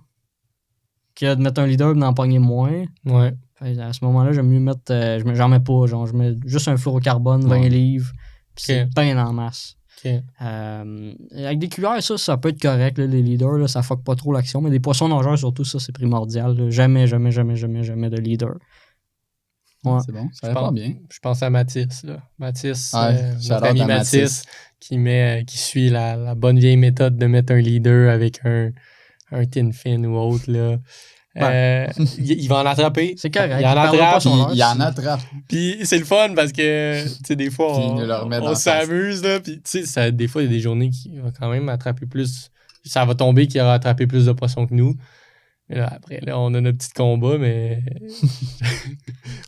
que de mettre un leader et d'en pogner moins. Ouais. Fait, à ce moment-là, j'aime mieux mettre... j'en mets pas, genre, je mets juste un fluorocarbone, 20 livres, puis c'est bien en masse. Okay. Avec des cuillères, ça peut être correct, là, les leaders, là, ça fuck pas trop l'action, mais des poissons nageurs, surtout, ça, c'est primordial. Là. Jamais de leader. Ouais. C'est bon, ça va bien. Je pense à Mathis, là. Mathis, notre ami Mathis, qui suit la bonne vieille méthode de mettre un leader avec un tin fin ou autre, là. Il va en attraper. C'est correct. Il en attrape. Puis c'est le fun parce que, tu sais, des fois, on s'amuse, là. Puis, tu sais, des fois, il y a des journées qui vont quand même attraper plus. Ça va tomber qu'il aura attrapé plus de poissons que nous. Mais là, après, là, on a notre petit combat, mais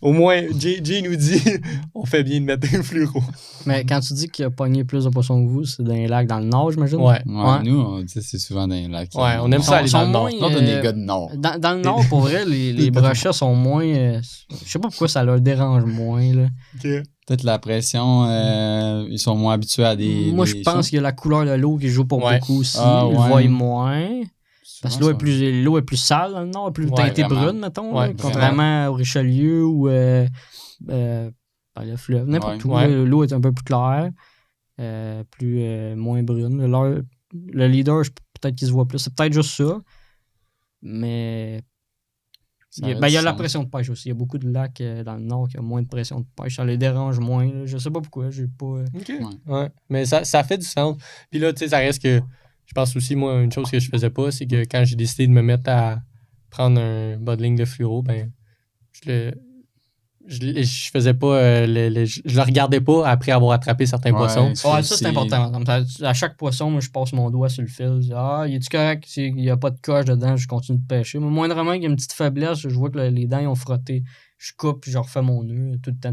au moins, Jay nous dit on fait bien de mettre un fluoro. Mais quand tu dis qu'il a pogné plus de poissons que vous, c'est dans les lacs dans le nord, j'imagine? Ouais. Nous, on dit c'est souvent dans les lacs. Ouais, on aime ça aller dans le nord. On est des gars de nord. Dans le nord, pour vrai, les brochets sont moins... je sais pas pourquoi ça leur dérange moins, là. Okay. Peut-être la pression, ils sont moins habitués à des... Moi, je pense qu'il y a la couleur de l'eau qui joue pour beaucoup aussi. Ils le voient moins. Parce que l'eau est plus sale dans le nord, plus teintée brune, mettons, là, contrairement au Richelieu ou le fleuve. N'importe où, l'eau est un peu plus claire, moins brune. Le leader, peut-être qu'il se voit plus. C'est peut-être juste ça. Mais il y a la pression de pêche aussi. Il y a beaucoup de lacs dans le nord qui ont moins de pression de pêche. Ça les dérange moins. Là. Je sais pas pourquoi. J'ai pas. Ouais. Mais ça fait du sens. Puis là, tu sais, ça reste que. Je pense aussi, moi, une chose que je faisais pas, c'est que quand j'ai décidé de me mettre à prendre un bottling de fluoro, ben, je faisais pas, je le regardais pas après avoir attrapé certains poissons. Ça, c'est important. À chaque poisson, moi, je passe mon doigt sur le fil. Je dis, il est-tu correct? Il n'y a pas de coche dedans, je continue de pêcher. Mais moindrement qu'il y a une petite faiblesse, je vois que les dents ils ont frotté. Je coupe puis je refais mon nœud tout le temps.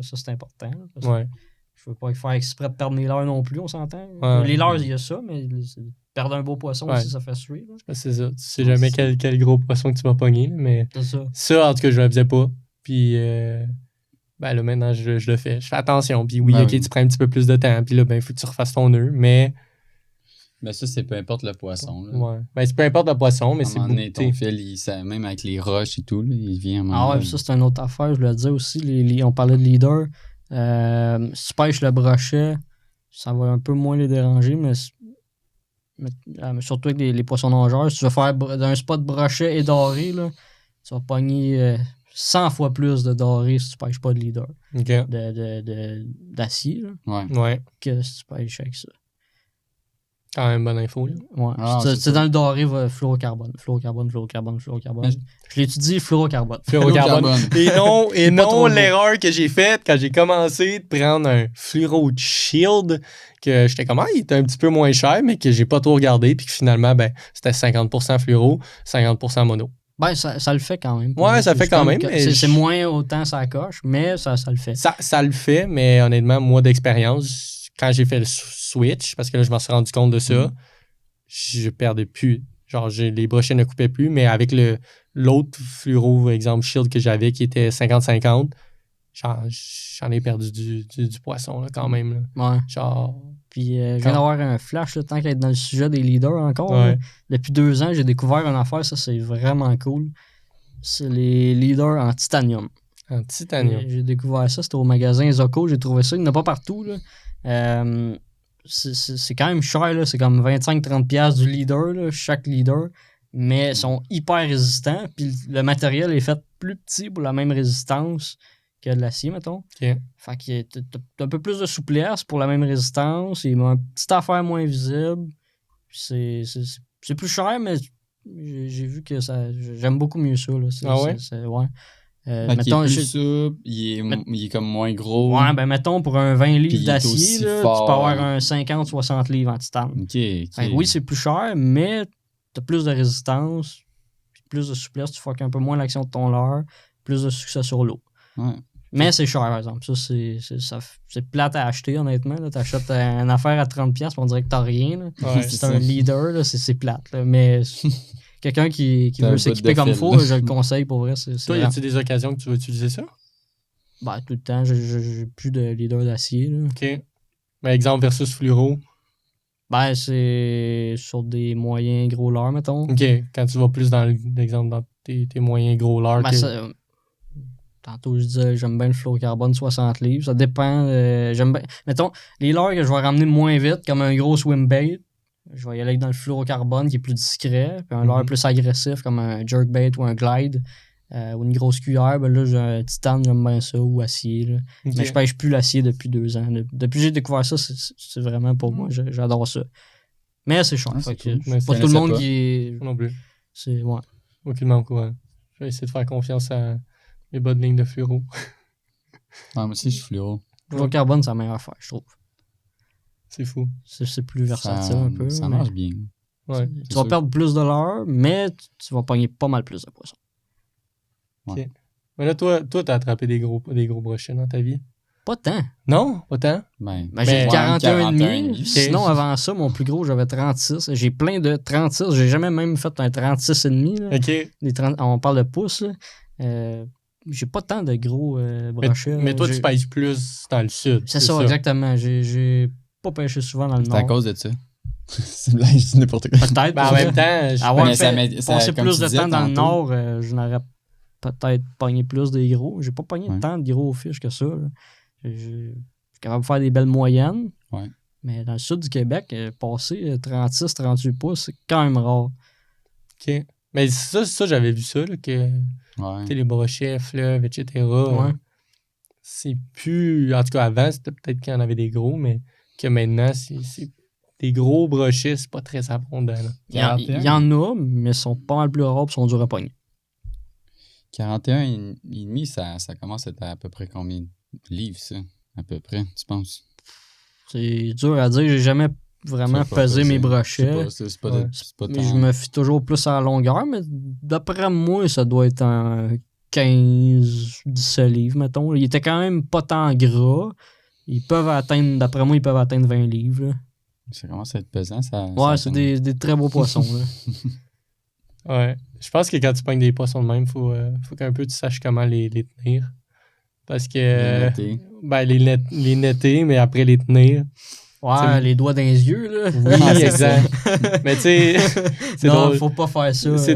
Ça, c'est important. Je veux pas faire exprès de perdre les leurres non plus, on s'entend. Les leurres, il y a ça, mais perdre un beau poisson aussi, ça fait suer. C'est ça. Tu sais jamais quel gros poisson que tu vas pogner, mais ça, en tout cas, je le faisais pas. Puis, là, maintenant, je le fais. Je fais attention. Puis oui, tu prends un petit peu plus de temps. Puis là, il faut que tu refasses ton nœud, mais... Mais ça, c'est peu importe le poisson. Là. Ouais. C'est peu importe le poisson, mais c'est beaucoup. Ton fil, même avec les roches et tout, là, il vient... ça, c'est une autre affaire. Je le disais aussi, on parlait de leader. Si tu pêches le brochet, ça va un peu moins les déranger, mais surtout avec les poissons nageurs, si tu veux faire d'un spot brochet et doré, là, tu vas pogner 100 fois plus de doré si tu pêches pas de leader. Okay. D'acier, que si tu pêches avec ça. Quand même bonne info, là. Ouais. C'est dans le doré, fluorocarbone. Je l'étudie, fluorocarbone. Et non l'erreur que j'ai faite quand j'ai commencé de prendre un Fluoro Shield, que j'étais comme, il était un petit peu moins cher, mais que j'ai pas tout regardé, puis que finalement, c'était 50% fluoro, 50% mono. Ça le fait quand même. Ouais, ça fait quand même. C'est moins autant ça coche, mais ça le fait. Ça le fait, mais honnêtement, moi, d'expérience, quand j'ai fait le switch, parce que là, je m'en suis rendu compte de ça, je perdais plus genre, les brochets ne coupaient plus, mais avec l'autre fluoro, exemple, shield que j'avais, qui était 50-50, j'en ai perdu du poisson, là, quand même. Là. Ouais. Genre... Puis, je viens d'avoir un flash, là, tant qu'être dans le sujet des leaders encore. Ouais. Là. Depuis 2 ans, j'ai découvert une affaire, ça, c'est vraiment cool. C'est les leaders en titanium. En titanium. J'ai découvert ça, c'était au magasin Zoco, j'ai trouvé ça, il n'y en a pas partout. Là. C'est quand même cher, là. C'est comme 25-30$ du leader, là, chaque leader. Mais ils sont hyper résistants. Puis le matériel est fait plus petit pour la même résistance que de l'acier, mettons. OK. Fait que t'as un peu plus de souplesse pour la même résistance. Il y a une petite affaire moins visible. Puis c'est plus cher, mais j'ai vu que ça. J'aime beaucoup mieux ça. Là. Ouais. Mettons, il est plus souple, il est comme moins gros. Ouais, ben mettons pour un 20 livres d'acier, là, tu peux fort. avoir un 50-60 livres en titane. OK. Oui, c'est plus cher, mais t'as plus de résistance, puis plus de souplesse, tu fuck un peu moins l'action de ton leurre, plus de succès sur l'eau. Ouais. Mais c'est cher, par exemple. Ça, c'est plate à acheter, honnêtement. Là. T'achètes une affaire à 30$, puis on dirait que t'as rien. Là. Ouais, c'est un leader, là, c'est plate. Là. Mais quelqu'un qui veut s'équiper comme il faut, je le conseille pour vrai. Toi, y a-tu des occasions que tu vas utiliser ça? Ben, tout le temps, j'ai plus de leader d'acier. Là. OK. Ben, exemple versus fluoro. Ben, c'est sur des moyens gros leurres, mettons. OK. Quand tu vas plus dans l'exemple dans tes moyens gros leurres. Ben, tantôt, je disais, j'aime bien le fluorocarbone 60 livres. Ça dépend. J'aime bien. Mettons, les leurres que je vais ramener moins vite, comme un gros swim bait, je vais y aller dans le fluorocarbone qui est plus discret. Puis un leurre plus agressif, comme un jerkbait ou un glide, ou une grosse cuillère, ben là, j'ai un titane, j'aime bien ça, ou acier. Là. Okay. Mais je pêche plus l'acier depuis 2 ans. Depuis que j'ai découvert ça, c'est vraiment pour moi. J'adore ça. Mais c'est cher. C'est pas tout le monde qui est. Non plus. C'est. Ouais. Aucunement au courant. Je vais essayer de faire confiance à mes bas de ligne de fluoro. Ah, moi aussi, je suis fluoro. Le fluorocarbone, c'est la meilleure affaire, je trouve. C'est fou. C'est plus versatile un peu. Ça marche bien. Ouais, tu vas perdre plus de l'heure, mais tu vas pogner pas mal plus de poissons. Ouais. Okay. Mais là, toi, t'as attrapé des gros brochets dans ta vie? Pas tant. Non? Pas tant? Ben, j'ai 41,5. Sinon, avant ça, mon plus gros, j'avais 36. J'ai plein de 36. J'ai jamais même fait un 36,5. OK. On parle de pouces. J'ai pas tant de gros brochets. Mais toi, tu pêches plus dans le sud. C'est ça, exactement. J'ai pas pêché souvent dans le nord. C'est à cause de ça. C'est blague, je dis n'importe quoi. Peut-être. Ben, en même temps, passer plus de temps dans le nord, je n'aurais peut-être pogné plus des gros. J'ai pas pogné tant de gros fiches que ça. Je suis capable de faire des belles moyennes. Ouais. Mais dans le sud du Québec, passer 36-38 pouces, c'est quand même rare. OK. Mais ça j'avais vu ça, là, que les brochets, fleuves, etc. C'est plus... En tout cas, avant, c'était peut-être qu'il y en avait des gros, mais que maintenant, c'est des gros brochets, c'est pas très abondant. Il y en a, mais ils sont pas mal plus rares et sont durs à pogner. 41,5, ça commence à être à peu près combien de livres, ça? À peu près, tu penses? C'est dur à dire. J'ai jamais vraiment pesé mes brochets. C'est pas tant... Je me fie toujours plus à la longueur, mais d'après moi, ça doit être un 15-17 livres, mettons. Il était quand même pas tant gras. D'après moi, ils peuvent atteindre 20 livres. Là. Ça commence à être pesant, ça. Ouais, c'est des très beaux poissons. Là. Ouais. Je pense que quand tu pognes des poissons de même, faut qu'un peu tu saches comment les tenir. Parce que... les netter, mais après les tenir. Ouais, les doigts dans les yeux, là. Oui, exact. Mais tu sais, c'est drôle. Faut pas faire ça. C'est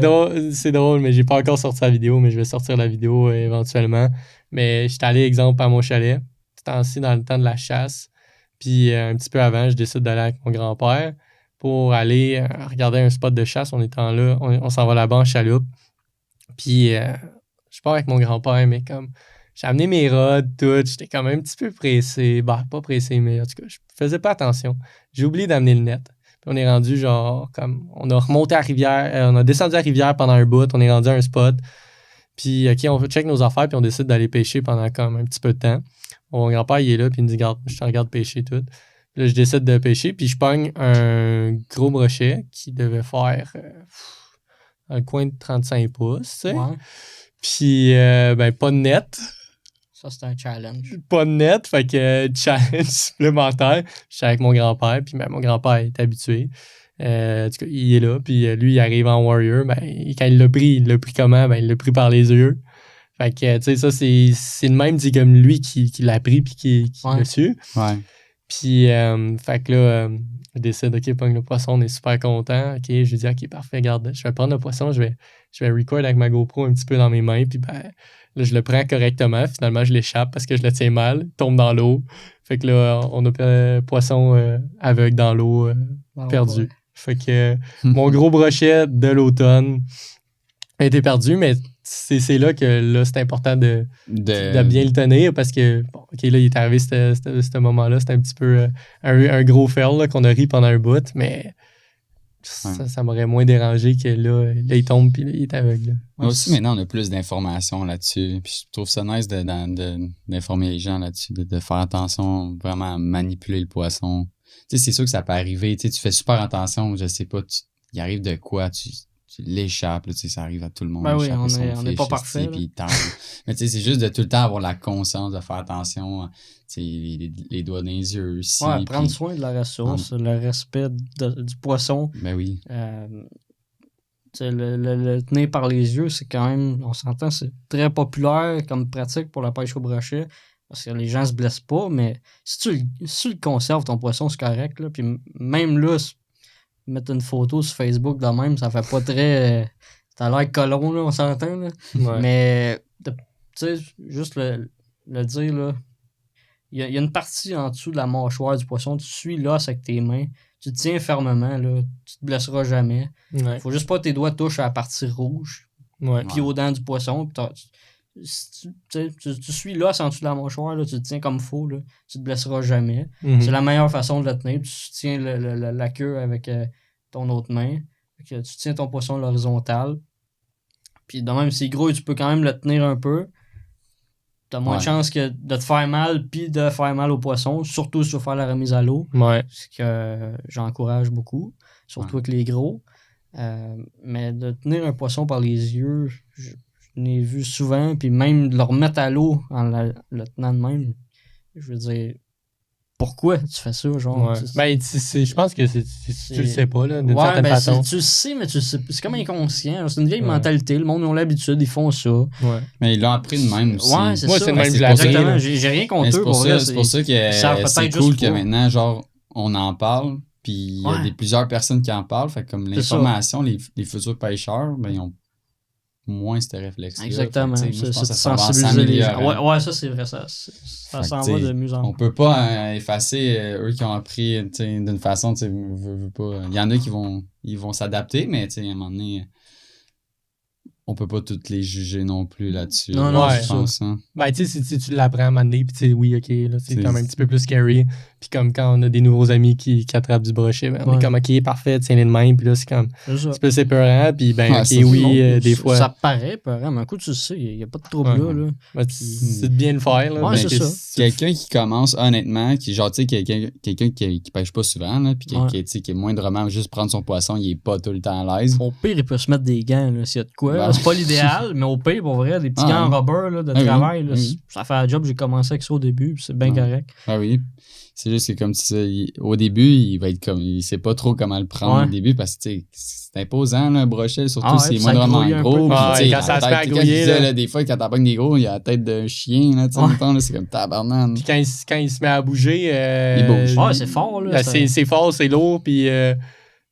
drôle, mais j'ai pas encore sorti la vidéo, mais je vais sortir la vidéo éventuellement. Mais j'étais allé, exemple, à mon chalet. C'était ainsi dans le temps de la chasse. Puis un petit peu avant, je décide d'aller avec mon grand-père pour aller regarder un spot de chasse. On s'en va là-bas en chaloupe. Puis je pars avec mon grand-père, mais comme j'ai amené mes rods, tout. J'étais quand même un petit peu pressé. Bah, pas pressé, mais en tout cas, je faisais pas attention. J'ai oublié d'amener le net. Puis on est rendu genre comme... On a remonté à la rivière. On a descendu à la rivière pendant un bout. On est rendu à un spot. Puis, OK, on check nos affaires, puis on décide d'aller pêcher pendant comme un petit peu de temps. Mon grand-père, il est là, puis il me dit, regarde, je te regarde pêcher tout. Puis là, je décide de pêcher, puis je pogne un gros brochet qui devait faire un coin de 35 pouces, tu sais. Ouais. Puis, pas de net. Ça, c'est un challenge. Pas de net, fait que challenge supplémentaire. Je suis avec mon grand-père, puis mon grand-père est habitué. En tout cas, il est là, puis lui, il arrive en Warrior. Ben, quand il l'a pris comment? Ben, il l'a pris par les yeux. Fait que, tu sais, ça, c'est le même, c'est comme lui qui l'a pris puis qui l'a su. Ouais. Puis, fait que là, je décide, OK, pogne le poisson, on est super content. OK, je lui dis, OK, parfait, regarde, je vais prendre le poisson, je vais record avec ma GoPro un petit peu dans mes mains, puis ben, là, je le prends correctement. Finalement, je l'échappe parce que je le tiens mal, il tombe dans l'eau. Fait que là, on a poisson aveugle dans l'eau, perdu. Ouais. Fait que mon gros brochet de l'automne a été perdu, mais c'est là que là, c'est important de bien le tenir parce que, bon, OK, là, il est arrivé ce moment-là. C'était un petit peu un gros fail là, qu'on a ri pendant un bout, mais ça m'aurait moins dérangé que là il tombe puis là, il est aveugle. Là. Moi aussi, maintenant, on a plus d'informations là-dessus. Puis je trouve ça nice d'informer les gens là-dessus, de faire attention vraiment à manipuler le poisson. Tu sais, c'est sûr que ça peut arriver. Tu sais, tu fais super attention, je sais pas, il arrive de quoi, tu l'échappes, là, tu sais, ça arrive à tout le monde. Ben oui, on n'est pas parfait. Mais tu sais, c'est juste de tout le temps avoir la conscience de faire attention, tu sais, les doigts dans les yeux aussi. Ouais, prendre soin de la ressource, le respect du poisson. Ben oui. Le tenir par les yeux, c'est quand même, on s'entend, c'est très populaire comme pratique pour la pêche au brochet. Parce que les gens se blessent pas, mais si tu le conserves, ton poisson, c'est correct. Là, puis même là, mettre une photo sur Facebook de même, ça fait pas très... T'as l'air colon, là, on s'entend. Là. Ouais. Mais, tu sais, juste le dire, là, il y a une partie en dessous de la mâchoire du poisson, tu suis l'os avec tes mains, tu te tiens fermement, là, tu te blesseras jamais. Ouais. Faut juste pas que tes doigts touchent à la partie rouge, puis aux dents du poisson, puis tu suis l'os en dessous de la mâchoire, là, tu te tiens comme faux, là, tu te blesseras jamais. Mm-hmm. C'est la meilleure façon de le tenir. Tu tiens la queue avec ton autre main. Tu tiens ton poisson à l'horizontale. Puis de même, s'il est gros, tu peux quand même le tenir un peu. T'as moins de chance que de te faire mal puis de faire mal au poisson, surtout si tu veux faire la remise à l'eau. Ouais. Ce que j'encourage beaucoup, surtout avec les gros. Mais de tenir un poisson par les yeux, je l'ai vu souvent, puis même de le remettre à l'eau en le tenant de même. Je veux dire, pourquoi tu fais ça, genre? Ouais. Ben, je pense que tu le sais pas, là, d'une certaine façon. Tu le sais, mais tu sais, c'est comme inconscient. C'est une vieille mentalité. Le monde a l'habitude, ils font ça. Ouais. Mais ils l'ont appris de même aussi. Ouais, c'est moi, ça. c'est le même Exactement. J'ai rien contre eux. C'est pour ça que c'est cool que maintenant, genre, on en parle, puis il y a plusieurs personnes qui en parlent. Fait comme l'information, les futurs pêcheurs, ben, ils ont moins ce réflexe. Exactement. Fait, moi, c'est de sensibiliser les gens. Ouais, ça, c'est vrai. Ça s'en va de mieux en mieux. On peut pas effacer eux qui ont appris d'une façon, tu sais, veux pas. Il y en a qui vont s'adapter, mais à un moment donné, on peut pas toutes les juger non plus là-dessus. Non, je pense. Hein. Ben, tu sais, si tu l'apprends à un moment donné, puis tu sais, oui, OK, là, c'est quand même un petit peu plus scary. Puis comme quand on a des nouveaux amis qui attrapent du brochet, ben, on est comme, OK, parfait, tiens-les de même. Puis là, c'est comme, c'est plus épeurant. Puis ben, OK, oui, des fois. Ça paraît épeurant, mais un coup, tu le sais, il n'y a pas de trouble là. Ben, c'est de bien le faire. Là, ouais, c'est ça. Quelqu'un qui commence, honnêtement, qui, genre, tu sais, quelqu'un qui pêche pas souvent, là, puis qui est moindrement juste prendre son poisson, il est pas tout le temps à l'aise. Au pire, il peut se mettre des gants, là, s'il y a de quoi. C'est pas l'idéal, mais au pire, pour vrai, des petits gants en rubber là, de travail, là, ça fait un job. J'ai commencé avec ça au début, puis c'est bien correct. Ah oui. C'est juste que comme au début, il va être comme il sait pas trop comment le prendre au début parce que c'est imposant là, un brochet, surtout si c'est moindrement gros. Puis, quand ça se fait grouiller, des fois quand t'apprends des gros, il y a la tête d'un chien là, c'est comme tabarnane. Puis quand il se met à bouger, il bouge. Ouais, c'est fort là. C'est fort, c'est lourd, puis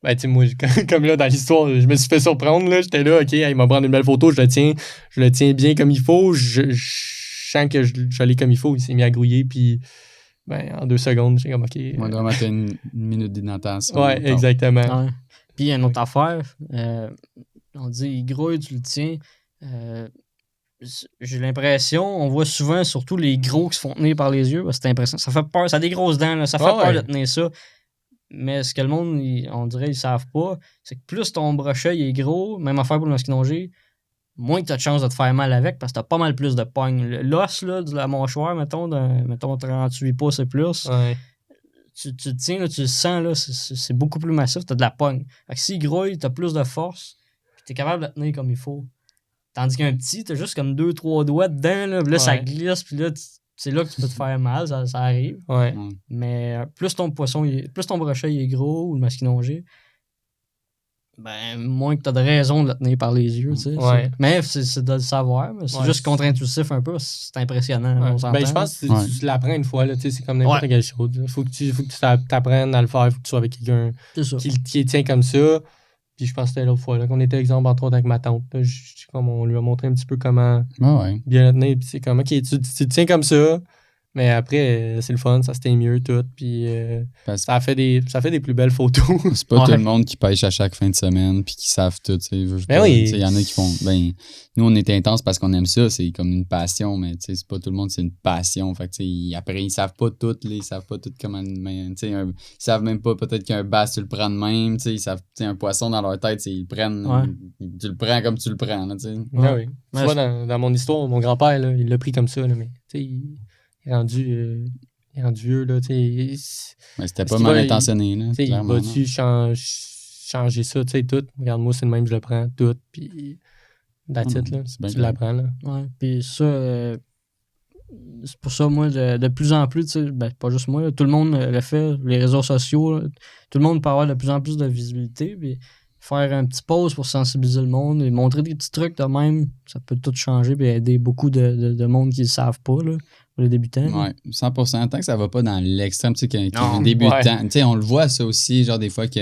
ben, tu sais, moi, comme là, dans l'histoire, je me suis fait surprendre, là. J'étais là, OK, il m'a pris une belle photo, je le tiens bien comme il faut. Je sens que j'allais comme il faut. Il s'est mis à grouiller, puis ben, en 2 secondes, j'ai comme, OK. Moi, doit mettre une minute d'inattention. Ouais, exactement. Ouais. Puis, il y a une autre affaire. On dit, il grouille, tu le tiens. J'ai l'impression, on voit souvent, surtout les gros qui se font tenir par les yeux. C'est impressionnant. Ça fait peur. Ça a des grosses dents, là. Ça fait peur de tenir ça. Mais ce que le monde, on dirait, ils savent pas, c'est que plus ton brochet il est gros, même affaire pour le masquinongé, moins que tu as de chance de te faire mal avec parce que tu as pas mal plus de pogne. L'os là, de la mâchoire, mettons 38 pouces et plus, tu te tiens, là, tu le sens, là, c'est beaucoup plus massif, tu as de la pogne. Fait que s'il grouille, tu as plus de force, puis tu es capable de le tenir comme il faut. Tandis qu'un petit, tu as juste comme 2-3 doigts dedans, là, ça glisse, puis là, c'est là que tu peux te faire mal, ça arrive. Ouais. Mais plus ton brochet est gros ou le masquinongé, Ben, moins que t'as de raison de le tenir par les yeux, tu sais. Ouais. Mais c'est de le savoir. Mais c'est Ouais, juste contre-intuitif un peu. C'est impressionnant, Ouais. on s'entend. Ben, je pense que tu l'apprends une fois, là, tu sais, c'est comme n'importe quelle chose. Faut que tu t'apprennes à le faire, faut que tu sois avec quelqu'un C'est ça. qui tient comme ça. Puis je pense que c'était l'autre fois, là, qu'on était exemple, entre autres, avec ma tante. Là, comme on lui a montré un petit peu comment Ouais. bien le tenir. Puis c'est comme, OK, tu tiens comme ça. Mais après, c'est le fun, ça se tient mieux tout. Puis ça fait des plus belles photos. C'est pas tout le monde qui pêche à chaque fin de semaine puis qui savent tout. Ben oui. Il y en a qui font. Ben, nous, on est intense parce qu'on aime ça. C'est comme une passion, mais c'est pas tout le monde, c'est une passion. Fait que, après, ils savent pas tout. Ils savent pas tout comment. Ils savent même pas peut-être qu'un bass, tu le prends de même. Ils savent un poisson dans leur tête, ils le prennent. Ouais. Tu le prends comme tu le prends. Là, Ben oui. Tu Ouais, vois, dans mon histoire, mon grand-père, là, il l'a pris comme ça. Là, mais il est rendu vieux. Là, mais c'était pas qu'il mal va- intentionné. Là, il clairement, va-tu changer ça, tout? Regarde-moi, c'est le même, je le prends, tout. Puis, that's it, là. c'est bien Tu clair. l'apprends, là. Ouais. Puis ça, c'est pour ça, moi, de plus en plus, tu sais, ben, pas juste moi, là, tout le monde le fait, les réseaux sociaux, là, tout le monde peut avoir de plus en plus de visibilité. Puis faire un petit pause pour sensibiliser le monde et montrer des petits trucs de même, ça peut tout changer et aider beaucoup de monde qui ne le savent pas, là, pour les débutants. Ouais, 100%. Tant que ça va pas dans l'extrême, tu sais, qu'un Non, débutant. ouais. Tu sais, on le voit ça aussi, genre des fois que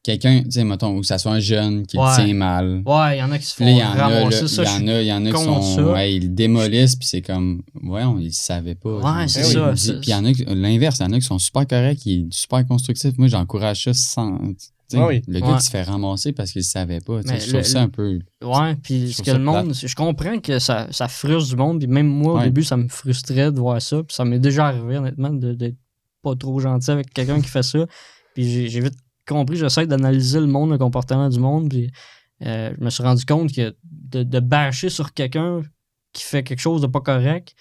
quelqu'un, tu sais, mettons, ou que ça soit un jeune qui le tient mal. Ouais, il y en a qui se Puis là, font il y en a, ramasser là, ça. il y en a qui contre sont. ça. Ouais, ils le démolissent, puis c'est comme. Ouais, ils le savaient pas. Ouais, c'est Puis ça. Puis il y en a, l'inverse, il y en a qui sont super corrects, qui sont super constructifs. Moi, j'encourage ça sans. Tu sais, Oui. le gars qui se fait ramasser parce qu'il le savait pas. Tu sais, Mais je trouve ça un peu. Ouais, puis Je ce trouve que ça le monde, je comprends que ça frustre du monde, puis même moi, au Ouais. début, ça me frustrait de voir ça, puis ça m'est déjà arrivé, honnêtement, d'être pas trop gentil avec quelqu'un qui fait ça, puis j'ai vite compris, j'essaie d'analyser le monde, le comportement du monde, puis je me suis rendu compte que de bâcher sur quelqu'un qui fait quelque chose de pas correct,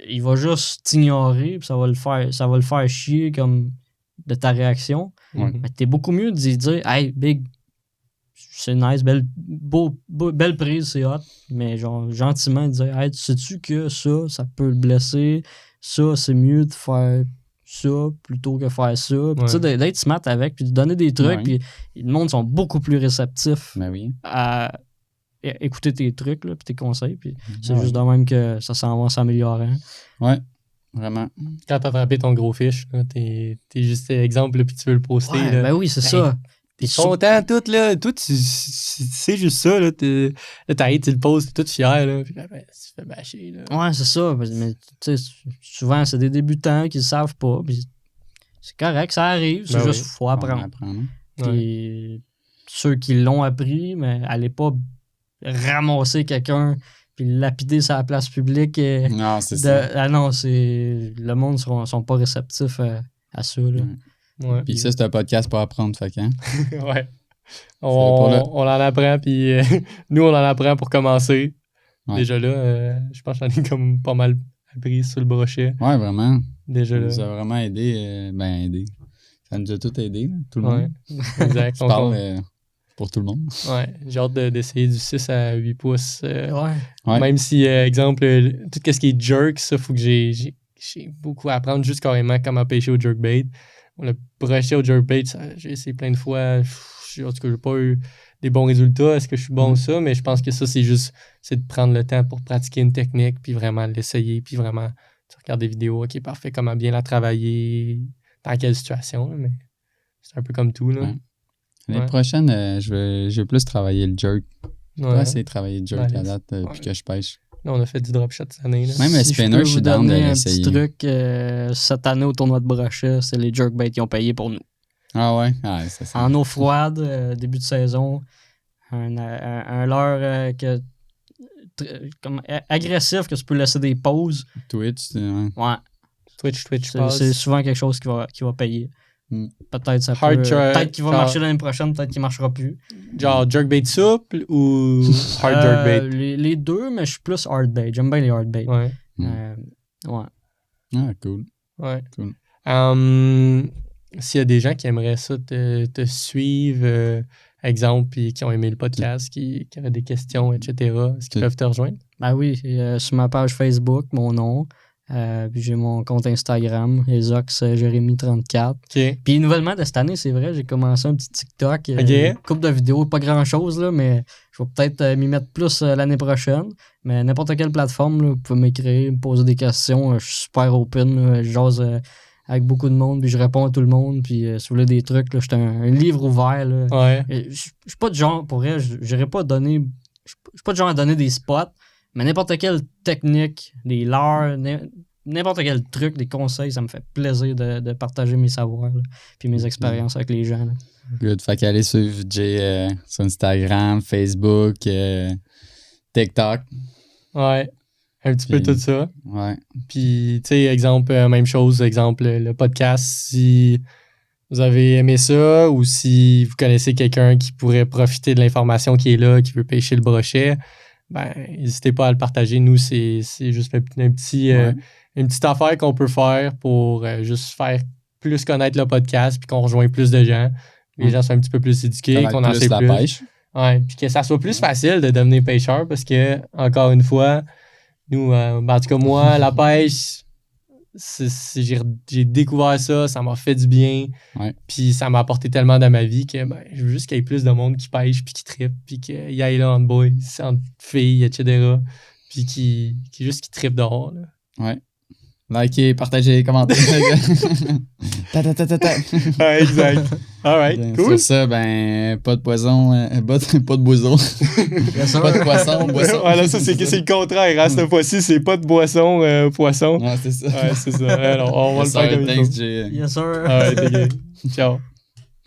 il va juste t'ignorer, puis ça va le faire chier comme de ta réaction. Ouais. Mais t'es beaucoup mieux de dire hey Big, c'est nice, belle prise, c'est hot, mais genre gentiment dire hey, sais-tu que ça peut le blesser, ça c'est mieux de faire ça plutôt que faire ça. Puis, tu sais, d'être smart avec, puis de donner des trucs, puis le monde sont beaucoup plus réceptifs Ben oui. à écouter tes trucs, là, puis tes conseils, puis c'est juste de même que ça s'en va s'améliorer. Ouais, vraiment. Quand t'as attrapé ton gros fiche, là, t'es juste exemple, là, puis tu veux le poster. Ouais, là. ben oui, c'est ça. T'es content, tout, là. Toi, tu sais juste ça, là. Là, t'arrives, tu le poses, t'es tout fier, là. Puis là, ben, tu te fais bâcher, là. Ouais, c'est ça. Mais tu sais, souvent, c'est des débutants qui ne savent pas. Puis c'est correct, ça arrive. C'est juste qu'il faut apprendre. Puis ceux qui l'ont appris, mais allez pas ramasser quelqu'un puis lapider sa place publique. Non, c'est ça. Ah non, le monde sont pas réceptifs à ça, là. Ouais. Puis ça, c'est un podcast pour apprendre, fait qu'un. Ouais. On en apprend, puis nous, on en apprend pour commencer. Ouais. Déjà là, je pense que j'en ai comme pas mal appris sur le brochet. Ouais, vraiment. Déjà Ça là. nous a vraiment aidé. Aidé. Ça nous a tout aidé, là, tout le monde. Exact. Je parle pour tout le monde. Ouais. J'ai hâte d'essayer du 6 à 8 pouces. Ouais. Même si, exemple, tout ce qui est jerk, ça, faut que j'ai beaucoup à apprendre juste carrément comment pêcher au jerkbait. Le brochet au jerkbait, j'ai essayé plein de fois. En tout cas, j'ai pas eu des bons résultats. Est-ce que je suis bon ça? Mais je pense que ça, c'est de prendre le temps pour pratiquer une technique, puis vraiment l'essayer, puis vraiment tu regardes des vidéos, ok, parfait, comment bien la travailler, dans quelle situation, là, mais c'est un peu comme tout, là. Ouais. L'année prochaine, je vais plus travailler le jerk. Je vais essayer de travailler le jerk à date, puis que je pêche. Là, on a fait du drop shot cette année, là. Même le spinner, je suis down de l'essayer. Un petit truc, cette année au tournoi de brochet, c'est les jerkbaits qui ont payé pour nous. Ah ouais? Ça. En eau froide, début de saison, un leurre agressif que tu peux laisser des pauses. Twitch, Ouais. Twitch, c'est souvent quelque chose qui va payer. Peut-être ça Hard peut-être qu'il va marcher l'année prochaine, peut-être qu'il marchera plus. Genre jerkbait souple ou hard jerkbait? Les deux, mais je suis plus hardbait. J'aime bien les hardbait. Ouais. Ouais. Ah, cool. Ouais. Cool. S'il y a des gens qui aimeraient ça te suivre, exemple, puis qui ont aimé le podcast, qui auraient des questions, etc., est-ce qu'ils peuvent te rejoindre? Ben oui, sur ma page Facebook, mon nom, Puis j'ai mon compte Instagram, Ezox Jérémy34. OK. Puis nouvellement de cette année, c'est vrai, j'ai commencé un petit TikTok. Une couple de vidéos, pas grand-chose, là, mais je vais peut-être m'y mettre plus l'année prochaine. Mais n'importe quelle plateforme, là, vous pouvez m'écrire, me poser des questions. Je suis super open. Là, je jase avec beaucoup de monde, puis je réponds à tout le monde. Puis si vous voulez des trucs, là, je suis un livre ouvert. Là. Ouais. Je suis pas du genre, pour vrai, je n'irai pas donner... Je suis pas du genre à donner des spots, mais n'importe quelle technique, des leurres, n'importe quel truc, des conseils, ça me fait plaisir de partager mes savoirs là, puis mes expériences avec les gens. Là. Good. Fait qu'allez suivre Jay sur Instagram, Facebook, TikTok. Ouais. Un petit peu Puis- tout ça. Ouais. Puis, tu sais, exemple, même chose, exemple, le podcast, si vous avez aimé ça ou si vous connaissez quelqu'un qui pourrait profiter de l'information qui est là, qui veut pêcher le brochet, ben, n'hésitez pas à le partager. Nous, c'est juste un petit, Ouais. une petite affaire qu'on peut faire pour juste faire plus connaître le podcast puis qu'on rejoint plus de gens. Les gens sont un petit peu plus éduqués, Connaître qu'on en plus sait la plus. pêche. Ouais, puis que ça soit plus facile de devenir pêcheur parce que, encore une fois, nous, en tout cas, moi, la pêche, j'ai découvert ça, ça m'a fait du bien. Ouais. Puis ça m'a apporté tellement dans ma vie que ben, je veux juste qu'il y ait plus de monde qui pêche, puis qui trippe, puis qu'il y ait là entre boys, entre filles, etc. Puis qui trippe dehors. Là. Ouais. Likez, partagez, commentez. Ta, ta, ta, ta, ta. Ouais, exact. All right, Bien, cool. Sur ça, ben, pas de poison, pas de boiseau. Yes, sir. Pas de poisson, boisson. Voilà, ça, c'est le contraire. Hein, cette fois-ci, c'est pas de boisson, poisson. Ouais, c'est ça. Ouais, c'est ça. Alors, on va le Yes, sir. faire comme il Thanks, faut. Jay. Yes, sir. All right, ok. Ciao.